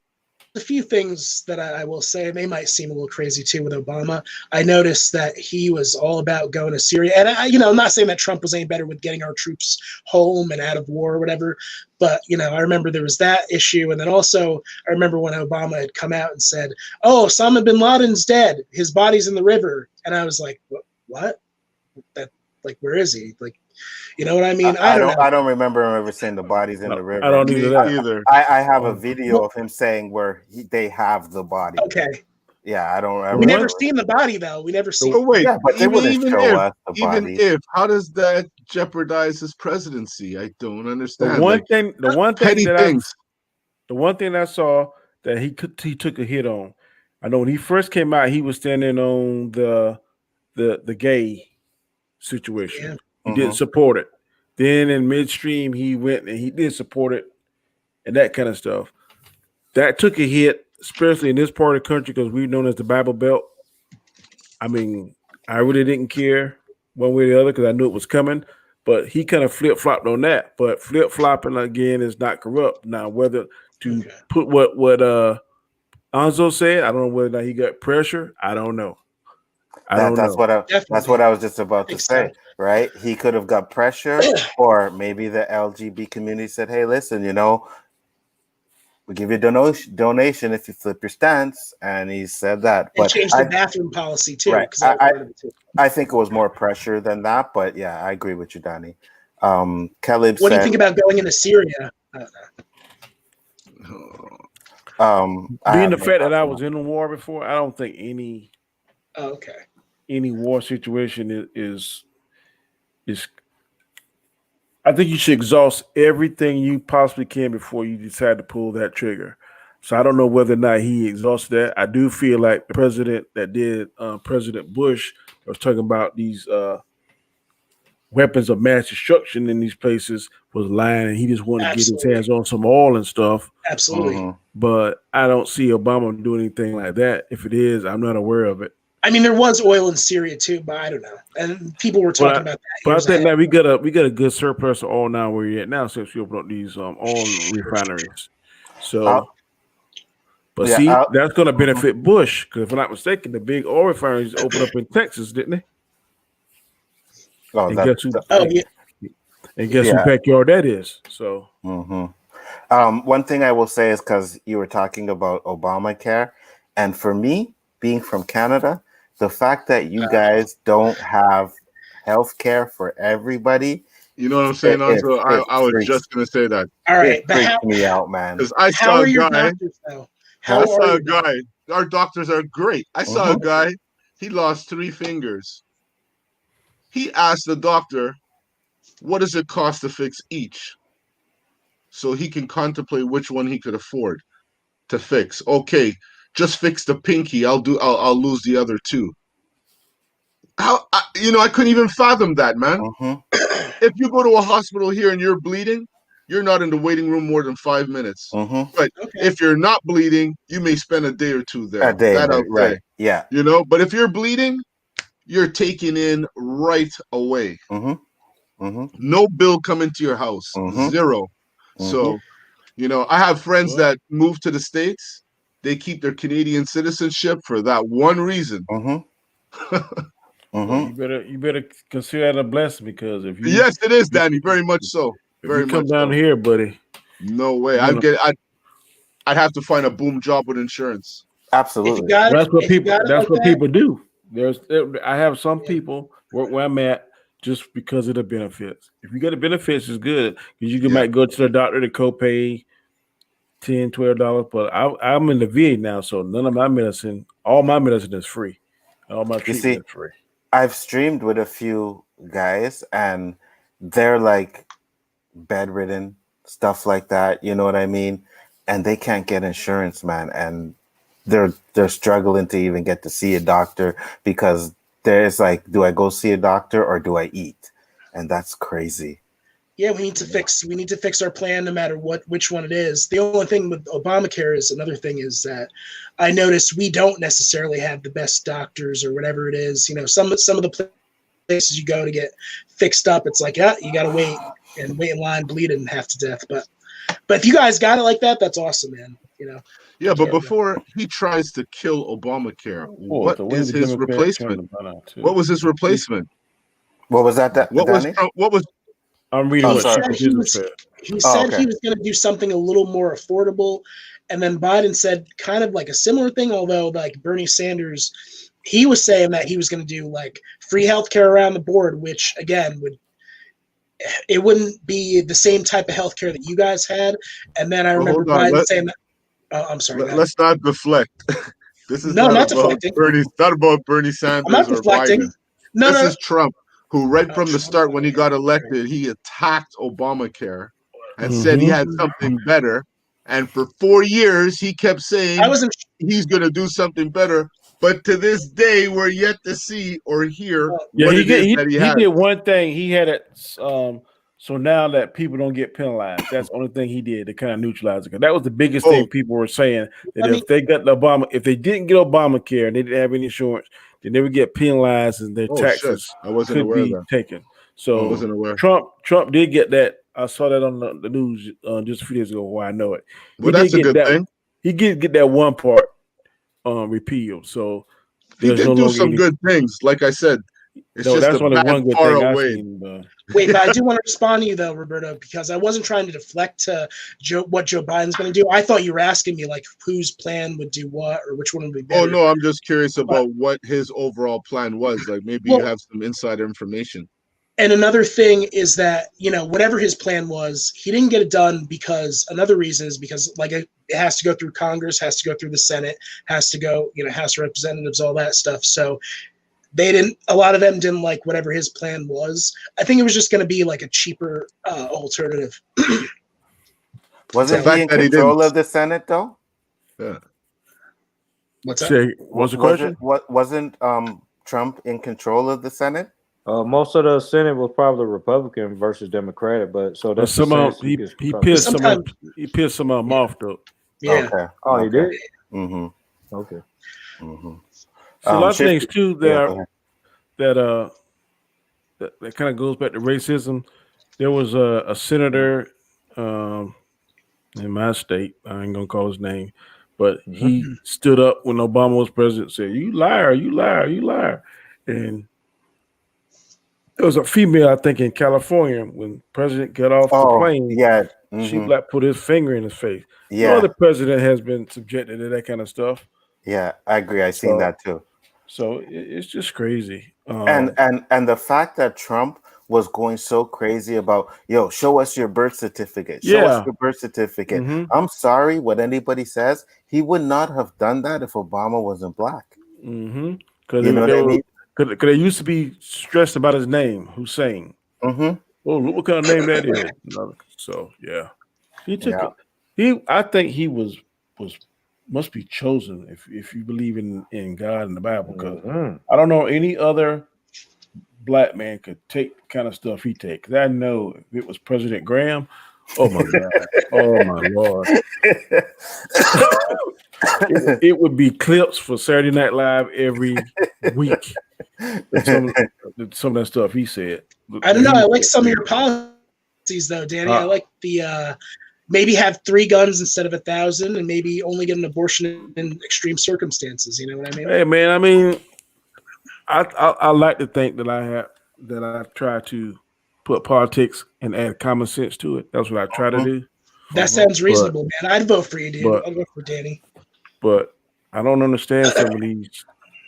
a few things that I will say. They might seem a little crazy too with Obama. I noticed that he was all about going to Syria. And I'm not saying that Trump was any better with getting our troops home and out of war or whatever. But, I remember there was that issue. And then also I remember when Obama had come out and said, oh, Osama bin Laden's dead. His body's in the river. And I was like, what? Where is he? You know what I mean? I don't remember him ever saying the body's in the river. I don't either. I have a video of him saying where they have the body. Okay. Yeah, I don't. We never seen the body though. We never seen. Oh wait, but they wouldn't show us the body. Even if, how does that jeopardize his presidency? I don't understand. The one thing The one thing I saw that he took a hit on. I know when he first came out, he was standing on the gay situation. Yeah. He didn't support it. Then in midstream, he went and he did support it and that kind of stuff. That took a hit, especially in this part of the country because we're known as the Bible Belt. I mean, I really didn't care one way or the other because I knew it was coming. But he kind of flip-flopped on that. But flip-flopping again is not corrupt. Now, whether to put what Anzo said, I don't know whether or not he got pressure. I don't know. That's what I was just about to say, right? He could have got pressure, or maybe the LGB community said, "Hey, listen, we give you a donation if you flip your stance," and he said that. But changed the bathroom policy too. Right. I think it was more pressure than that, but yeah, I agree with you, Danny. Caleb, what do you think about going into Syria? Being the fact that I was in the war before, I don't think any war situation is I think you should exhaust everything you possibly can before you decide to pull that trigger. So I don't know whether or not he exhausted that. I do feel like the president that did President Bush was talking about these weapons of mass destruction in these places was lying, and he just wanted to get his hands on some oil and stuff. Absolutely. But I don't see Obama doing anything like that. If it is, I'm not aware of it. I mean, there was oil in Syria too, but I don't know. And people were talking about that. But I think that we got a good surplus of oil now where you're at now since we open up these oil refineries. So, that's going to benefit Bush because if I'm not mistaken, the big oil refineries opened up in Texas, didn't they? Oh, and guess whose backyard that is? So, one thing I will say is because you were talking about Obamacare, and for me, being from Canada, the fact that you guys don't have health care for everybody. You know what I'm saying? Also, I was just going to say that. All right. It freaked me out, man. Because I saw a guy. I saw a guy. Our doctors are great. I saw a guy. He lost 3 fingers. He asked the doctor, what does it cost to fix each? So he can contemplate which one he could afford to fix. Okay, just fix the pinky. I'll lose the other 2. I couldn't even fathom that, man. If you go to a hospital here and you're bleeding, you're not in the waiting room more than 5 minutes. But if you're not bleeding, you may spend a day or 2 there. A day, right? Yeah. But if you're bleeding, you're taken in right away. No bill coming to your house. 0. So, I have friends that move to the States. They keep their Canadian citizenship for that one reason. Well, you better consider that a blessing because if you yes, it is, Danny, very much so. Very much. Come down here, buddy. No way. I'd have to find a boom job with insurance. Absolutely. That's what people do. I have some people work where I'm at just because of the benefits. If you get the benefits, it's good because you might go to the doctor to copay $10, $12. But I'm in the VA now, so none of my medicine, all my medicine is free. All my treatment is free. I've streamed with a few guys, and they're like bedridden, stuff like that. You know what I mean? And they can't get insurance, man, and they're struggling to even get to see a doctor because there's like, do I go see a doctor or do I eat? And that's crazy. Yeah, we need to fix our plan no matter which one it is. The only thing with Obamacare is is that I noticed we don't necessarily have the best doctors or whatever it is. Some of the places you go to get fixed up, it's like, you got to wait in line, bleeding half to death. But if you guys got it like that, that's awesome, man. Yeah, but before he tries to kill Obamacare, what is his replacement? What was his replacement? What was that? What was? I'm reading. He said he was going to do something a little more affordable, and then Biden said kind of like a similar thing. Although, like Bernie Sanders, he was saying that he was going to do like free healthcare around the board, which again wouldn't be the same type of healthcare that you guys had. And then I remember Biden saying that. I'm sorry. Let's not deflect. This is not deflecting. Not about Bernie Sanders. I'm not deflecting. Biden. This is Trump, who right from the start when he got elected, he attacked Obamacare and said he had something better. And for 4 years, he kept saying he's going to do something better. But to this day, we're yet to see or hear what it is that he has. He did one thing. He had it so now that people don't get penalized. That's the only thing he did to kind of neutralize it. That was the biggest thing people were saying, that if they got if they didn't get Obamacare and they didn't have any insurance, they never get penalized and their taxes could be taken. So I wasn't aware. Trump did get that. I saw that on the news just a few days ago. Why I know it. Well, that's a good thing. He did get that one part repealed. So he did do some good things. Like I said, it's just that's a only bad one good far thing away. I've seen. Wait, but I do want to respond to you though, Roberto, because I wasn't trying to deflect to what Joe Biden's going to do. I thought you were asking me like whose plan would do what or which one would be better. Oh no, I'm just curious about what his overall plan was. Like maybe you have some insider information. And another thing is that, whatever his plan was, he didn't get it done because another reason is because like it has to go through Congress, has to go through the Senate, has to go, House of Representatives, all that stuff. So a lot of them didn't like whatever his plan was. I think it was just going to be like a cheaper alternative. Wasn't he in control of the Senate though? Yeah. What's that? What's the question? Wasn't Trump in control of the Senate? Most of the Senate was probably Republican versus Democratic, but so that's he pissed some of them off though. Yeah. Okay. Oh, he did. Mm-hmm. Okay. Mm-hmm. So a lot of things too that kind of goes back to racism. There was a senator in my state. I ain't gonna call his name, but he stood up when Obama was president. And said, "You liar! You liar! You liar!" And there was a female, I think, in California when president got off the plane. Yeah, she put his finger in his face. Yeah, no other president has been subjected to that kind of stuff. Yeah, I agree. I've seen that too. So it's just crazy. And the fact that Trump was going so crazy about, show us your birth certificate. Show us your birth certificate. I'm sorry, what anybody says, he would not have done that if Obama wasn't black. Because you know what I mean? Because they used to be stressed about his name, Hussein. Oh, look what kind of name that is. So yeah, he took it. I think he was must be chosen if you believe in God and the Bible. Because I don't know any other black man could take the kind of stuff he takes. Because I know if it was President Graham, oh my God, oh my Lord, it would be clips for Saturday Night Live every week. Some of that stuff he said. I don't know. I like some of your policies though, Danny. I like the maybe have 3 guns instead of 1,000, and maybe only get an abortion in extreme circumstances. You know what I mean? Hey man, I mean, I like to think that I try to put politics and add common sense to it. That's what I try to do. That sounds reasonable, man. I'd vote for you, dude. I'll vote for Danny. But I don't understand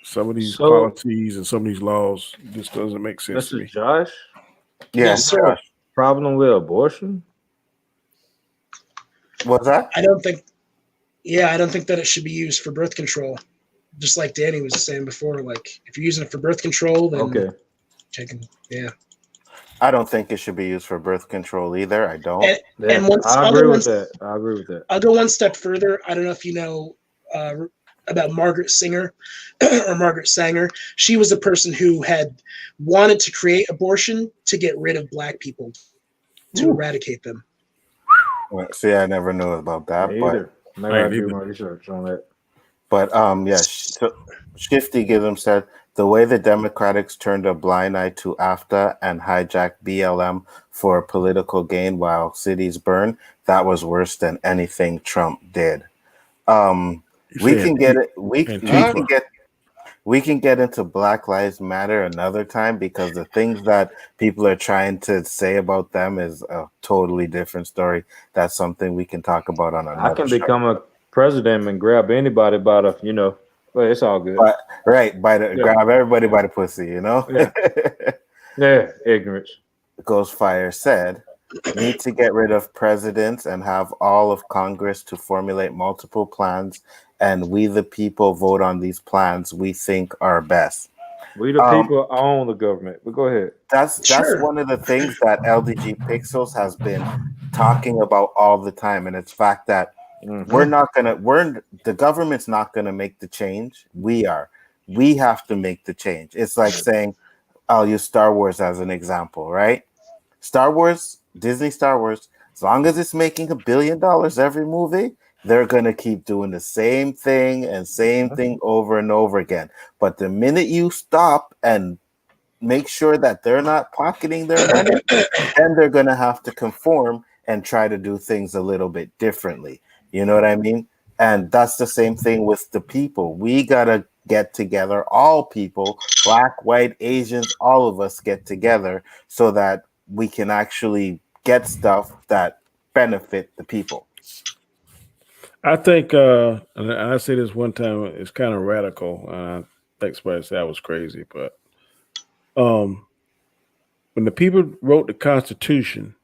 some of these policies and some of these laws. This doesn't make sense to me. Josh? Yes, sir. Josh. Problem with abortion? What's that? I don't think that it should be used for birth control. Just like Danny was saying before, like if you're using it for birth control, then I don't think it should be used for birth control either. I don't. I agree with that. I'll go one step further. I don't know if you know about Margaret Sanger or Margaret Sanger. She was a person who had wanted to create abortion to get rid of black people, to eradicate them. Well, see, I never knew about that. Maybe I do my research on that. But so Shifty Gism said the way the Democrats turned a blind eye to AFTA and hijacked BLM for political gain while cities burn, that was worse than anything We can get it. We can get into Black Lives Matter another time because the things that people are trying to say about them is a totally different story. That's something we can talk about on another. I can become a president and grab anybody by the, but it's all good. Grab everybody by the pussy, Yeah, ignorance. Ghostfire said, need to get rid of presidents and have all of Congress to formulate multiple plans, and we the people vote on these plans we think are best. We the people own the government. But go ahead. That's one of the things that LDG Pixels has been talking about all the time, and it's the fact that The government's not gonna make the change. We have to make the change. It's like saying, I'll use Star Wars as an example, right? Disney Star Wars, as long as it's making $1 billion every movie, they're going to keep doing the same thing over and over again. But the minute you stop and make sure that they're not pocketing their money, then they're going to have to conform and try to do things a little bit differently. You know what I mean? And that's the same thing with the people. We got to get together, all people, Black, white, Asians, all of us get together so that we can actually get stuff that benefit the people. I think, and I say this one time, it's kind of radical. I think somebody said I was crazy, but when the people wrote the Constitution,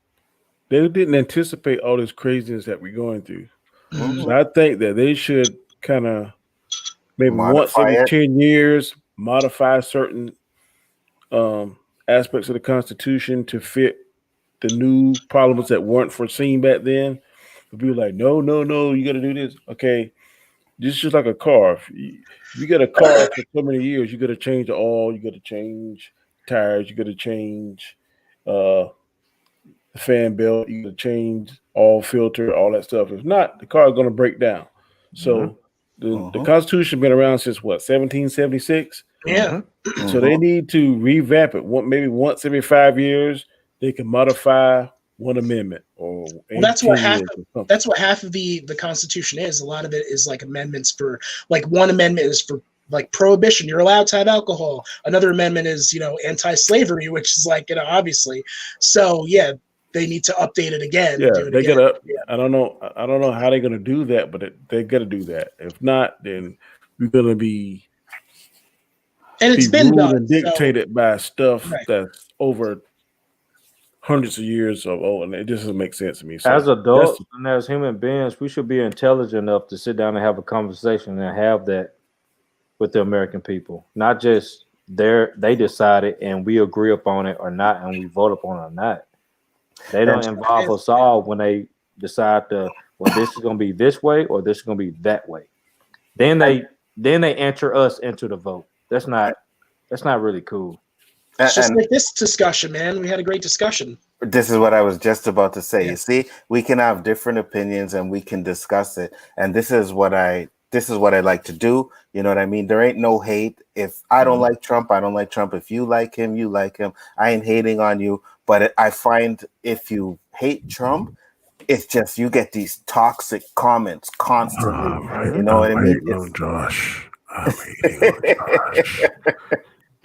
they didn't anticipate all this craziness that we're going through. Mm-hmm. So I think that they should kind of maybe once every 10 years modify certain aspects of the Constitution to fit the new problems that weren't foreseen back then. But people like, no, you got to do this. Okay, this is just like a car. If you get a car for so many years, you got to change the oil, you got to change tires, you got to change the fan belt, you got to change all filter, all that stuff. If not, the car is going to break down. So the Constitution been around since what, 1776? Yeah. So they need to revamp it. Maybe once every 5 years, they can modify one amendment. Or that's what half of the Constitution is. A lot of it is like amendments for, like, one amendment is for like prohibition. You're allowed to have alcohol. Another amendment is, anti-slavery, which is like, obviously. So yeah, they need to update it again. Yeah, they gotta. Yeah. I don't know how they're gonna do that, but they gotta do that. If not, then we're gonna be. And it's been done, and dictated by stuff that's over hundreds of years old, and it just doesn't make sense to me. So as adults and as human beings, we should be intelligent enough to sit down and have a conversation and have that with the American people. Not just they decided and we agree upon it or not, and we vote upon it or not. They don't involve us all when they decide this is going to be this way or this is going to be that way. Then they enter us into the vote. That's not really cool. It's just like this discussion, man. We had a great discussion. This is what I was just about to say. Yeah. You see, we can have different opinions and we can discuss it. And this is what I like to do. You know what I mean? There ain't no hate. If I don't like Trump, I don't like Trump. If you like him, you like him. I ain't hating on you. But I find if you hate Trump, it's just you get these toxic comments constantly. You know what I mean? Josh. I'm hating on Josh.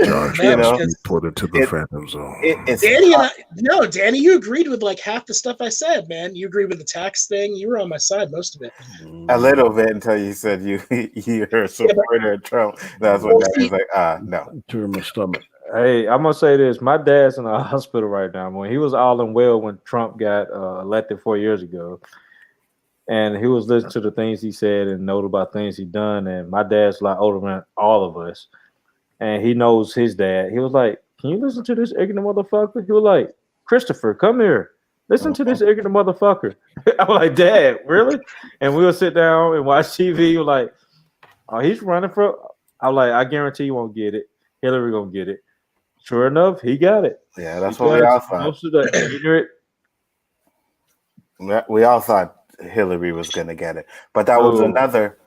Josh, put it to the phantom zone. Danny, you agreed with like half the stuff I said, man. You agreed with the tax thing. You were on my side most of it. A little bit until you said you're a supporter of Trump. That's when I was like, no. To my stomach. Hey, I'm gonna say this. My dad's in the hospital right now. When he was all in well when Trump got elected 4 years ago, and he was listening to the things he said and noted about things he done. And my dad's like older than all of us. And he knows his dad. He was like, can you listen to this ignorant motherfucker? He was like, Christopher, come here. Listen to this ignorant motherfucker. I was like, Dad, really? And we'll sit down and watch TV. He was like, oh, he's running for. I was like, I guarantee you won't get it. Hillary gonna get it. Sure enough, he got it. Yeah, that's what we all thought. Most of the ignorant. We all thought Hillary was gonna get it. But that was another,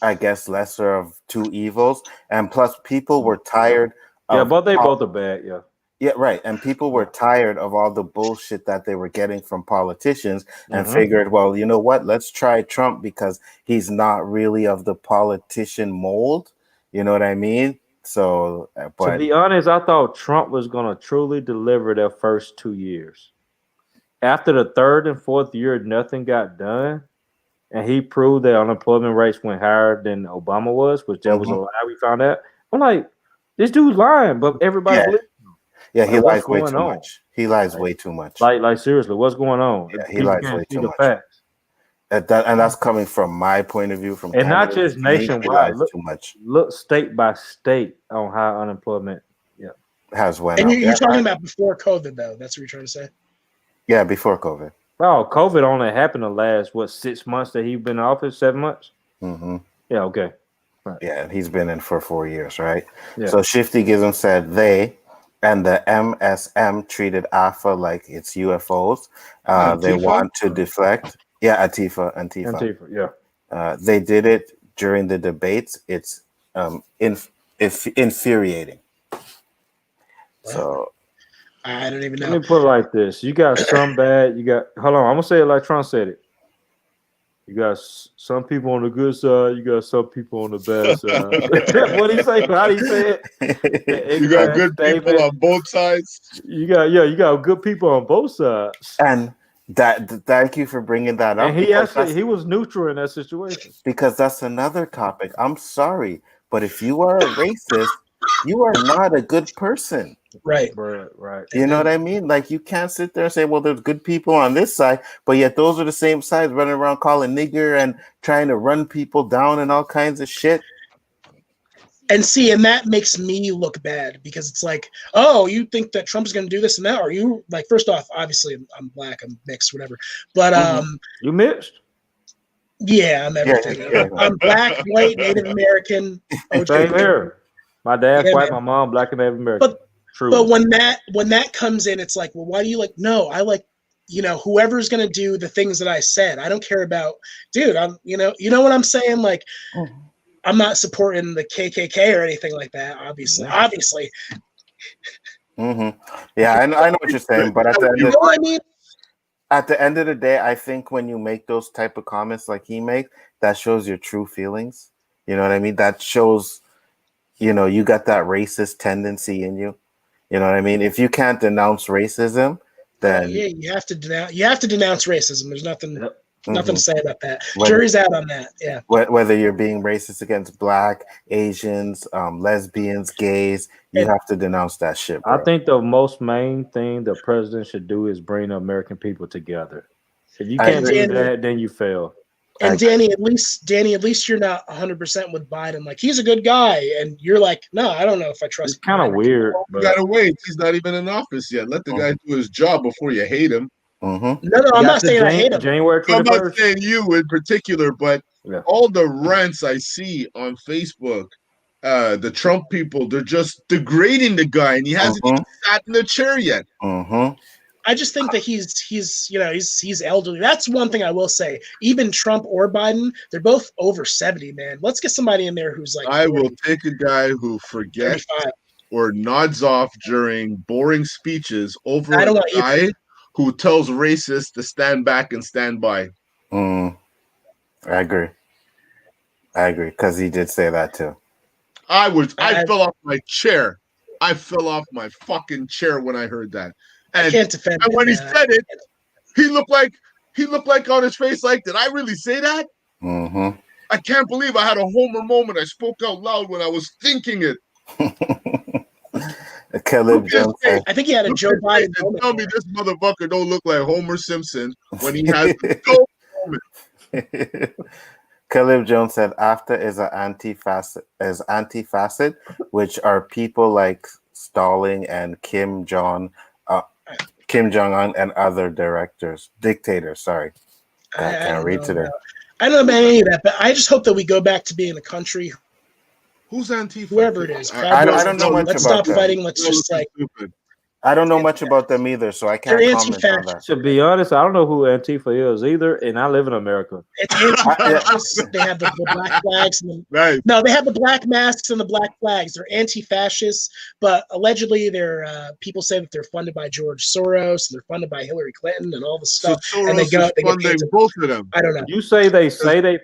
I guess, lesser of two evils. And plus, people were tired. But they both are bad. Yeah. Yeah, right. And people were tired of all the bullshit that they were getting from politicians and figured, well, you know what? Let's try Trump because he's not really of the politician mold. You know what I mean? So, but to be honest, I thought Trump was going to truly deliver their first 2 years. After the third and fourth year, nothing got done. And he proved that unemployment rates went higher than Obama was, which that was a lie we found out. I'm like, this dude's lying, but everybody believes him. Yeah, he lies way too much. He lies way too much. Like seriously, what's going on? Yeah, he lies way too much. And that's coming from my point of view. From and not just nationwide. Look, too much. Look state by state on how unemployment has went. And you're talking about before COVID, though. That's what you're trying to say. Yeah, before COVID. Oh, COVID only happened the last 6 months that he's been in office? 7 months? Mm-hmm. Yeah. Okay. Right. Yeah, and he's been in for 4 years, right? Yeah. So Shifty Gizm said they and the MSM treated Alpha like it's UFOs. They want to deflect. Yeah, Antifa. Yeah. They did it during the debates. It's infuriating. So I don't even know. Let me put it like this: you got some bad. You got. Hold on, I'm gonna say it like Trump said it. You got some people on the good side. You got some people on the bad side. What do you say? How do you say it? You got good people on both sides. You got good people on both sides. And thank you for bringing that up. And he was neutral in that situation. Because that's another topic. I'm sorry, but if you are a racist, you are not a good person. Right. You know what I mean? Like, you can't sit there and say, well, there's good people on this side, but yet those are the same sides running around calling nigger and trying to run people down and all kinds of shit. And that makes me look bad because it's like, oh, you think that Trump's going to do this and that? Are you like, first off, obviously I'm black, I'm mixed, whatever. But you mixed? Yeah, I'm everything. Yeah. I'm black, white, Native American. Same here. My dad's white, man. My mom black and Native American. But when that comes in, it's like, well, why do you like? No, I like, whoever's gonna do the things that I said. I don't care about, dude. I'm, you know what I'm saying? Like, I'm not supporting the KKK or anything like that. Obviously. Mm-hmm. Yeah, I know what you're saying, but at the end, what I mean? At the end of the day, I think when you make those type of comments like he makes, that shows your true feelings. You know what I mean? That shows, you got that racist tendency in you. You know what I mean? If you can't denounce racism, then you have to denounce racism. There's nothing to say about that. Jury's out on that. Yeah. Whether you're being racist against Black, Asians, lesbians, gays, you have to denounce that shit, bro. I think the most main thing the president should do is bring the American people together. If you can't do that, then you fail. And Danny, at least you're not 100% with Biden. Like, he's a good guy, and you're like, no, I don't know if I trust. It's kind of weird. You gotta wait. He's not even in office yet. Let the guy do his job before you hate him. Mm-hmm. No, I'm not saying I hate him. January 21st. I'm not saying you in particular, but all the rants I see on Facebook, the Trump people, they're just degrading the guy, and he hasn't even sat in the chair yet. Mm-hmm. I just think that he's elderly. That's one thing I will say. Even Trump or Biden, they're both over 70, man. Let's get somebody in there who's like 40, I will take a guy who forgets 35. Or nods off during boring speeches over a guy who tells racists to stand back and stand by. I agree, because he did say that too. I fell off my chair. I fell off my fucking chair when I heard that. And, I can't defend and when he said it, he looked like on his face like, did I really say that? Mm-hmm. I can't believe I had a Homer moment. I spoke out loud when I was thinking it. Caleb Jones. I think he had a Joe Biden moment. Tell me this motherfucker don't look like Homer Simpson when he has a Joe moment. Caleb Jones said after is an anti-facet, which are people like Stalin and Kim Jong-un and other dictators. Sorry, I can't read today. I don't know about any of that, but I just hope that we go back to being a country. Who's Antifa? Whoever it is. I don't know much let's about stop fighting. Let's just like. I don't know much about them either, so I can't comment on that. To be honest, I don't know who Antifa is either, and I live in America. It's anti-fascist. They have the black flags. No, they have the black masks and the black flags. They're anti-fascists, but allegedly people say that they're funded by George Soros and they're funded by Hillary Clinton and all this stuff. So and they get both of them. I don't know. You say they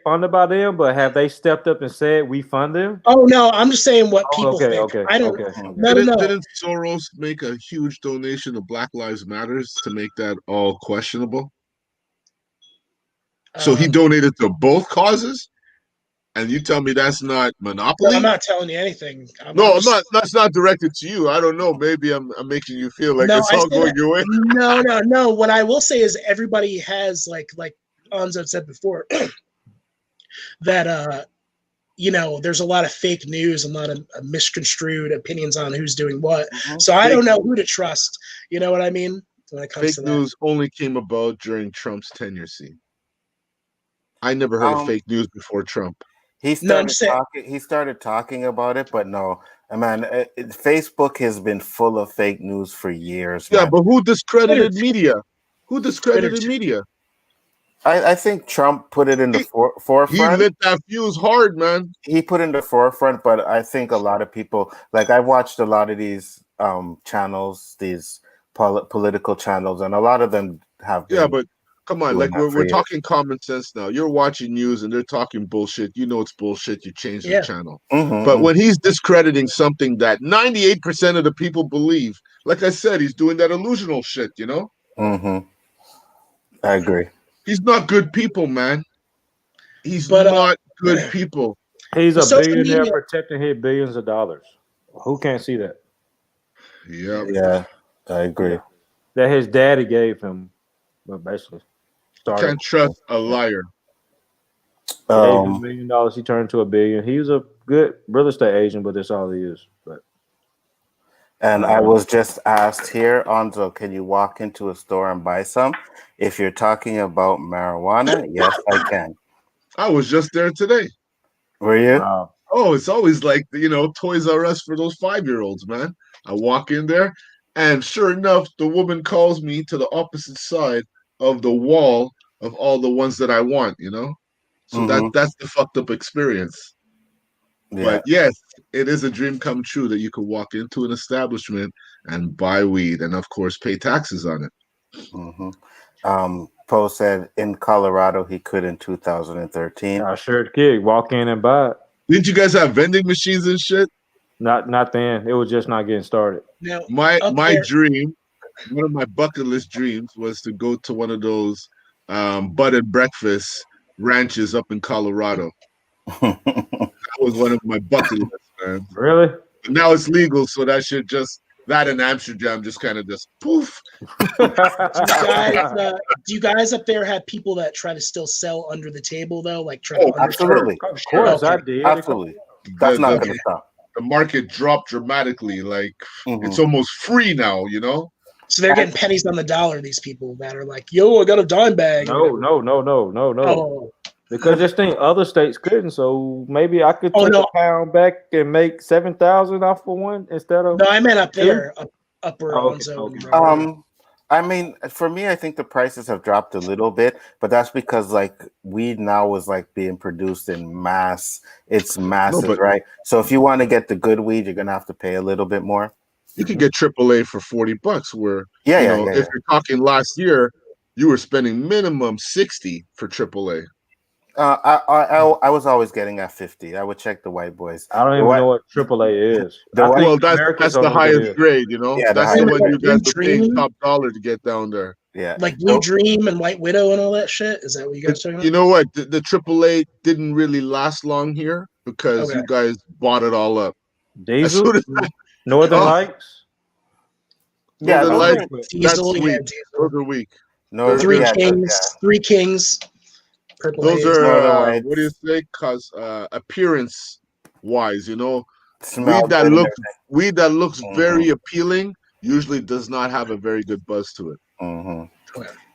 funded by them, but have they stepped up and said we fund them? Oh no, I'm just saying what people think. Okay. I don't. No. Didn't Soros make a huge donation to Black Lives Matters to make that all questionable? So he donated to both causes, and you tell me that's not monopoly? No, I'm not telling you anything. I'm not. That's not directed to you. I don't know. Maybe I'm making you feel like it's all going your way. No. What I will say is everybody has like Anzo said before that there's a lot of fake news, a lot of misconstrued opinions on who's doing what. So I don't know who to trust. You know what I mean? when it comes Fake to news only came about during Trump's tenure. See, I never heard of fake news before Trump. He started talking about it, but no, man, Facebook has been full of fake news for years. Yeah, man. but who discredited media? Who discredited media? I think Trump put it in the forefront. He lit that fuse hard, man. He put in the forefront, but I think a lot of people, like I've watched a lot of these channels, these political channels, and a lot of them have been. Yeah, but come on, like we're talking common sense now. You're watching news and they're talking bullshit. You know it's bullshit. You change the channel. But when he's discrediting something that 98% of the people believe, like I said, he's doing that illusional shit, you know? I agree. He's not good people, man. He's not good people. He's a billionaire protecting his billions of dollars. Who can't see that? Yeah, I agree. Yeah. That his daddy gave him, but basically, can't trust a liar. Gave him $1 million, he turned to $1 billion. He was a good real estate agent, but that's all he is. But I was just asked here, Anzo, can you walk into a store and buy some? If you're talking about marijuana, yes, I can. I was just there today. Were you? Wow. Oh, it's always like, Toys R Us for those 5-year-olds, man. I walk in there, and sure enough, the woman calls me to the opposite side of the wall of all the ones that I want, So that's the fucked up experience. Yeah. But yes, it is a dream come true that you could walk into an establishment and buy weed and, of course, pay taxes on it. Poe said in Colorado he could in 2013. I sure did. Walk in and buy it. Didn't you guys have vending machines and shit? Not then. It was just not getting started. Now, my dream, one of my bucket list dreams, was to go to one of those bud and breakfast ranches up in Colorado. That was one of my bucket lists, man. Really? But now it's legal, so that in Amsterdam just kind of just poof. Do you guys up there have people that try to still sell under the table though? Like try to absolutely. Of course, I did. Absolutely. That's not going to stop. The market dropped dramatically. Like it's almost free now, So they're getting pennies on the dollar. These people that are like, "Yo, I got a dime bag." No. Oh. Because this thing other states couldn't, so maybe I could take a pound back and make 7,000 off for one instead of. No, I meant up there, upper. I mean, for me, I think the prices have dropped a little bit, but that's because like weed now is like being produced in mass. It's massive, right? So if you want to get the good weed, you're gonna have to pay a little bit more. You can get AAA for $40. Where if you're talking last year, you were spending minimum $60 for AAA. I was always getting at 50. I would check the white boys. I don't even know what AAA is. That's the highest grade, Yeah, that's the one you guys are paying top dollar to get down there. Yeah, like Blue Dream and White Widow and all that shit. Is that what you guys are talking about? You know what? The AAA didn't really last long here because you guys bought it all up. Diesel, Northern Lights. Yeah, Northern Lights. Diesel, that's weak. Those are weak. Three Kings. Purple Those haze. are what do you say? Cause appearance wise, weed that looks very appealing usually does not have a very good buzz to it.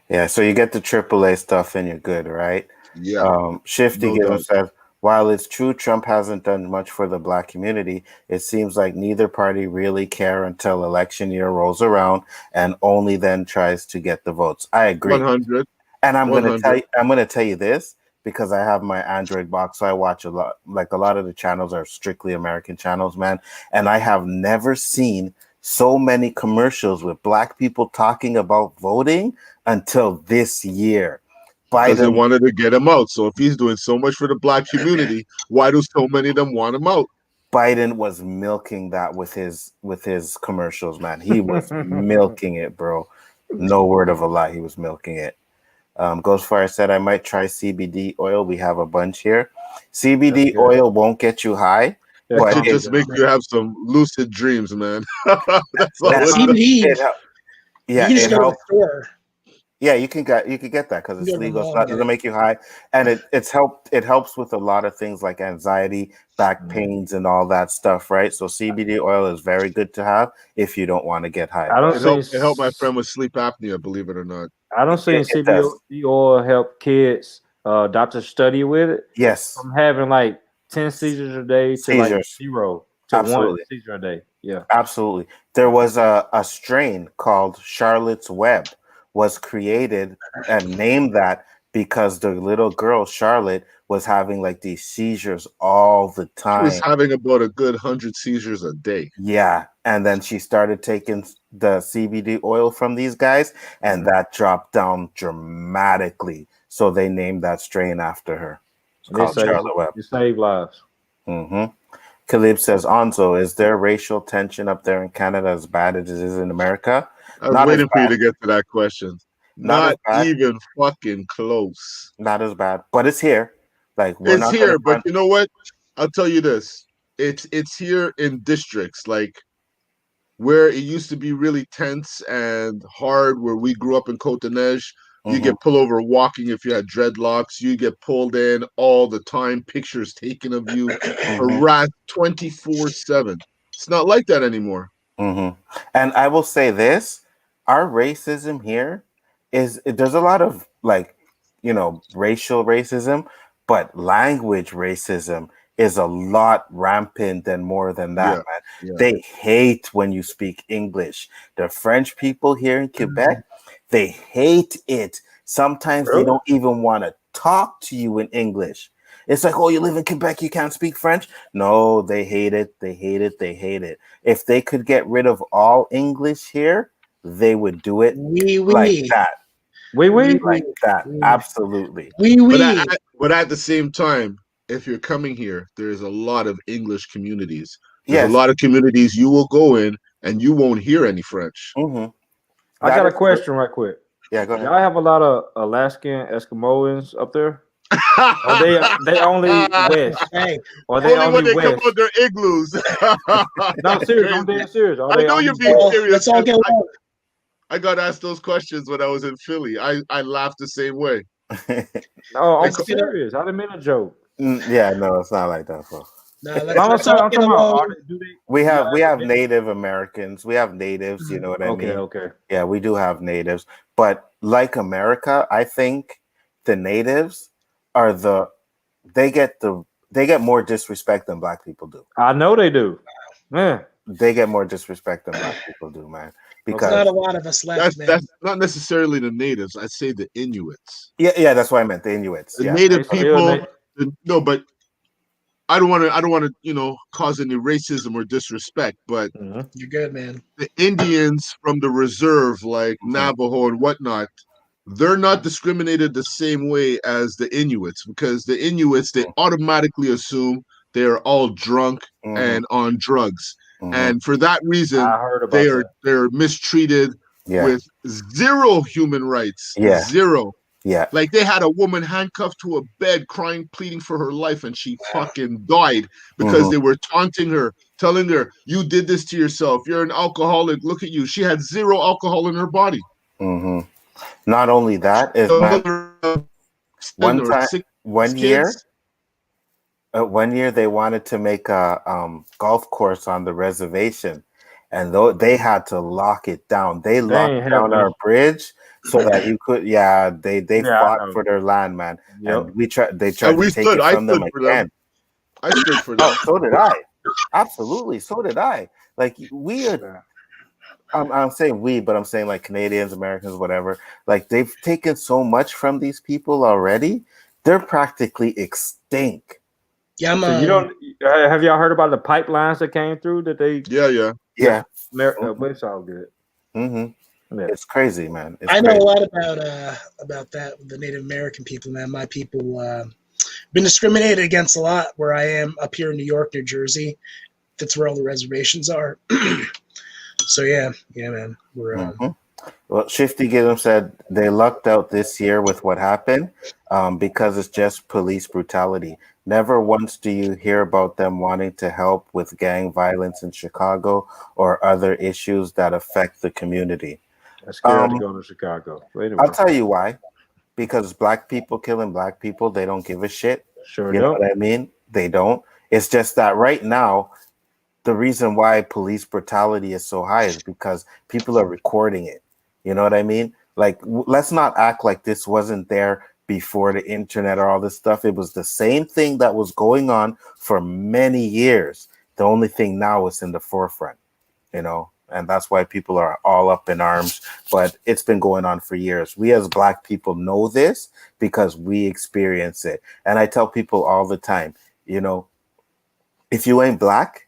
Yeah, so you get the AAA stuff and you're good, right? Yeah. Shifty says, while it's true Trump hasn't done much for the black community, it seems like neither party really care until election year rolls around and only then tries to get the votes. I agree. 100. And I'm gonna tell you this because I have my Android box, so I watch a lot. Like a lot of the channels are strictly American channels, man. And I have never seen so many commercials with black people talking about voting until this year. Because they wanted to get him out. So if he's doing so much for the black community, why do so many of them want him out? Biden was milking that with his commercials, man. He was milking it, bro. No word of a lie, he was milking it. Ghostfire said, I might try CBD oil. We have a bunch here. CBD oil won't get you high. But it just makes you have some lucid dreams, man. That's all. CBD. It helps. Yeah, you can get that because it's legal. It doesn't make you high, and it helps with a lot of things like anxiety, back pains, and all that stuff, right? So CBD oil is very good to have if you don't want to get high. It helped my friend with sleep apnea, believe it or not. I don't see CBD oil help kids. Doctors study with it. Yes, from having like 10 seizures a day to like 0 to Absolutely. 1 seizure a day. Yeah, absolutely. There was a strain called Charlotte's Web was created and named that because the little girl Charlotte was having like these seizures all the She was time. having about a good 100 seizures a day. Yeah, and then she started taking the CBD oil from these guys, and that dropped down dramatically. So they named that strain after her. It's called Charlotte Web. You save lives. Khalib says, Onzo, is there racial tension up there in Canada as bad as it is in America? I was waiting for you to get to that question. Not even fucking close. Not as bad, but it's here. Like it's here, but you know what? I'll tell you this. It's here in districts like where it used to be really tense and hard, where we grew up in Cotoneige. You get pulled over walking if you had dreadlocks. You get pulled in all the time, pictures taken of you, harassed 24/7. It's not like that anymore. And I will say this, our racism here there's a lot of like, racial racism, but language racism is a lot rampant and more than that, man. Yeah. They hate when you speak English. The French people here in Quebec, they hate it. Sometimes they don't even want to talk to you in English. It's like, oh, you live in Quebec, you can't speak French? No, they hate it. They hate it. They hate it. If they could get rid of all English here, they would do it like that. Like that. Absolutely. But at the same time, if you're coming here, there's a lot of English communities. There's a lot of communities you will go in and you won't hear any French. I got a question right quick. Yeah, go ahead. Y'all have a lot of Alaskan Eskimoans up there? Or they only west? Or they only when they west? come out their igloos. No, serious. I'm being serious. I know you're being serious. I got asked those questions when I was in Philly. I laughed the same way. No, I'm serious. I didn't mean a joke. Yeah, no, it's not like that, bro. We have Native Americans. We have natives. You know what I mean? Okay. Yeah, we do have natives, but like America, I think the natives are they get more disrespect than black people do. I know they do, man. They get more disrespect than black people do, man. Because not a lot of us left. That's not necessarily the natives. I'd say the Inuits. Yeah, that's what I meant. The Inuits. The native people. No, but I don't want to, cause any racism or disrespect. But you're good, man. The Indians from the reserve, like Navajo and whatnot, they're not discriminated the same way as the Inuits, because the Inuits, they automatically assume they're all drunk and on drugs. And for that reason, they're mistreated with zero human rights. Zero. Yeah. Like they had a woman handcuffed to a bed crying, pleading for her life, and she fucking died because they were taunting her, telling her, you did this to yourself. You're an alcoholic. Look at you. She had zero alcohol in her body. Not only that, one year they wanted to make a golf course on the reservation, and they had to lock it down. They locked down our bridge so that you could. Yeah, they fought for their land, man. And they tried to take it from them again. I stood for them. So did I. Absolutely, so did I. Like we are. I'm saying we, but I'm saying like Canadians, Americans, whatever. Like they've taken so much from these people already. They're practically extinct. Yeah, so you don't have y'all heard about the pipelines that came through that they? Yeah. It's all good. Yeah. It's crazy, man. I know a lot about that with the Native American people, man. My people been discriminated against a lot where I am up here in New York, New Jersey. That's where all the reservations are. So yeah, man. We're Well, Shifty Gizzum said they lucked out this year with what happened because it's just police brutality. Never once do you hear about them wanting to help with gang violence in Chicago or other issues that affect the community. I'm scared to go to Chicago. Anyway. I'll tell you why. Because black people killing black people, they don't give a shit. Sure You know what I mean? They don't. It's just that right now, the reason why police brutality is so high is because people are recording it. You know what I mean? Like, let's not act like this wasn't there before the internet or all this stuff. It was the same thing that was going on for many years. The only thing now is in the forefront, you know, and that's why people are all up in arms. But it's been going on for years. We as black people know this because we experience it. And I tell people all the time, you know, if you ain't black,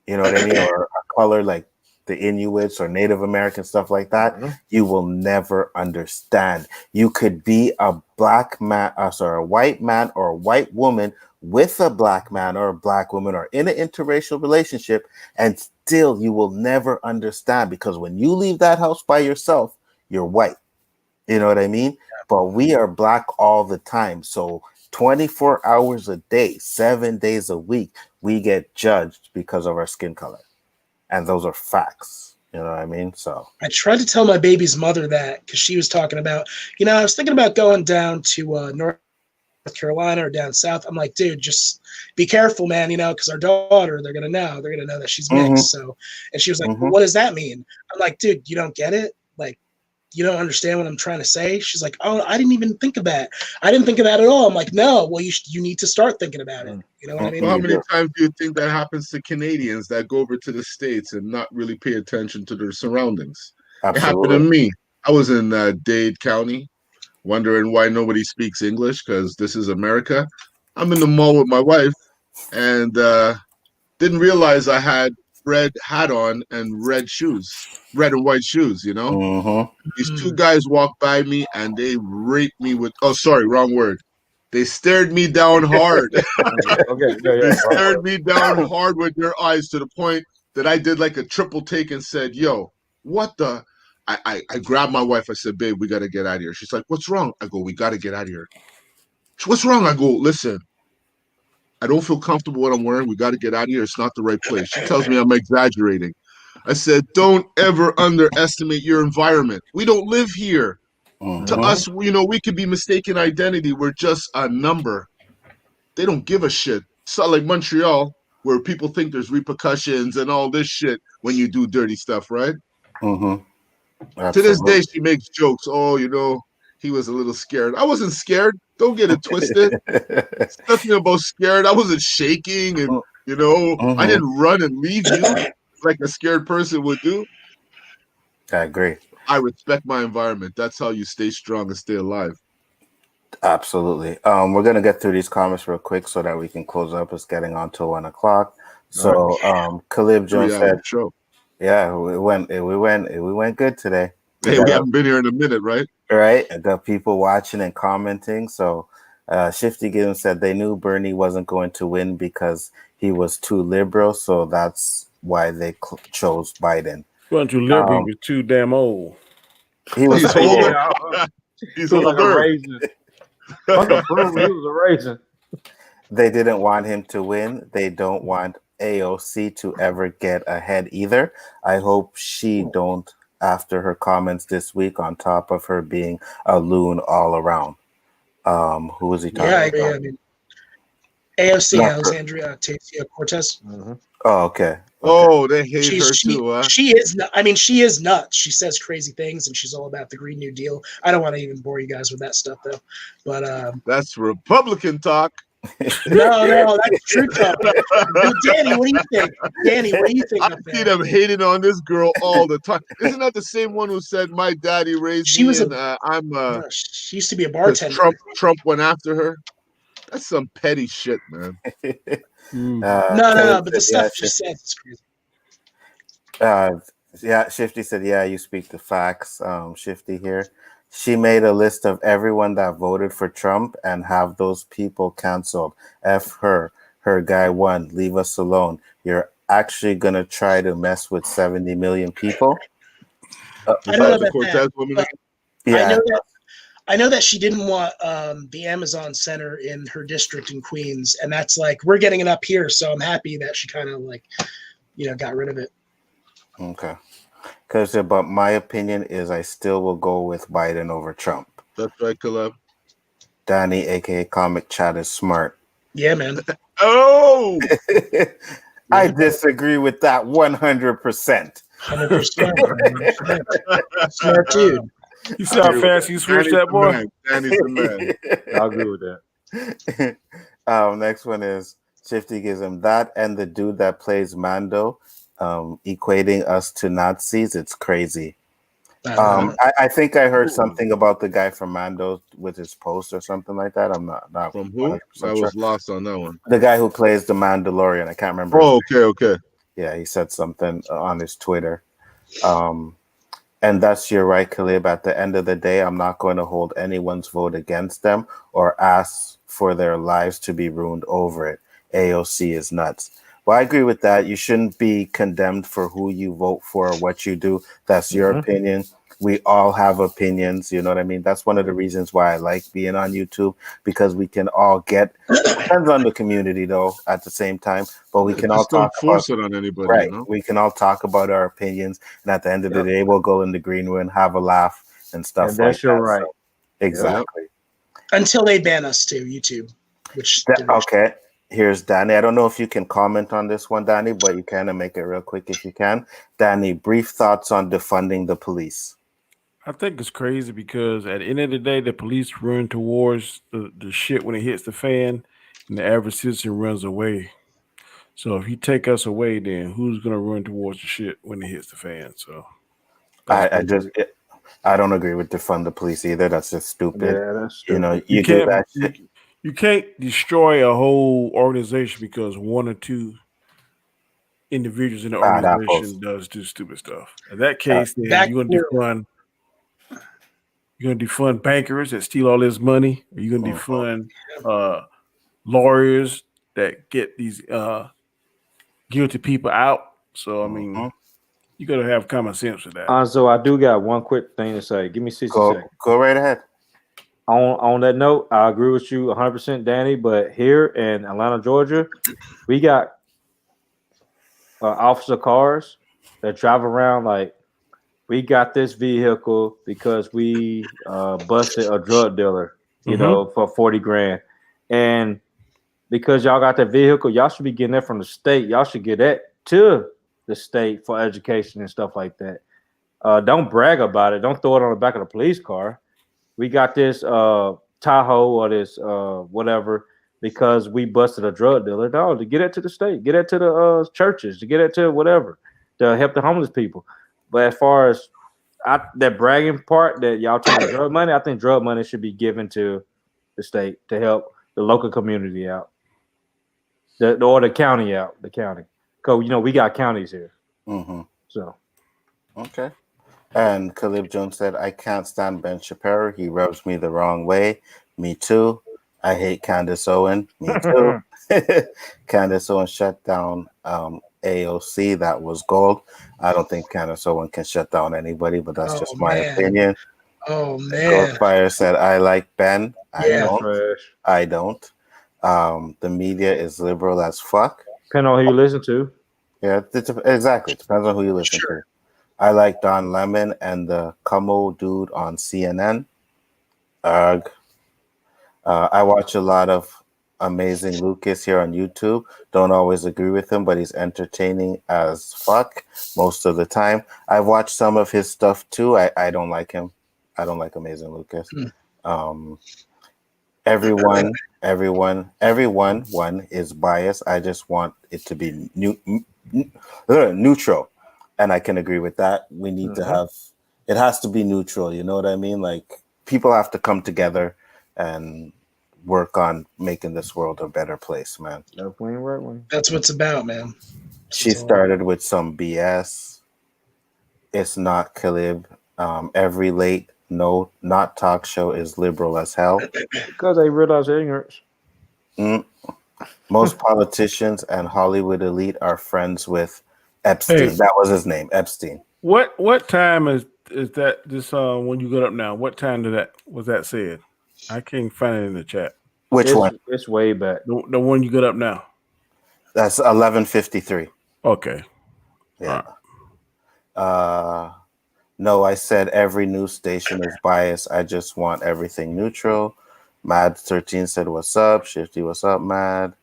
you know what I mean, or a color like the Inuits or Native American stuff like that, you will never understand. You could be a black man, a white man or a white woman with a black man or a black woman or in an interracial relationship, and still you will never understand, because when you leave that house by yourself, you're white. You know what I mean? But we are black all the time. So 24 hours a day, 7 days a week, we get judged because of our skin color. And those are facts. You know what I mean? So I tried to tell my baby's mother that, because she was talking about, you know, I was thinking about going down to North Carolina or down south. I'm like, dude, just be careful, man, you know, because our daughter, they're going to know that she's mixed. So, and she was like, well, what does that mean? I'm like, dude, you don't get it? Like, you don't understand what I'm trying to say? She's like, oh, I didn't even think of that. I didn't think of that at all. I'm like, no, well, you need to start thinking about it. You know what I mean? Well, how many times do you think that happens to Canadians that go over to the States and not really pay attention to their surroundings? Absolutely. It happened to me. I was in Dade County, wondering why nobody speaks English, because this is America. I'm in the mall with my wife and didn't realize I had red hat on and red and white shoes, you know? These two guys walked by me and they raped me with, oh, sorry, wrong word. They stared me down hard. They stared me down hard with their eyes, to the point that I did like a triple take and said, yo, what the? I grabbed my wife. I said, babe, we got to get out of here. She's like, what's wrong? I go, we got to get out of here. What's wrong? I go, listen, I don't feel comfortable what I'm wearing. We got to get out of here. It's not the right place. She tells me I'm exaggerating. I said, don't ever underestimate your environment. We don't live here. To us, you know, we could be mistaken identity. We're just a number. They don't give a shit. It's not like Montreal, where people think there's repercussions and all this shit when you do dirty stuff, right? To this day, she makes jokes. Oh, you know, he was a little scared. I wasn't scared. Don't get it twisted. It's nothing about scared. I wasn't shaking, and, you know, I didn't run and leave you like a scared person would do. I agree. I respect my environment. That's how you stay strong and stay alive. Absolutely. We're gonna get through these comments real quick so that we can close up. It's getting on till 1 o'clock. So Khalib Jones said, yeah, we went good today. Hey, we haven't been here in a minute, right? Right. I got people watching and commenting. So Shifty Gibbons said they knew Bernie wasn't going to win because he was too liberal. So that's why they chose Biden. He wasn't too liberal, he was too damn old. He was older. He's like a older. raisin. Like a fruit, he was a raisin. They didn't want him to win. They don't want AOC to ever get ahead either. I hope she don't, after her comments this week, on top of her being a loon all around. Who was he talking about? Yeah, I mean, AOC, Alexandria Ocasio-Cortez. Oh, okay. Oh, they hate her too, huh? She is not. I mean, she is nuts. She says crazy things, and she's all about the Green New Deal. I don't want to even bore you guys with that stuff, though. But that's Republican talk. No, that's true talk. Danny, what do you think? Danny, what do you think? I see them hating on this girl all the time. Isn't that the same one who said my daddy raised me? She used to be a bartender. Trump went after her. That's some petty shit, man. No, but the stuff she says is crazy. Yeah, Shifty said, yeah, you speak the facts. Shifty here. She made a list of everyone that voted for Trump and have those people canceled. F her. Her guy won. Leave us alone. You're actually going to try to mess with 70 million people? I don't know about that. Yeah. I know that she didn't want the Amazon Center in her district in Queens, and that's like, we're getting it up here, so I'm happy that she kind of like, you know, got rid of it. Okay. But my opinion is I still will go with Biden over Trump. That's right, Caleb. Danny, aka Comic Chat, is smart. Yeah, man. Oh, I disagree with that 100%. 100%. Smart dude. You see how fast you switched that, boy? Danny's the man. I agree with that. Next one is Shifty gives him that and the dude that plays Mando, equating us to Nazis. It's crazy. I think I heard something about the guy from Mando with his post or something like that. I'm not From who? I was lost on that one. The guy who plays the Mandalorian. I can't remember. Oh, okay. Yeah, he said something on his Twitter. And that's you're right, Khalib. At the end of the day, I'm not going to hold anyone's vote against them or ask for their lives to be ruined over it. AOC is nuts. Well, I agree with that. You shouldn't be condemned for who you vote for or what you do. That's your opinion. We all have opinions. You know what I mean? That's one of the reasons why I like being on YouTube, because we can all get, depends on the community though, at the same time, but we can all talk don't force it on anybody. Right. You know? We can all talk about our opinions. And at the end of the day, we'll go in the green room and have a laugh and stuff And like that's your that. right. So, exactly. Until they ban us to YouTube. Okay. Here's Danny. I don't know if you can comment on this one, Danny, but you can make it real quick if you can. Danny, brief thoughts on defunding the police. I think it's crazy because at the end of the day, the police run towards the shit when it hits the fan, and the average citizen runs away. So if you take us away, then who's gonna run towards the shit when it hits the fan? So I don't agree with defund the police either. That's just stupid. Yeah, that's stupid. You know, you do that shit. You can't destroy a whole organization because one or two individuals in the organization does stupid stuff. In that case, then you're gonna defund bankers that steal all this money, or you're gonna defund lawyers that get these guilty people out. So I mean, you gotta have common sense with that. So I do got one quick thing to say. Give me 60 seconds. Go right ahead. On that note, I agree with you 100%, Danny. But here in Atlanta, Georgia, we got officer cars that drive around like we got this vehicle because we busted a drug dealer, you know, for 40 grand. And because y'all got that vehicle, y'all should be getting that from the state. Y'all should get that to the state for education and stuff like that. Don't brag about it. Don't throw it on the back of the police car. We got this Tahoe or this whatever because we busted a drug dealer. No, to get it to the state, get it to the churches, to get it to whatever, to help the homeless people. But as far as that bragging part that y'all taking drug money, I think drug money should be given to the state to help the local community out, or the county out, the county. Because, you know, we got counties here. So. Okay. And Khalib Jones said, I can't stand Ben Shapiro. He rubs me the wrong way. Me too. I hate Candace Owen. Me too. Candace Owen shut down AOC. That was gold. I don't think Candace Owen can shut down anybody, but that's just my opinion. Oh, man. Ghostfire said, I like Ben. I don't. The media is liberal as fuck. Depending on who you listen to. Yeah, exactly. Depends on who you listen to. I like Don Lemon and the Como dude on CNN. I watch a lot of Amazing Lucas here on YouTube. Don't always agree with him, but he's entertaining as fuck most of the time. I've watched some of his stuff too. I don't like him. I don't like Amazing Lucas. Everyone is biased. I just want it to be neutral. And I can agree with that. We need to have, it has to be neutral. You know what I mean? Like, people have to come together and work on making this world a better place, man. That's what it's about, man. She started with some BS. It's not Khalib. Every late, not talk show is liberal as hell. Because they realize ignorance. Most politicians and Hollywood elite are friends with Epstein. Hey. That was his name, Epstein. What time is that this when you got up now? What time was that said? I can't find it in the chat. Which one? It's way back. The one you got up now. That's 11:53. Okay. Yeah. No, I said every news station is biased. I just want everything neutral. Mad13 said, what's up? Shifty, what's up, Mad?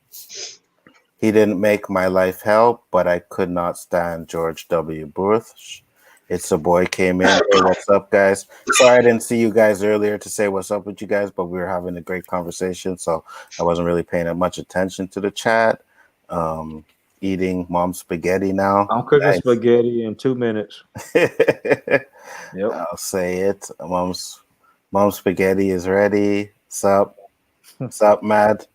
He didn't make my life hell, but I could not stand George W. Bush. It's a boy came in. Hey, what's up, guys? Sorry I didn't see you guys earlier to say what's up with you guys, but we were having a great conversation, so I wasn't really paying much attention to the chat. Eating mom's spaghetti now. I'm cooking spaghetti in 2 minutes. Yep. I'll say it. Mom's spaghetti is ready. Sup, Mad?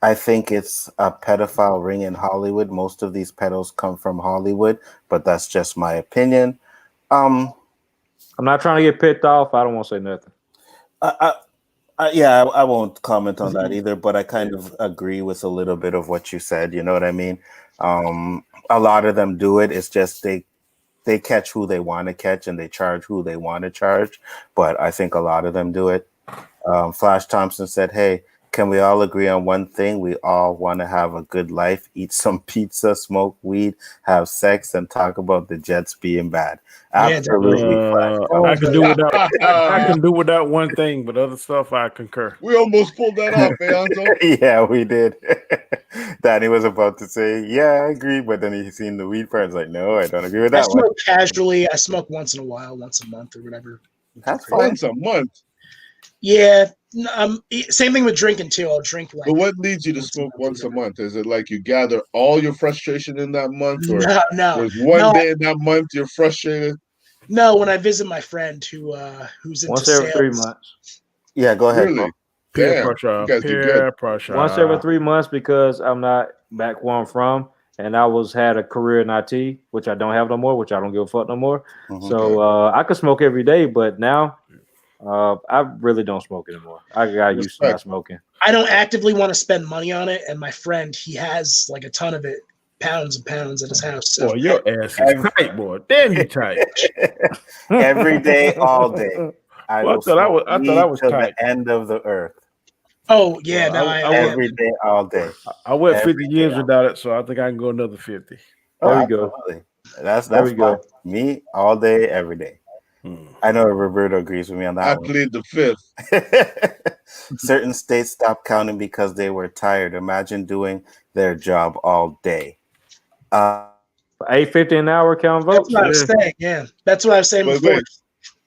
I think it's a pedophile ring in Hollywood. Most of these pedos come from Hollywood, but that's just my opinion. I'm not trying to get picked off. I don't want to say nothing. I won't comment on that either, but I kind of agree with a little bit of what you said. You know what I mean? A lot of them do it. It's just they catch who they want to catch and they charge who they want to charge. But I think a lot of them do it. Flash Thompson said, hey, can we all agree on one thing? We all want to have a good life, eat some pizza, smoke weed, have sex, and talk about the Jets being bad. Absolutely. I can do without one thing, but other stuff I concur. We almost pulled that off, Anzo. Yeah, we did. Danny was about to say, yeah, I agree, but then he seen the weed part. It's like, no, I don't agree with that. I smoke casually. I smoke once in a while, once a month or whatever. That's fine. Once a month. Yeah. Same thing with drinking too. I'll drink like. But what leads you to smoke once a month? Is it like you gather all your frustration in that month, or no, there's one day in that month you're frustrated? No, when I visit my friend who's into once every sales. 3 months. Yeah, go ahead. Really? Peer pressure. Once every 3 months because I'm not back where I'm from, and I had a career in IT, which I don't have no more, which I don't give a fuck no more. Mm-hmm. So I could smoke every day, but now. I really don't smoke anymore. I got used to not smoking. I don't actively want to spend money on it, and my friend, he has like a ton of it, pounds and pounds at his house. So. Boy, your ass is tight, boy. Damn, you tight. Every day, all day. I thought I was till the end of the earth. Oh yeah, every day, all day. I went 50 years without it, so I think I can go another 50. There we go. That's me all day, every day. I know Roberto agrees with me on that. I plead the fifth. Certain states stopped counting because they were tired. Imagine doing their job all day. 8.50 an hour count votes. That's what I was saying. Yeah, that's what I was saying before. Wait.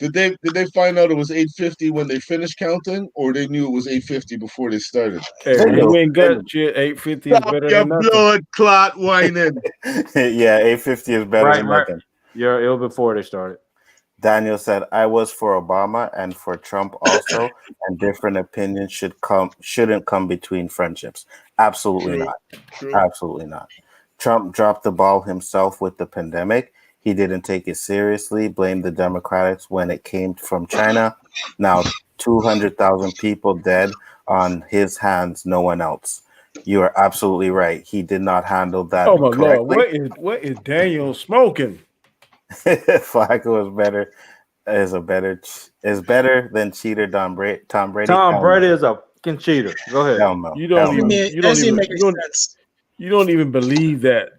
Did they find out it was 8:50 when they finished counting, or they knew it was 8:50 before they started? Hey, you ain't got shit. 8:50 is better than nothing. Blood clot whining. Yeah, 8:50 is better than nothing. Yeah, it was before they started. Daniel said, I was for Obama and for Trump also, and different opinions shouldn't come between friendships. Absolutely not. True. Absolutely not. Trump dropped the ball himself with the pandemic. He didn't take it seriously, blamed the Democrats when it came from China. Now 200,000 people dead on his hands, no one else. You are absolutely right. He did not handle that correctly. Lord, what is Daniel smoking? Flacco is better than cheater Tom Brady. Tom Brady is a fucking cheater. Go ahead. No. You don't even believe that,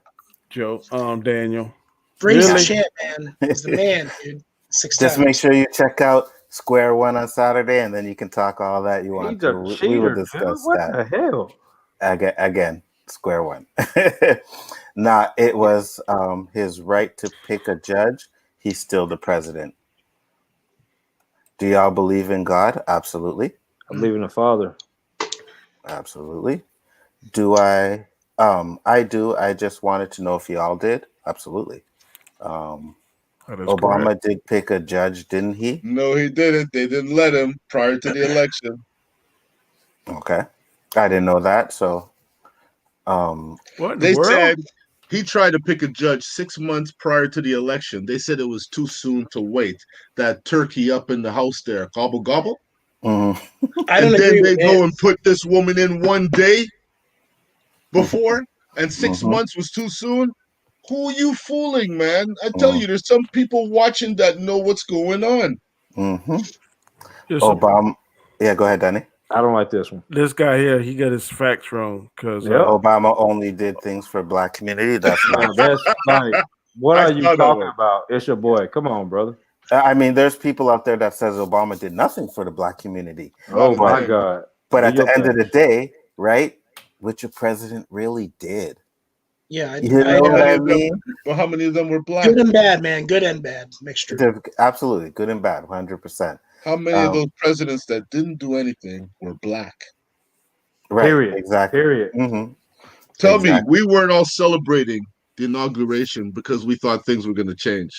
Joe. Daniel. Brady's the champ, man. He's the man, dude. Just make sure you check out Square One on Saturday, and then you can talk all that you want. We will discuss that. What the hell? Again, Square One. Nah, it was his right to pick a judge. He's still the president. Do y'all believe in God? Absolutely. I believe in the Father. Absolutely. Do I? I do. I just wanted to know if y'all did. Absolutely. Obama correct. Did pick a judge, didn't he? No, he didn't. They didn't let him prior to the election. Okay. I didn't know that. So they said he tried to pick a judge 6 months prior to the election. They said it was too soon to wait. That turkey up in the house there, gobble gobble. Mm-hmm. And then they go and put this woman in one day before, and 6 months was too soon. Who are you fooling, man? I tell you, there's some people watching that know what's going on. Mm-hmm. Obama. Yeah, go ahead, Danny. I don't like this one. This guy here, he got his facts wrong because Obama only did things for Black community. That's not that's right. What I are you saw that talking one. about? It's your boy. Come on, brother. I mean, there's people out there that says Obama did nothing for the black community. Not Oh a my thing. God. But Do at your the end of thing. the day, right? Which your president really did. Yeah, You I know know. what I mean? But how many of them were black? Good and bad, man. Good and bad mixture. They're absolutely good and bad, 100%. How many of those presidents that didn't do anything were black? Right. Period. Exactly. Period. Mm-hmm. Tell me, Exactly. we weren't all celebrating the inauguration because we thought things were going to change.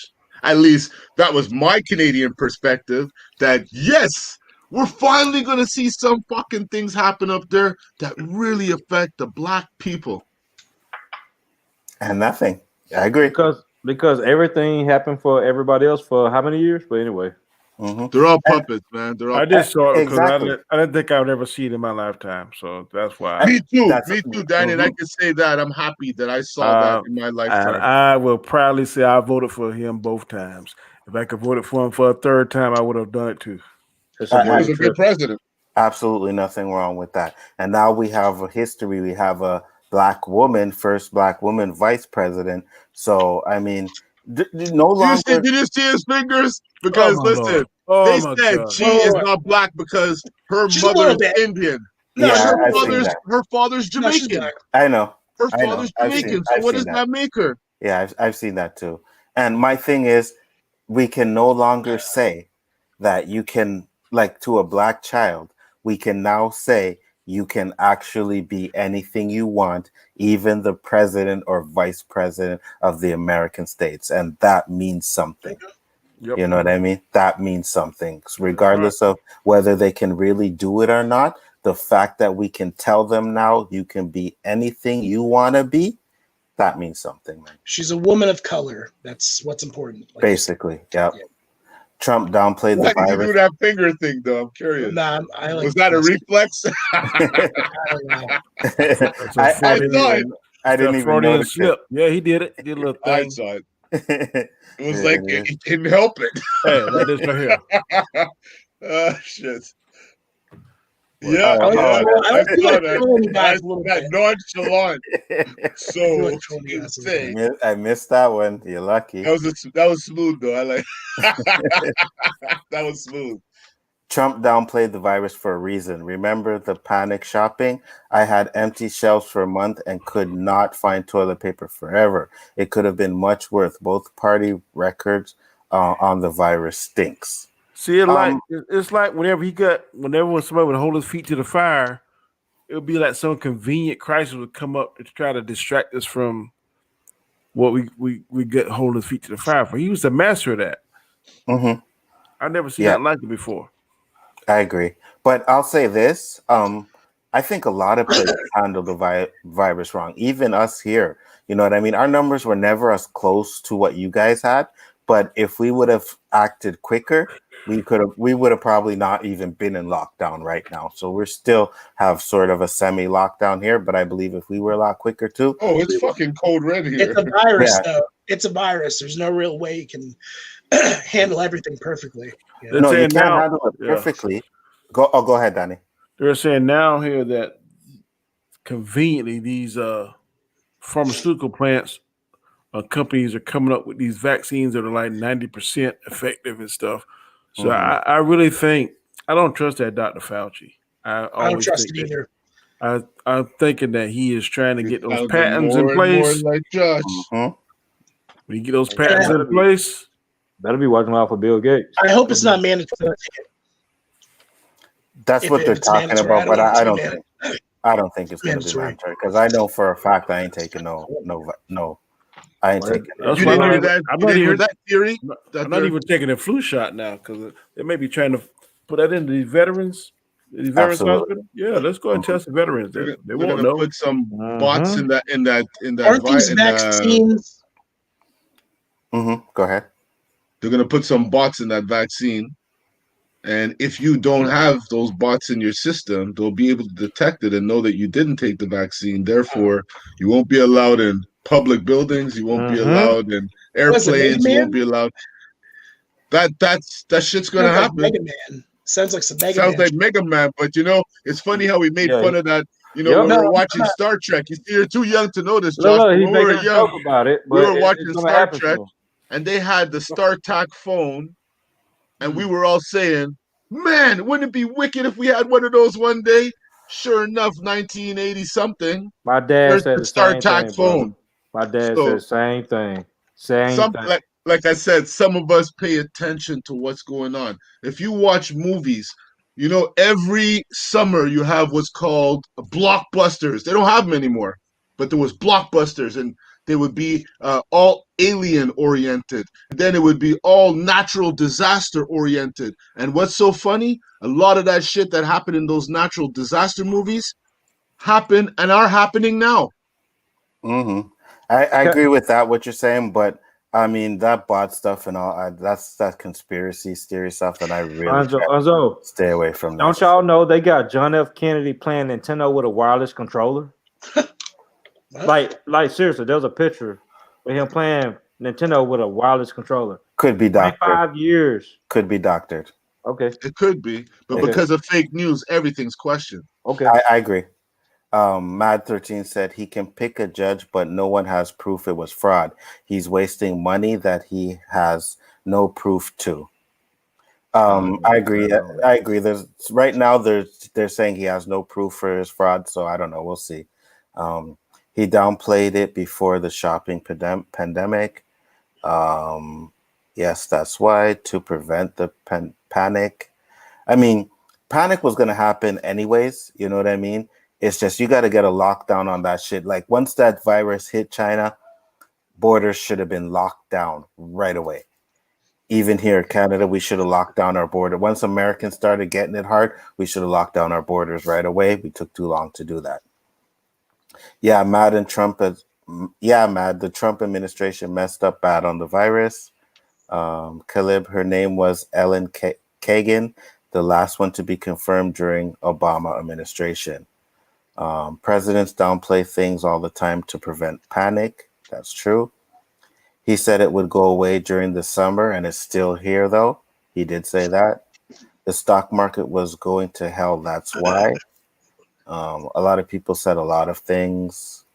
At least that was my Canadian perspective. That yes, we're finally going to see some fucking things happen up there that really affect the black people. And nothing. I agree. Because everything happened for everybody else for how many years? But anyway. Mm-hmm. They're all puppets, man. They're all I just saw it because exactly. I didn't think I would ever see it in my lifetime. So that's why. Me too. That's- Me too, Danny. And I Mhm. can say that I'm happy that I saw that in my And lifetime. I will proudly say I voted for him both times. If I could vote for him for a third time, I would have done it too. It's a He was a good president. Absolutely nothing wrong with that. And now we have a history. We have a black woman, first black woman vice president. So, I mean, no longer. Did you see his fingers? Oh Because my listen, Lord. Oh they my said God. she is not black because her She's a mother little is bit. Indian. No, Yeah, she's a I've little seen bit. that. Her father's No, she's Jamaican. black. I know. Her I know. father's I've Jamaican. seen- So I've what seen does that make her? Yeah, I've seen that too. And my thing is, we can no longer say that you can, like, to a black child, we can now say you can actually be anything you want, even the president or vice president of the American states. And that means something. Yep. You know what I mean? That means something. Regardless of whether they can really do it or not, the fact that we can tell them now you can be anything you want to be, that means something, man. She's a woman of color. That's what's important. Like Basically, yeah. Trump downplayed Why the did you do virus. that finger thing, though? I'm curious. Nah, I like Was that a reflex? I don't know. That's a I Freudian- saw it. I didn't that even Freudian notice slip. Yeah, he did it. He did a little I thing. saw it. it. It was like it didn't help it. Hey, like this right here. Shit. Well, Yeah, oh, I feel saw like that. trolling you guys a little That bit. nonchalant. So feel like trolling you guys a little insane. I missed that one. You're lucky. That was smooth though. I like that was smooth. Trump downplayed the virus for a reason. Remember the panic shopping? I had empty shelves for a month and could not find toilet paper forever. It could have been much worse. Both party records on the virus stinks. See, it's like whenever somebody would hold his feet to the fire, it would be like some convenient crisis would come up to try to distract us from what we get hold his feet to the fire for. He was the master of that. Mm-hmm. I've never seen that like it before. I agree. But I'll say this. I think a lot of places handle the virus wrong. Even us here. You know what I mean? Our numbers were never as close to what you guys had. But if we would have acted quicker, we would have probably not even been in lockdown right now. So we're still have sort of a semi-lockdown here. But I believe if we were a lot quicker too. Oh, it's fucking cold red here. It's a virus, though. It's a virus. There's no real way you can handle everything perfectly. You know? No, you can't handle it perfectly. Go ahead, Danny. They're saying now here that conveniently these pharmaceutical plants companies are coming up with these vaccines that are like 90% effective and stuff. So I really think I don't trust that Dr. Fauci. I don't trust it either. I'm thinking that he is trying to get those patents in place. More like Josh. When you get those patents in place, better be watching out for Bill Gates. I hope it's not mandatory. That's what they're talking about, but I don't think it's going to be mandatory because I know for a fact I ain't taking no. I ain't taking. You didn't hear that? You didn't hear that theory? I'm not even taking a flu shot now because they may be trying to put that into these veterans. Hospital. Yeah, let's go and test the veterans. They won't know. Put some bots in that. Aren't these vaccines? Go ahead. They're gonna put some bots in that vaccine, and if you don't have those bots in your system, they'll be able to detect it and know that you didn't take the vaccine. Therefore, you won't be allowed in public buildings. You won't be allowed in airplanes. You won't be allowed. That shit's gonna happen. Mega Man. Sounds like some Mega Sounds Man. like Mega Man, but it's funny how we made fun of that You know, when we were watching Star Trek, you see, you're too young to know this, Josh. Look, But he's when we were making a young, joke about it, we but were watching it's gonna Star happen Trek, to him. and they had the StarTAC phone, and we were all saying, "Man, wouldn't it be wicked if we had one of those one day?" Sure enough, 1980 something. My dad There's said the the same StarTAC thing, brother. phone. My dad So said the same thing. Same some thing. like I said, some of us pay attention to what's going on. If you watch movies, you know every summer you have what's called blockbusters. They don't have them anymore, but there was blockbusters, and they would be all alien oriented. Then it would be all natural disaster oriented. And what's so funny? A lot of that shit that happened in those natural disaster movies happen and are happening now. Mm-hmm. I agree with that, what you're saying, but I mean that bot stuff and all that's that conspiracy theory stuff, and I really Anzo, stay away from that. Don't y'all know they got John F. Kennedy playing Nintendo with a wireless controller? like seriously, there's a picture of him playing Nintendo with a wireless controller. Could be doctored. 5 years. Could be doctored. Okay. It could be, but because of fake news, everything's questioned. Okay. I agree. Mad13 said he can pick a judge, but no one has proof it was fraud. He's wasting money that he has no proof to. I agree. I agree. There's right now they're saying he has no proof for his fraud, so I don't know. We'll see. He downplayed it before the shopping pandemic. Yes, that's why, to prevent the panic. I mean, panic was going to happen anyways. You know what I mean? It's just you got to get a lockdown on that shit. Like once that virus hit China, borders should have been locked down right away. Even here in Canada, we should have locked down our border. Once Americans started getting it hard, we should have locked down our borders right away. We took too long to do that. Yeah, Matt, the Trump administration messed up bad on the virus. Caleb, her name was Ellen Kagan, the last one to be confirmed during Obama administration. Presidents downplay things all the time to prevent panic. That's true. He said it would go away during the summer, and it's still here, though. He did say that. The stock market was going to hell. That's why. A lot of people said a lot of things.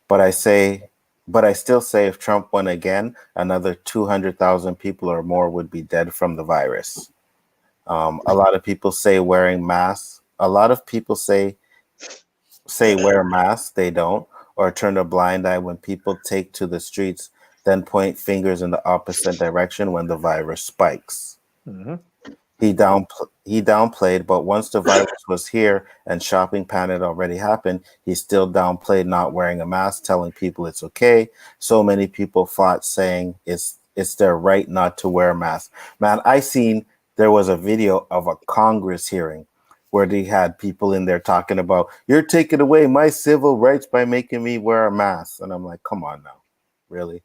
But I still say if Trump won again, another 200,000 people or more would be dead from the virus. A lot of people say wearing masks. A lot of people say wear masks. They don't, or turn a blind eye when people take to the streets, then point fingers in the opposite direction when the virus spikes. Mm-hmm. He downplayed, but once the virus was here and shopping panic already happened, he still downplayed not wearing a mask, telling people it's okay. So many people fought, saying it's their right not to wear a mask. Man, there was a video of a Congress hearing where they had people in there talking about, you're taking away my civil rights by making me wear a mask. And I'm like, come on now, really?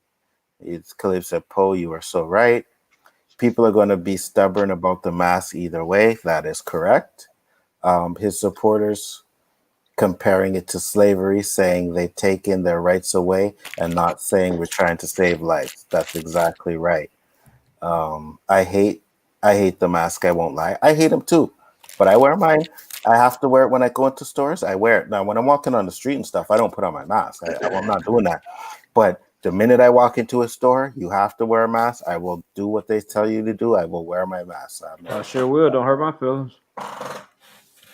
Khalif said, Poe, you are so right. People are going to be stubborn about the mask either way. That is correct. His supporters comparing it to slavery, saying they've taken their rights away and not saying we're trying to save lives. That's exactly right. I hate the mask. I won't lie. I hate them too, but I wear mine. I have to wear it when I go into stores. I wear it. Now, when I'm walking on the street and stuff, I don't put on my mask. I'm not doing that. But the minute I walk into a store, you have to wear a mask. I will do what they tell you to do. I will wear my mask. I sure will. Don't hurt my feelings.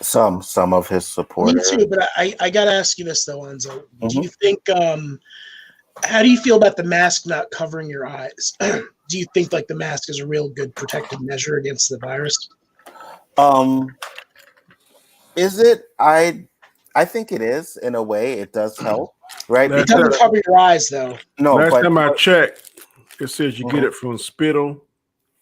Some of his supporters. Me too, but I got to ask you this, though, Enzo. Mm-hmm. Do you think, how do you feel about the mask not covering your eyes? Do you think like the mask is a real good protective measure against the virus? Is it? I think it is in a way. It does help, right? It doesn't cover your eyes, though. No, last time I checked, it says you get it from spittle,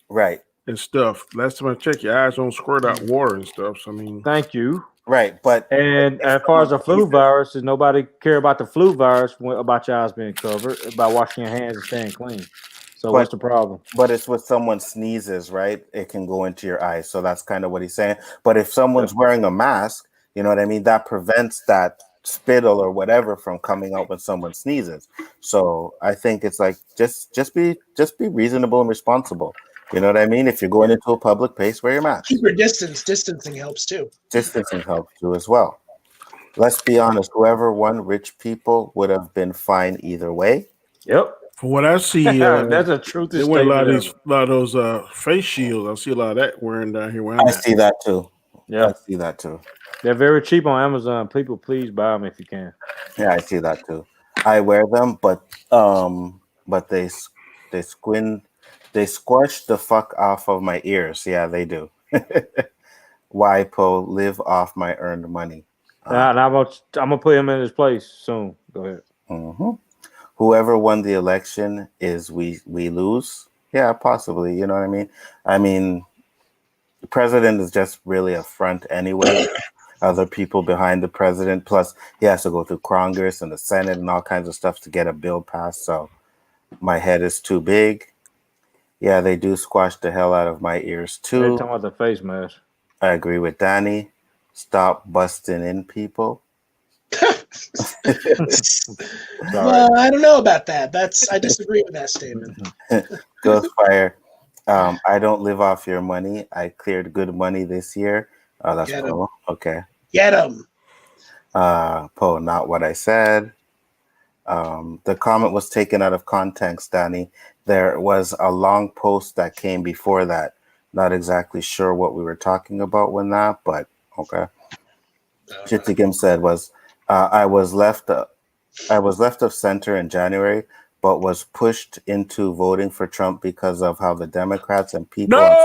right, and stuff. Last time I checked, your eyes don't squirt out water and stuff. So I mean, thank you. Right, but as far as the flu virus, does nobody care about the flu virus about your eyes being covered, about washing your hands and staying clean? So what's the problem? But it's when someone sneezes, right? It can go into your eyes. So that's kind of what he's saying. But if someone's wearing a mask, you know what I mean? That prevents that spittle or whatever from coming out when someone sneezes. So I think it's like just be reasonable and responsible. You know what I mean? If you're going into a public place, wear your mask. Keep your distance. Distancing helps too. Distancing helps too as well. Let's be honest. Whoever won, rich people would have been fine either way. Yep. From what I see, That's a truth they wear a lot statement. of those face shields. I see a lot of that wearing down here where I'm I at. see that too. Yeah. I see that too. They're very cheap on Amazon. People, please buy them if you can. Yeah, I see that too. I wear them, but they squash the fuck off of my ears. Yeah, they do. WIPO live off my earned money. And I'm gonna put him in his place soon. Go ahead. Mm-hmm. Whoever won the election is we lose. Yeah, possibly. You know what I mean? I mean, the president is just really a front anyway. Other people behind the president. Plus, he has to go through Congress and the Senate and all kinds of stuff to get a bill passed. So my head is too big. Yeah, they do squash the hell out of my ears They're too. talking about the face mask. I agree with Danny. Stop busting in people. Well, I don't know about that. I disagree with that statement. Ghostfire. I don't live off your money. I cleared good money this year. Oh, that's cool. Okay. Get him. Poe, not what I said. The comment was taken out of context, Danny. There was a long post that came before that. Not exactly sure what we were talking about when that, but okay. Chittigim said was, I was left of center in January, but was pushed into voting for Trump because of how the Democrats and people on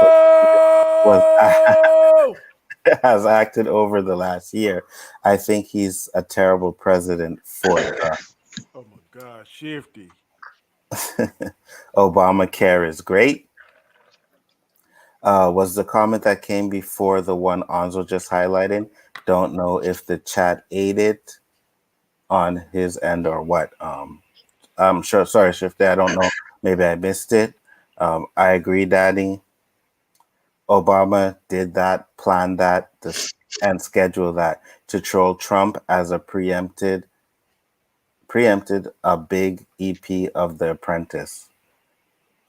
social media has acted over the last year. I think he's a terrible president for Trump. Oh my God, Shifty. Obamacare is great. Was the comment that came before the one Anzo just highlighted? Don't know if the chat ate it on his end or what. I'm sure. Sorry, Shifty. I don't know. Maybe I missed it. I agree, Daddy. Obama did that, planned that, and scheduled that to troll Trump as a preempted a big EP of The Apprentice.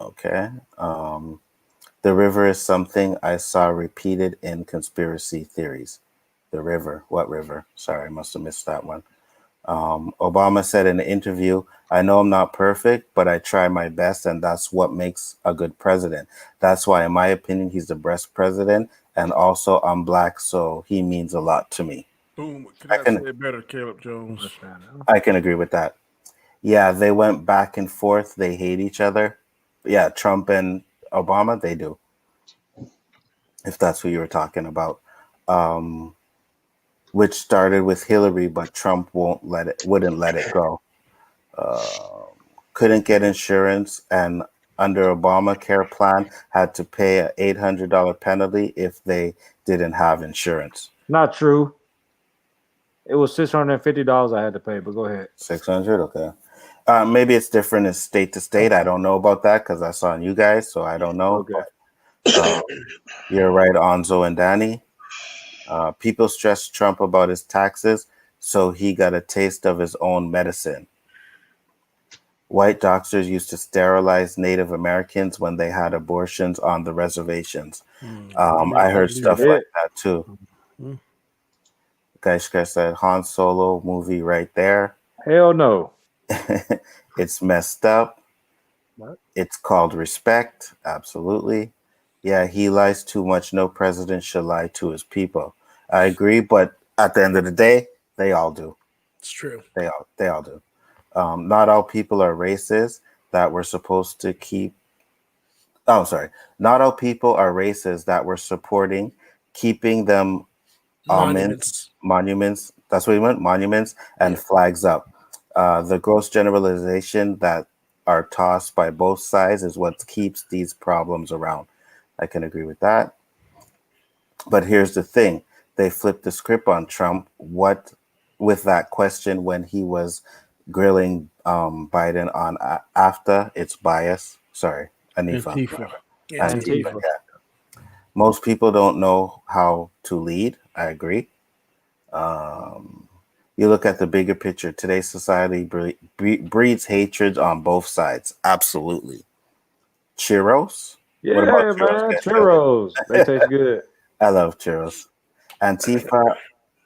Okay. The river is something I saw repeated in conspiracy theories. The river. What river? Sorry, I must have missed that one. Obama said in an interview, I know I'm not perfect, but I try my best, and that's what makes a good president. That's why, in my opinion, he's the best president, and also I'm black, so he means a lot to me. Boom. Could I say it better, Caleb Jones? I can agree with that. Yeah, they went back and forth. They hate each other. Yeah, Trump and Obama, they do. If that's what you were talking about. Which started with Hillary, but Trump wouldn't let it go. Couldn't get insurance, and under Obamacare plan had to pay an $800 penalty if they didn't have insurance. Not true. It was $650 I had to pay, but go ahead. 600, okay. Maybe it's different in state to state. I don't know about that because I saw you guys, so I don't know. Okay. You're right, Anzo and Danny. People stress Trump about his taxes, so he got a taste of his own medicine. White doctors used to sterilize Native Americans when they had abortions on the reservations. I heard stuff like that too. Gaishka said, Han Solo movie right there. Hell no. It's messed up. What? It's called respect. Absolutely. Yeah, he lies too much. No president should lie to his people. I agree, but at the end of the day, they all do. It's true. They all do. Not all people are racist that we're supposed to keep. Oh, sorry. Not all people are racist that we're supporting, keeping them monuments. That's what he meant. Monuments and flags up. The gross generalization that are tossed by both sides is what keeps these problems around. I can agree with that. But here's the thing. They flipped the script on Trump with that question when he was grilling Biden on AFTA. It's bias. Sorry, Antifa. Yeah. Most people don't know how to lead. I agree. You look at the bigger picture. Today's society breeds hatred on both sides. Absolutely. Churros? Yeah, what about churros? They taste good. I love churros. Antifa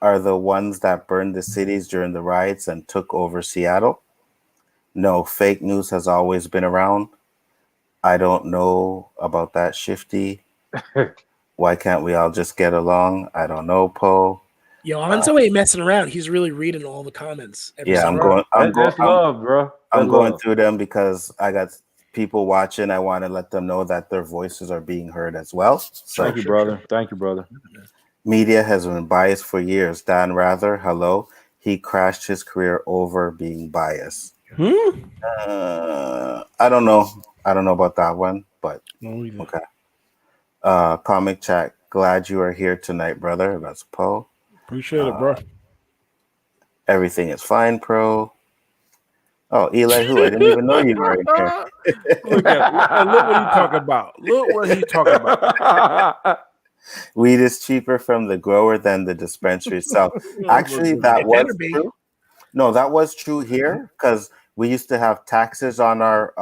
are the ones that burned the cities during the riots and took over Seattle? No, fake news has always been around. I don't know about that, Shifty. Why can't we all just get along? I don't know, Poe. Yo, Hanzo ain't messing around. He's really reading all the comments. Yeah, I'm going. That's love, bro. I'm going through them because I got people watching. I want to let them know that their voices are being heard as well. So, thank you, brother. Thank you, brother. Media has been biased for years. Dan Rather, hello. He crashed his career over being biased. I don't know. I don't know about that one, but okay. Comic Chat, glad you are here tonight, brother. That's Poe. Appreciate it, bro. Everything is fine, Pro. Oh, Elihu-Who, I didn't even know you were in here. Look what he talking about. Look what he talking about. Weed is cheaper from the grower than the dispensary itself. Actually, that was true. No, that was true here because we used to have taxes on our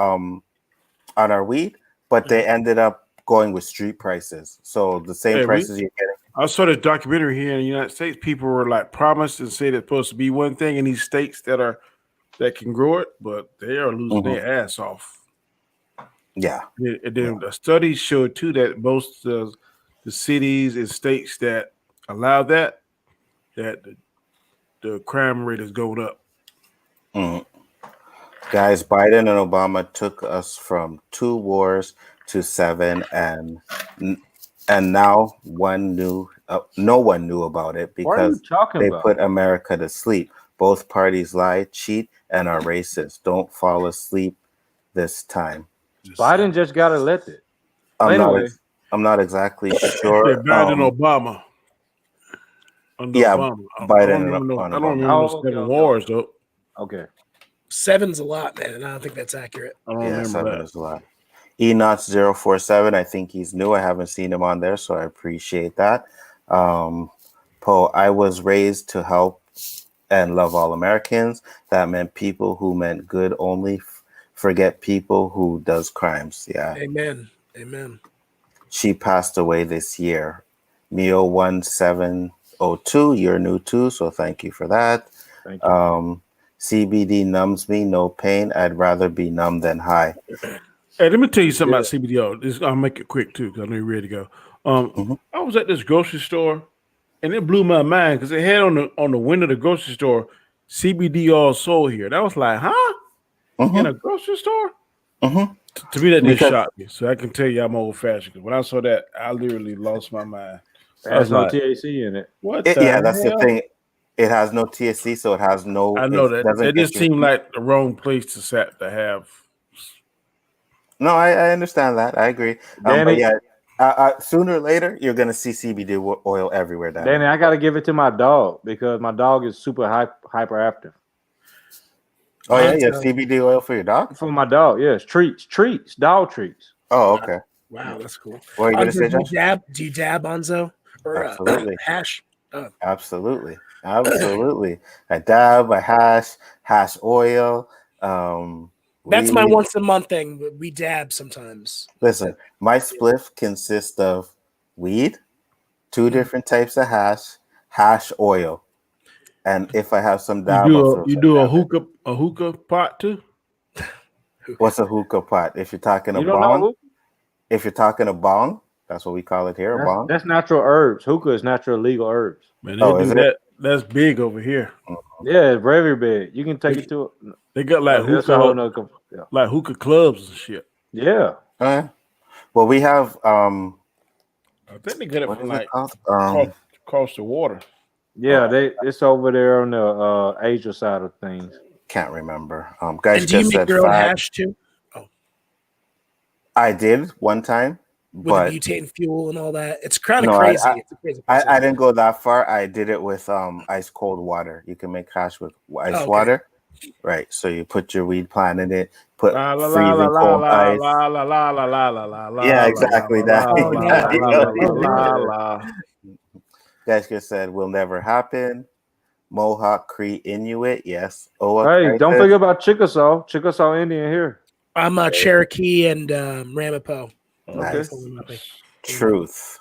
weed, but they ended up going with street prices. So the same prices you're getting. I saw this documentary here in the United States. People were like promised and said it's supposed to be one thing in these states that can grow it, but they are losing their ass off. Yeah. And then the studies showed too that most of the cities and states that allow that the crime rate is going up. Guys, Biden and Obama took us from 2 wars to 7, and now no one knew about it because they put America to sleep. Both parties lie, cheat, and are racist. Don't fall asleep this time. Biden just got elected. I'm not exactly sure. Biden Obama. Yeah, Obama. Biden. I don't remember those 7 wars though. Okay. 7's a lot, man, and I don't think that's accurate. I don't remember 7 that. is a lot. Enoch047, I think he's new. I haven't seen him on there, so I appreciate that. Poe, I was raised to help and love all Americans. That meant people who meant good only. Forget people who does crimes. Yeah. Amen. She passed away this year. Mio1702, you're new too, so thank you for that. Thank you. CBD numbs me, no pain. I'd rather be numb than high. Hey, let me tell you something about CBD. I'll make it quick too, because I know you're ready to go. I was at this grocery store, and it blew my mind because it had on the window of the grocery store, CBD all sold here. And I was like, huh? In a grocery store? To me, that just shocked me. So I can tell you I'm old fashioned. When I saw that, I literally lost my mind. There's no THC in it. That's the thing. It has no THC, so it has no. I know that. It just seemed like the wrong place to have. No, I understand that. I agree. But yeah, sooner or later, you're going to see CBD oil everywhere. Danny, I got to give it to my dog because my dog is super hyperactive. Oh, yeah, you have CBD oil for your dog? For my dog, yes. Treats, dog treats. Oh, okay. Wow, that's cool. What are you going to say, Josh? Do you dab, Onzo? Or hash? Absolutely. I dab, I hash oil. That's my once a month thing. We dab sometimes. Listen, my spliff consists of weed, 2 different types of hash oil. And if I have some dab, you do a hookah pot too? What's a hookah pot? If you're talking a bong, that's what we call it here, a bong. That's natural herbs. Hookah is natural legal herbs. Man, they do that. That's big over here. Yeah, it's very big. You can take it to. They got like hookah clubs and shit. Yeah. Well, we have. I think they get it from like across the water. Yeah, it's over there on the Asia side of things. Can't remember. Guys, and do you make your own hash too? Oh, I did one time. With the butane fuel and all that. It's kind of crazy. It's a crazy I didn't go that far. I did it with ice cold water. You can make hash with ice water. Right. So you put your weed plant in it, put freezing cold ice. Yeah, exactly that. Guys just said will never happen. Mohawk Cree Inuit, yes. Hey, don't forget about Chickasaw Indian here. I'm Cherokee and Ramapo. Nice. Truth.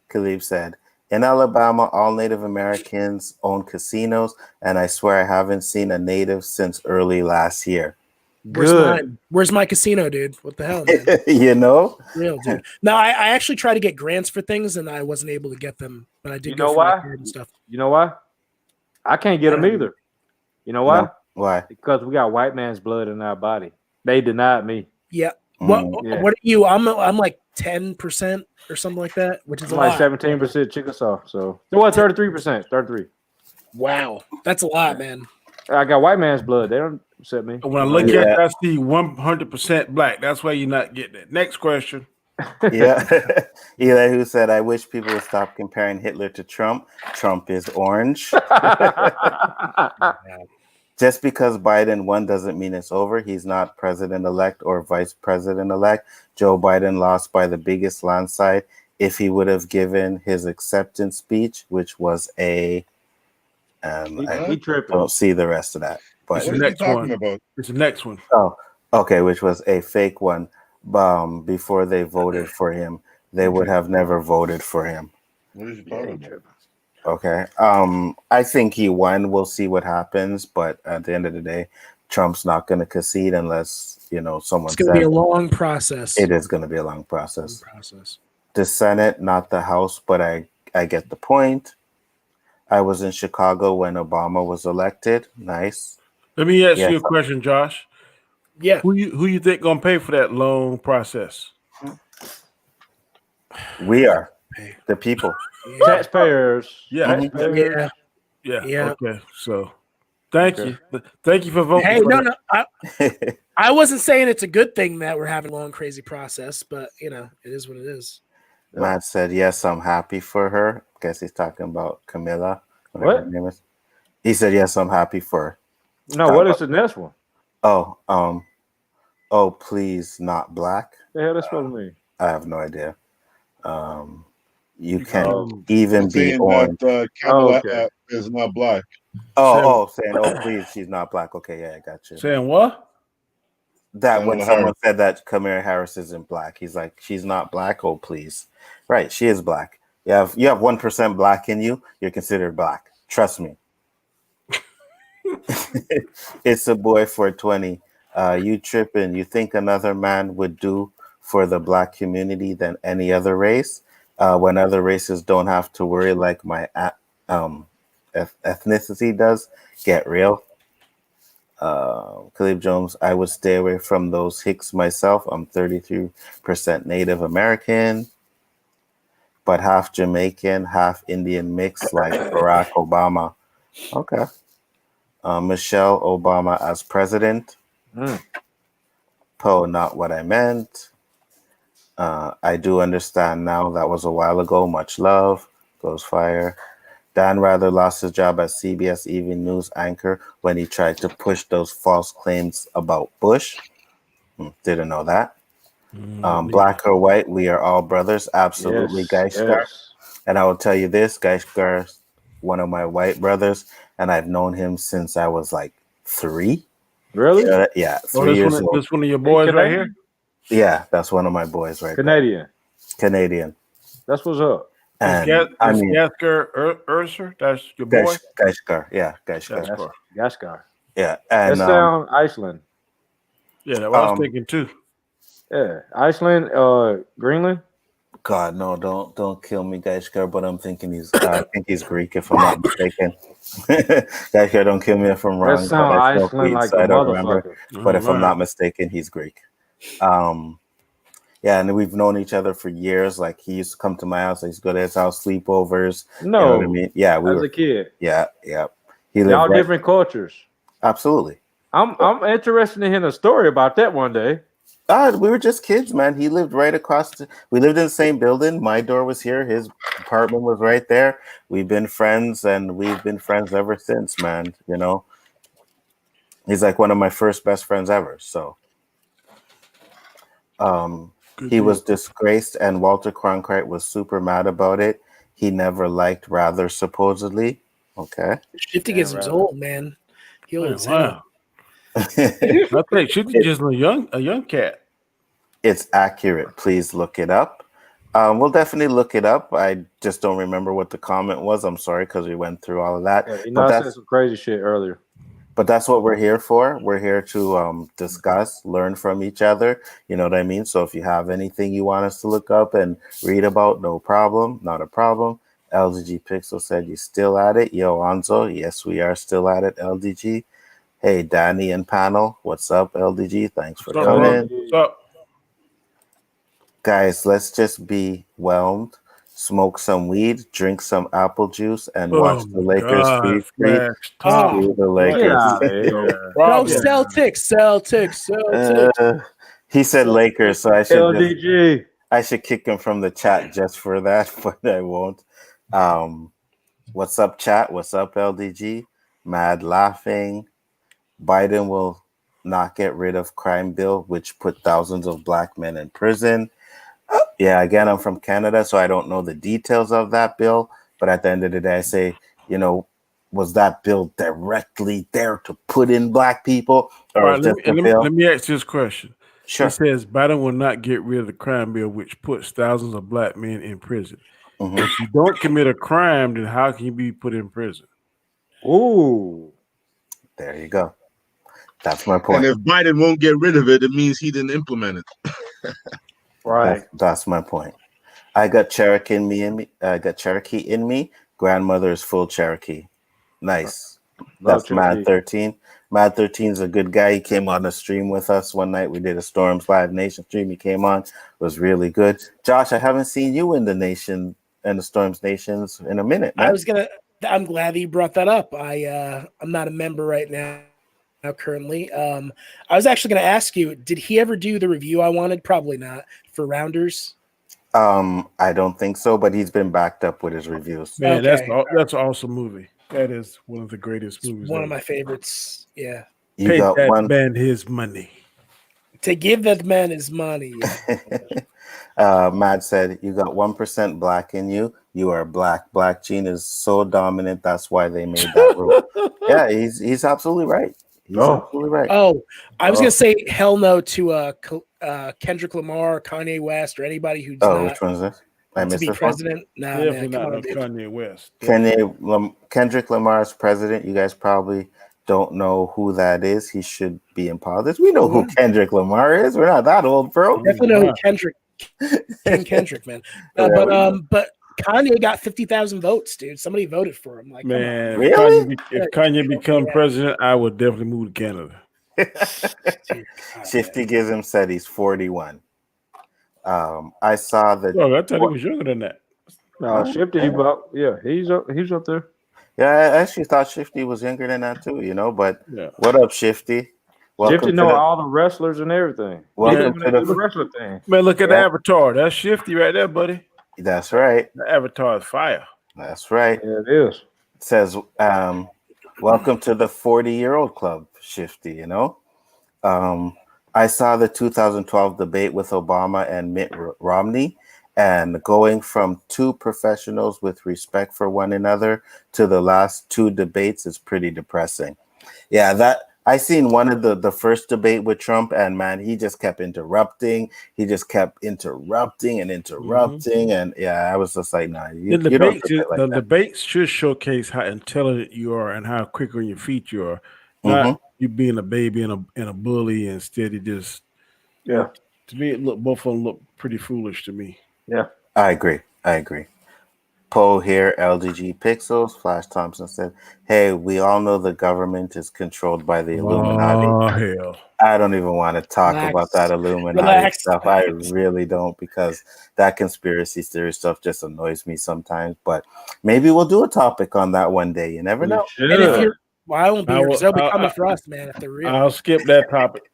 Khalib said, In Alabama, all Native Americans own casinos, and I swear I haven't seen a native since early last year. Where's mine? Where's my casino, dude? What the hell, man? You know? Real, dude. No, I actually tried to get grants for things, and I wasn't able to get them. But I did go for my card and stuff. You know why? I can't get them either. You know why? No. Why? Because we got white man's blood in our body. They denied me. Yeah. What are you? I'm like 10% or something like that, which is like 17% Chickasaw. So it was 33%. 33. Wow, that's a lot, man. I got white man's blood. They don't accept me. When I look at it, I see 100% black. That's why you're not getting it. Next question. Yeah. Elihu said, I wish people would stop comparing Hitler to Trump. Trump is orange. Just because Biden won doesn't mean it's over. He's not president-elect or vice president-elect. Joe Biden lost by the biggest landslide. If he would have given his acceptance speech, which was I don't see the rest of that. But it's the next one. It's the next one. Oh, okay, which was a fake one. Before they voted for him, they would have never voted for him. What is he talking about? Okay. I think he won. We'll see what happens. But at the end of the day, Trump's not going to concede unless, someone says. It's going to be a long process. It is going to be a long process. The Senate, not the House, but I get the point. I was in Chicago when Obama was elected. Nice. Let me ask you a question, Josh. Yeah. Who you think going to pay for that long process? We are. The people. Yeah. Taxpayers. Yeah. Taxpayers. Yeah. Okay. So thank you. Thank you for voting. Hey, for no. that. I wasn't saying it's a good thing that we're having a long, crazy process, but it is what it is. Matt said, yes, I'm happy for her. Guess he's talking about Camilla. What? Her name is. He said, yes, I'm happy for her. No, what is the next one? Oh, please, not black. The hell that's supposed to mean? I have no idea. You can't even be orange. Camilla is not black. Saying, oh, please, she's not black. Okay, yeah, I got you. Saying what? That Kamala when someone Harris. said that Kamala Harris isn't black, he's like, she's not black. Oh, please. Right, she is black. You have 1% black in you, you're considered black. Trust me. It's a boy for 20. You tripping. You think another man would do for the black community than any other race? When other races don't have to worry like my ethnicity does? Get real. Khalib Jones, I would stay away from those Hicks myself. I'm 33% Native American, but half Jamaican, half Indian mix like Barack Obama. Okay. Michelle Obama as president. Poe, not what I meant. I do understand now. That was a while ago. Much love. Goes fire. Dan Rather lost his job as CBS Evening News anchor when he tried to push those false claims about Bush. Didn't know that. Black or white, we are all brothers. Absolutely, Geishkar. Yes. And I will tell you this, Geishkar, one of my white brothers, and I've known him since I was like 3. Really? Yeah, 3 years old. This one of your boys right here? Yeah, that's one of my boys right Canadian. there. Canadian. That's what's up. And Gaskar Urser, that's your boy? Geishkar, yeah, Geishkar. Gaskar. Yeah, and that sound Iceland. Yeah, that's what I was thinking too. Yeah, Iceland, Greenland. God, no, don't kill me, Geishkar. But I think he's Greek, if I'm not mistaken. Geishkar, don't kill me if I'm wrong. That sound Iceland like a motherfucker. But if I'm not mistaken, he's Greek. Yeah, and we've known each other for years. Like, he used to come to my house. I used to go to his house, sleepovers. No, you know what I mean? Yeah, we were a kid. Yeah. Y'all different cultures. Absolutely. I'm interested in hearing a story about that one day. We were just kids, man. He lived right across. We lived in the same building. My door was here. His apartment was right there. We've been friends, and we've been friends ever since, man. He's like one of my first best friends ever. So, he was disgraced, and Walter Cronkite was super mad about it. He never liked Rather, supposedly. Okay. Shifty gets old, man. Wow. I think Shifty just a young cat. It's accurate. Please look it up. We'll definitely look it up. I just don't remember what the comment was. I'm sorry because we went through all of that. Yeah, I said some crazy shit earlier. But that's what we're here for. We're here to discuss, learn from each other. You know what I mean? So if you have anything you want us to look up and read about, no problem, not a problem. LDG Pixel said you still at it. Yo, Anzo, yes, we are still at it, LDG. Hey, Danny and panel, what's up, LDG? Thanks for coming. What's up? Guys, let's just be whelmed, smoke some weed, drink some apple juice, and watch the Lakers free. Screw the Lakers. No, Celtics. He said Lakers, so LDG. I should kick him from the chat just for that, but I won't. What's up, chat? What's up, LDG? Mad laughing. Biden will not get rid of crime bill, which put thousands of black men in prison. Yeah, again, I'm from Canada, so I don't know the details of that bill. But at the end of the day, I say, was that bill directly there to put in black people? Or let me ask this question. Sure. It says Biden will not get rid of the crime bill, which puts thousands of black men in prison. Mm-hmm. If you don't commit a crime, then how can you be put in prison? Ooh. There you go. That's my point. And if Biden won't get rid of it, it means he didn't implement it. Right. That's my point. I got Cherokee in me. Grandmother is full Cherokee. Nice. That's Mad 13. Mad 13 is a good guy. He came on the stream with us one night. We did a Storms Live Nation stream. He came on. It was really good. Josh, I haven't seen you in the Nation and the Storms Nations in a minute, man. I'm glad that you brought that up. I'm not a member right now currently. I was actually going to ask you, did he ever do the review I wanted? Probably not for Rounders. I don't think so, but he's been backed up with his reviews. Man, that's an awesome movie. That is one of the greatest movies. One of my favorites. Yeah. Pay that man his money. To give that man his money. Yeah. Matt said, you got 1% black in you. You are black. Black gene is so dominant. That's why they made that rule. Yeah, he's absolutely right. He's absolutely right. Oh, I was going to say hell no to Kendrick Lamar, Kanye West, or anybody who's not which one is this? I missed to be president. Nah, definitely man, not Kanye West. Kendrick Lamar's president. You guys probably don't know who that is. He should be in politics. We know who Kendrick Lamar is. We're not that old, bro. Definitely know who Kendrick, man. But Kanye got 50,000 votes, dude. Somebody voted for him. Like, man, really? If Kanye become president, I would definitely move to Canada. Shifty Gizm said he's 41. I saw that. Oh, I thought he was younger than that. No, Shifty, he's up there. Yeah, I actually thought Shifty was younger than that too. But what up, Shifty? Shifty know all the wrestlers and everything. Welcome to the wrestler thing. Man, look at the Avatar. That's Shifty right there, buddy. That's right. The Avatar is fire. That's right. Yeah, it is. It says, welcome to the 40-year-old club, Shifty, I saw the 2012 debate with Obama and Mitt Romney, and going from two professionals with respect for one another to the last two debates is pretty depressing. Yeah, that I seen one of the first debate with Trump, and man, he just kept interrupting. He just kept interrupting. And yeah, I was just like, nah, you don't do it like that. Debates should showcase how intelligent you are and how quick on your feet you are. Not you being a baby and a bully. Instead, it just to me, both of them look pretty foolish to me. Yeah, I agree. Poe here, LDG Pixels. Flash Thompson said, hey, we all know the government is controlled by the Illuminati. Oh, hell. I don't even want to talk about that Illuminati stuff. I really don't, because that conspiracy theory stuff just annoys me sometimes. But maybe we'll do a topic on that one day. You never know. And if you're, I won't be here because they'll be coming for us, man, if they're real. I'll skip that topic.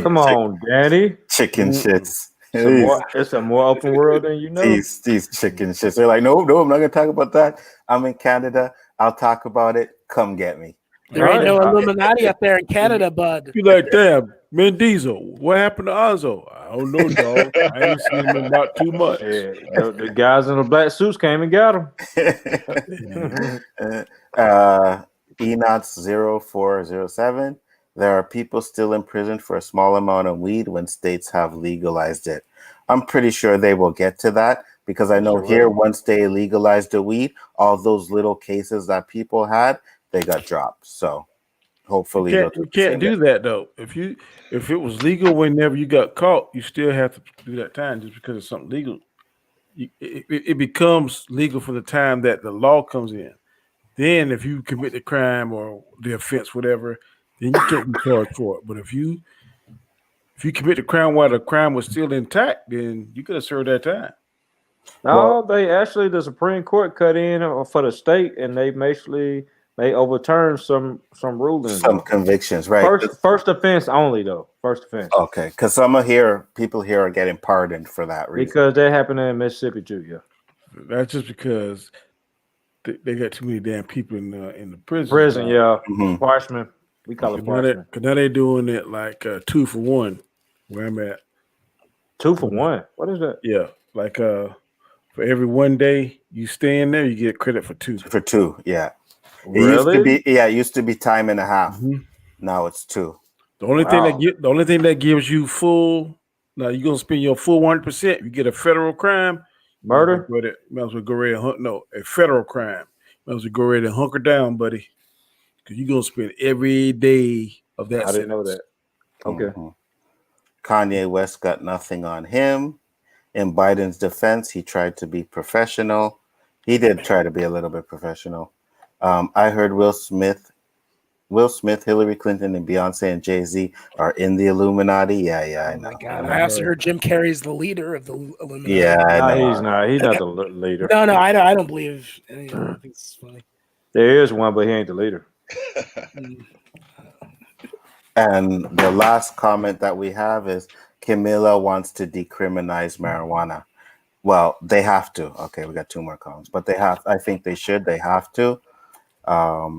Come on, Danny. Chicken shits. It's a more open world than you know. These chicken shits. They're like, no, I'm not gonna talk about that. I'm in Canada. I'll talk about it. Come get me. There ain't no Illuminati up there in Canada, bud. You like, damn, Mendizo, what happened to Ozzo? I don't know, dog. I ain't seen him in about 2 months. Yeah, the guys in the black suits came and got him. Enoch0407. There are people still in prison for a small amount of weed when states have legalized it. I'm pretty sure they will get to that because I know here once they legalized the weed, all those little cases that people had, they got dropped. So hopefully you can't do that though. If it was legal whenever you got caught, you still have to do that time just because it's something legal. It becomes legal for the time that the law comes in. Then if you commit the crime or the offense, whatever, then you can't be charged for it. But if you commit the crime while the crime was still intact, then you could have served that time. No, the Supreme Court cut in for the state, and they overturned some rulings, some convictions, right? First offense only, though. First offense. Okay, because people here are getting pardoned for that reason. Because that happened in Mississippi too. Yeah, that's just because they got too many damn people in the prison. Prison, yeah. Parchment. We call it parchment. Because now they're doing it like 2 for 1. Where I'm at. 2 for 1. What is that? Yeah, like for every 1 day you stay in there, you get credit for 2. For 2, yeah. Really? It used to be time and a half. Now it's 2. The only thing that gives you full. Now you're gonna spend your full 100%. You get a federal crime, murder. Might as well go ready and a federal crime. Might as well go ready and hunker down, buddy, because you're gonna spend every day of that. I didn't know that. Okay. Kanye West got nothing on him. In Biden's defense, he tried to be professional. He did try to be a little bit professional. I heard Will Smith, Hillary Clinton, and Beyonce and Jay-Z are in the Illuminati. Yeah, I know. Oh my God. I also heard Jim Carrey's the leader of the Illuminati. Yeah, I know. He's not. He's not the leader. No, I don't believe any of it. I think it's funny. There is one, but he ain't the leader. And the last comment that we have is Camilla wants to decriminalize marijuana. Well, they have to. Okay, we got 2 more comments, but I think they should. They have to.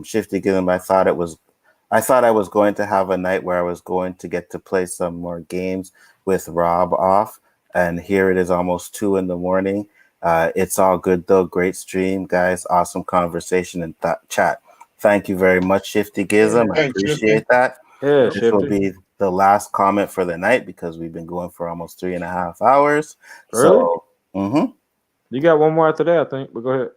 Shifty Gilliam, I thought I was going to have a night where I was going to get to play some more games with Rob off, and here it is almost 2 a.m. It's all good though. Great stream, guys. Awesome conversation and chat. Thank you very much, Shifty Gizm. I appreciate that. Yeah, this will be the last comment for the night because we've been going for almost 3.5 hours. Really? So, you got one more after that, I think. But go ahead.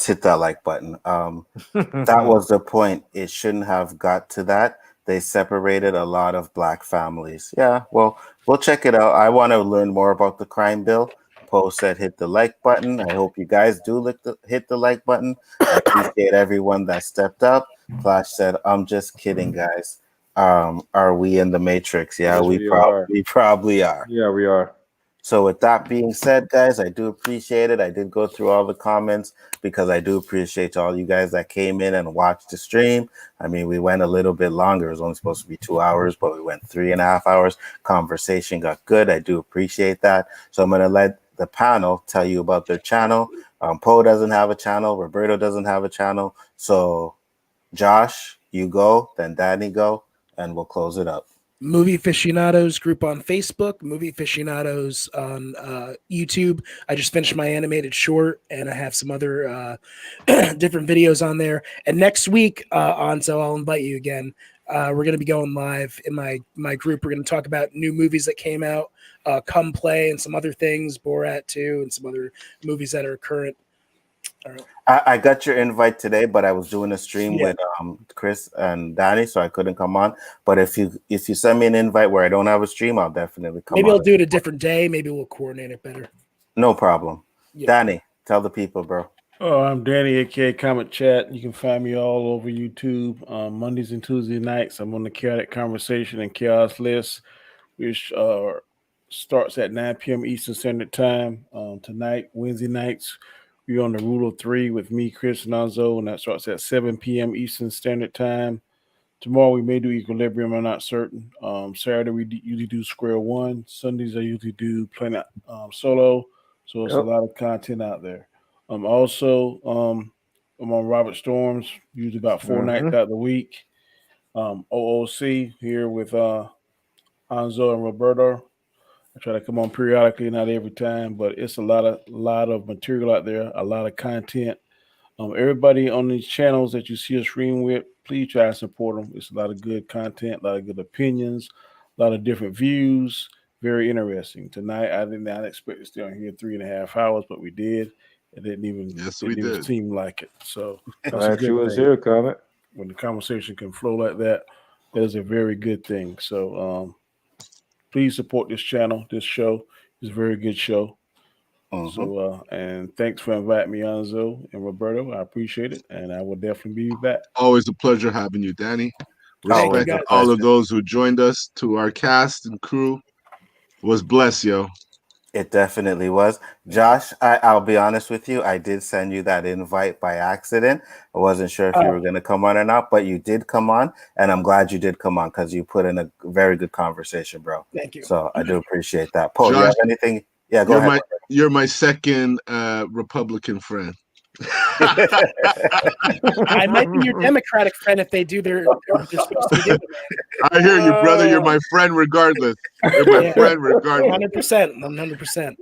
Hit that like button. That was the point. It shouldn't have got to that. They separated a lot of black families. Yeah, well, we'll check it out. I want to learn more about the crime bill. Poe said hit the like button. I hope you guys do hit the like button. I appreciate everyone that stepped up. Flash said, I'm just kidding, guys. Are we in the Matrix? Yeah, yes, we probably are. Yeah, we are. So with that being said, guys, I do appreciate it. I did go through all the comments because I do appreciate all you guys that came in and watched the stream. I mean, we went a little bit longer. It was only supposed to be 2 hours, but we went 3.5 hours. Conversation got good. I do appreciate that. So I'm going to let the panel tell you about their channel. Poe doesn't have a channel. Roberto doesn't have a channel. So Josh, you go, then Danny go, and we'll close it up. Movie Aficionados group on Facebook, Movie Aficionados on YouTube. I just finished my animated short, and I have some other different videos on there. And next week, so I'll invite you again. We're going to be going live in my group. We're going to talk about new movies that came out, Come Play, and some other things, Borat 2, and some other movies that are current. I got your invite today, but I was doing a stream with Chris and Danny, so I couldn't come on. But if you send me an invite where I don't have a stream, I'll definitely come on. Maybe I'll do it a different day. Maybe we'll coordinate it better. No problem. Yeah. Danny, tell the people, bro. Oh, I'm Danny, AKA Comic Chat. You can find me all over YouTube Mondays and Tuesday nights. I'm on the Chaotic Conversation and Chaos List, which starts at 9 p.m. Eastern Standard Time. Tonight, Wednesday nights, we're on the Rule of 3 with me, Chris Nonzo, and that starts at 7 p.m. Eastern Standard Time. Tomorrow we may do Equilibrium, I'm not certain. Saturday we usually do Square One. Sundays I usually do Planet Solo. So it's a lot of content out there. I'm on Robert Storms, usually about 4 nights out of the week. O.O.C. here with Anzo and Roberto. I try to come on periodically, not every time, but it's a lot of material out there, a lot of content. Everybody on these channels that you see us stream with, please try to support them. It's a lot of good content, a lot of good opinions, a lot of different views, very interesting. Tonight, I did not expect to stay on here 3.5 hours, but we did. It didn't even seem like it. So that's a Glad you good was thing. here, Comet. When the conversation can flow like that, that is a very good thing. So please support this channel. This show is a very good show. So and thanks for inviting me, Anzo and Roberto. I appreciate it, and I will definitely be back. Always a pleasure having you, Danny. Respect to all of those who joined us, to our cast and crew. It was blessed, yo. It definitely was. Josh, I'll be honest with you. I did send you that invite by accident. I wasn't sure if you were going to come on or not, but you did come on, and I'm glad you did come on because you put in a very good conversation, bro. Thank you. So I do appreciate that. Paul, Josh, you have anything? Yeah, go ahead. You're my second Republican friend. I might be your Democratic friend if they do they're supposed to be doing. I hear you, brother. You're my friend regardless. You're my friend regardless. 100%.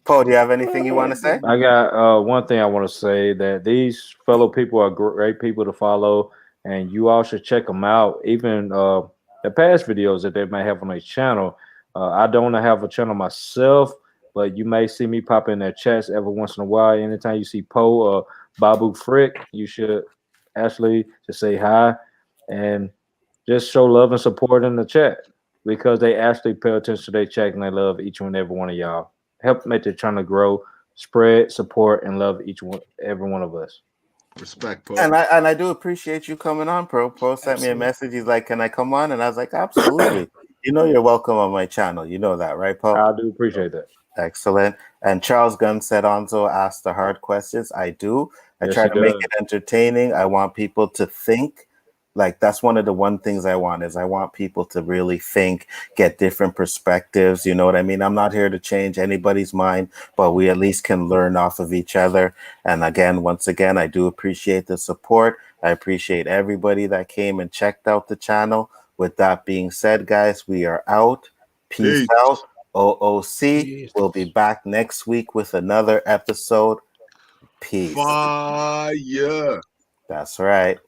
Paul, do you have anything you want to say? I got one thing I want to say, that these fellow people are great people to follow, and you all should check them out. Even the past videos that they may have on their channel. I don't have a channel myself, but you may see me pop in their chats every once in a while. Anytime you see Poe or Babu Frick, you should actually just say hi and just show love and support in the chat, because they actually pay attention to their chat and they love each and every one of y'all. Help make the channel grow, spread, support, and love every one of us. Respect, Poe. And I do appreciate you coming on, bro. Poe sent me a message. He's like, "Can I come on?" And I was like, "Absolutely." You know you're welcome on my channel. You know that, right, Poe? I do appreciate that. Excellent. And Charles Gunn said, Anzo asked the hard questions. I do. I try to make it entertaining. I want people to think. Like, that's one of the things I want is I want people to really think, get different perspectives. You know what I mean? I'm not here to change anybody's mind, but we at least can learn off of each other. And again, once again, I do appreciate the support. I appreciate everybody that came and checked out the channel. With that being said, guys, we are out. Peace out. O.O.C. We'll be back next week with another episode. Peace. Fire. That's right.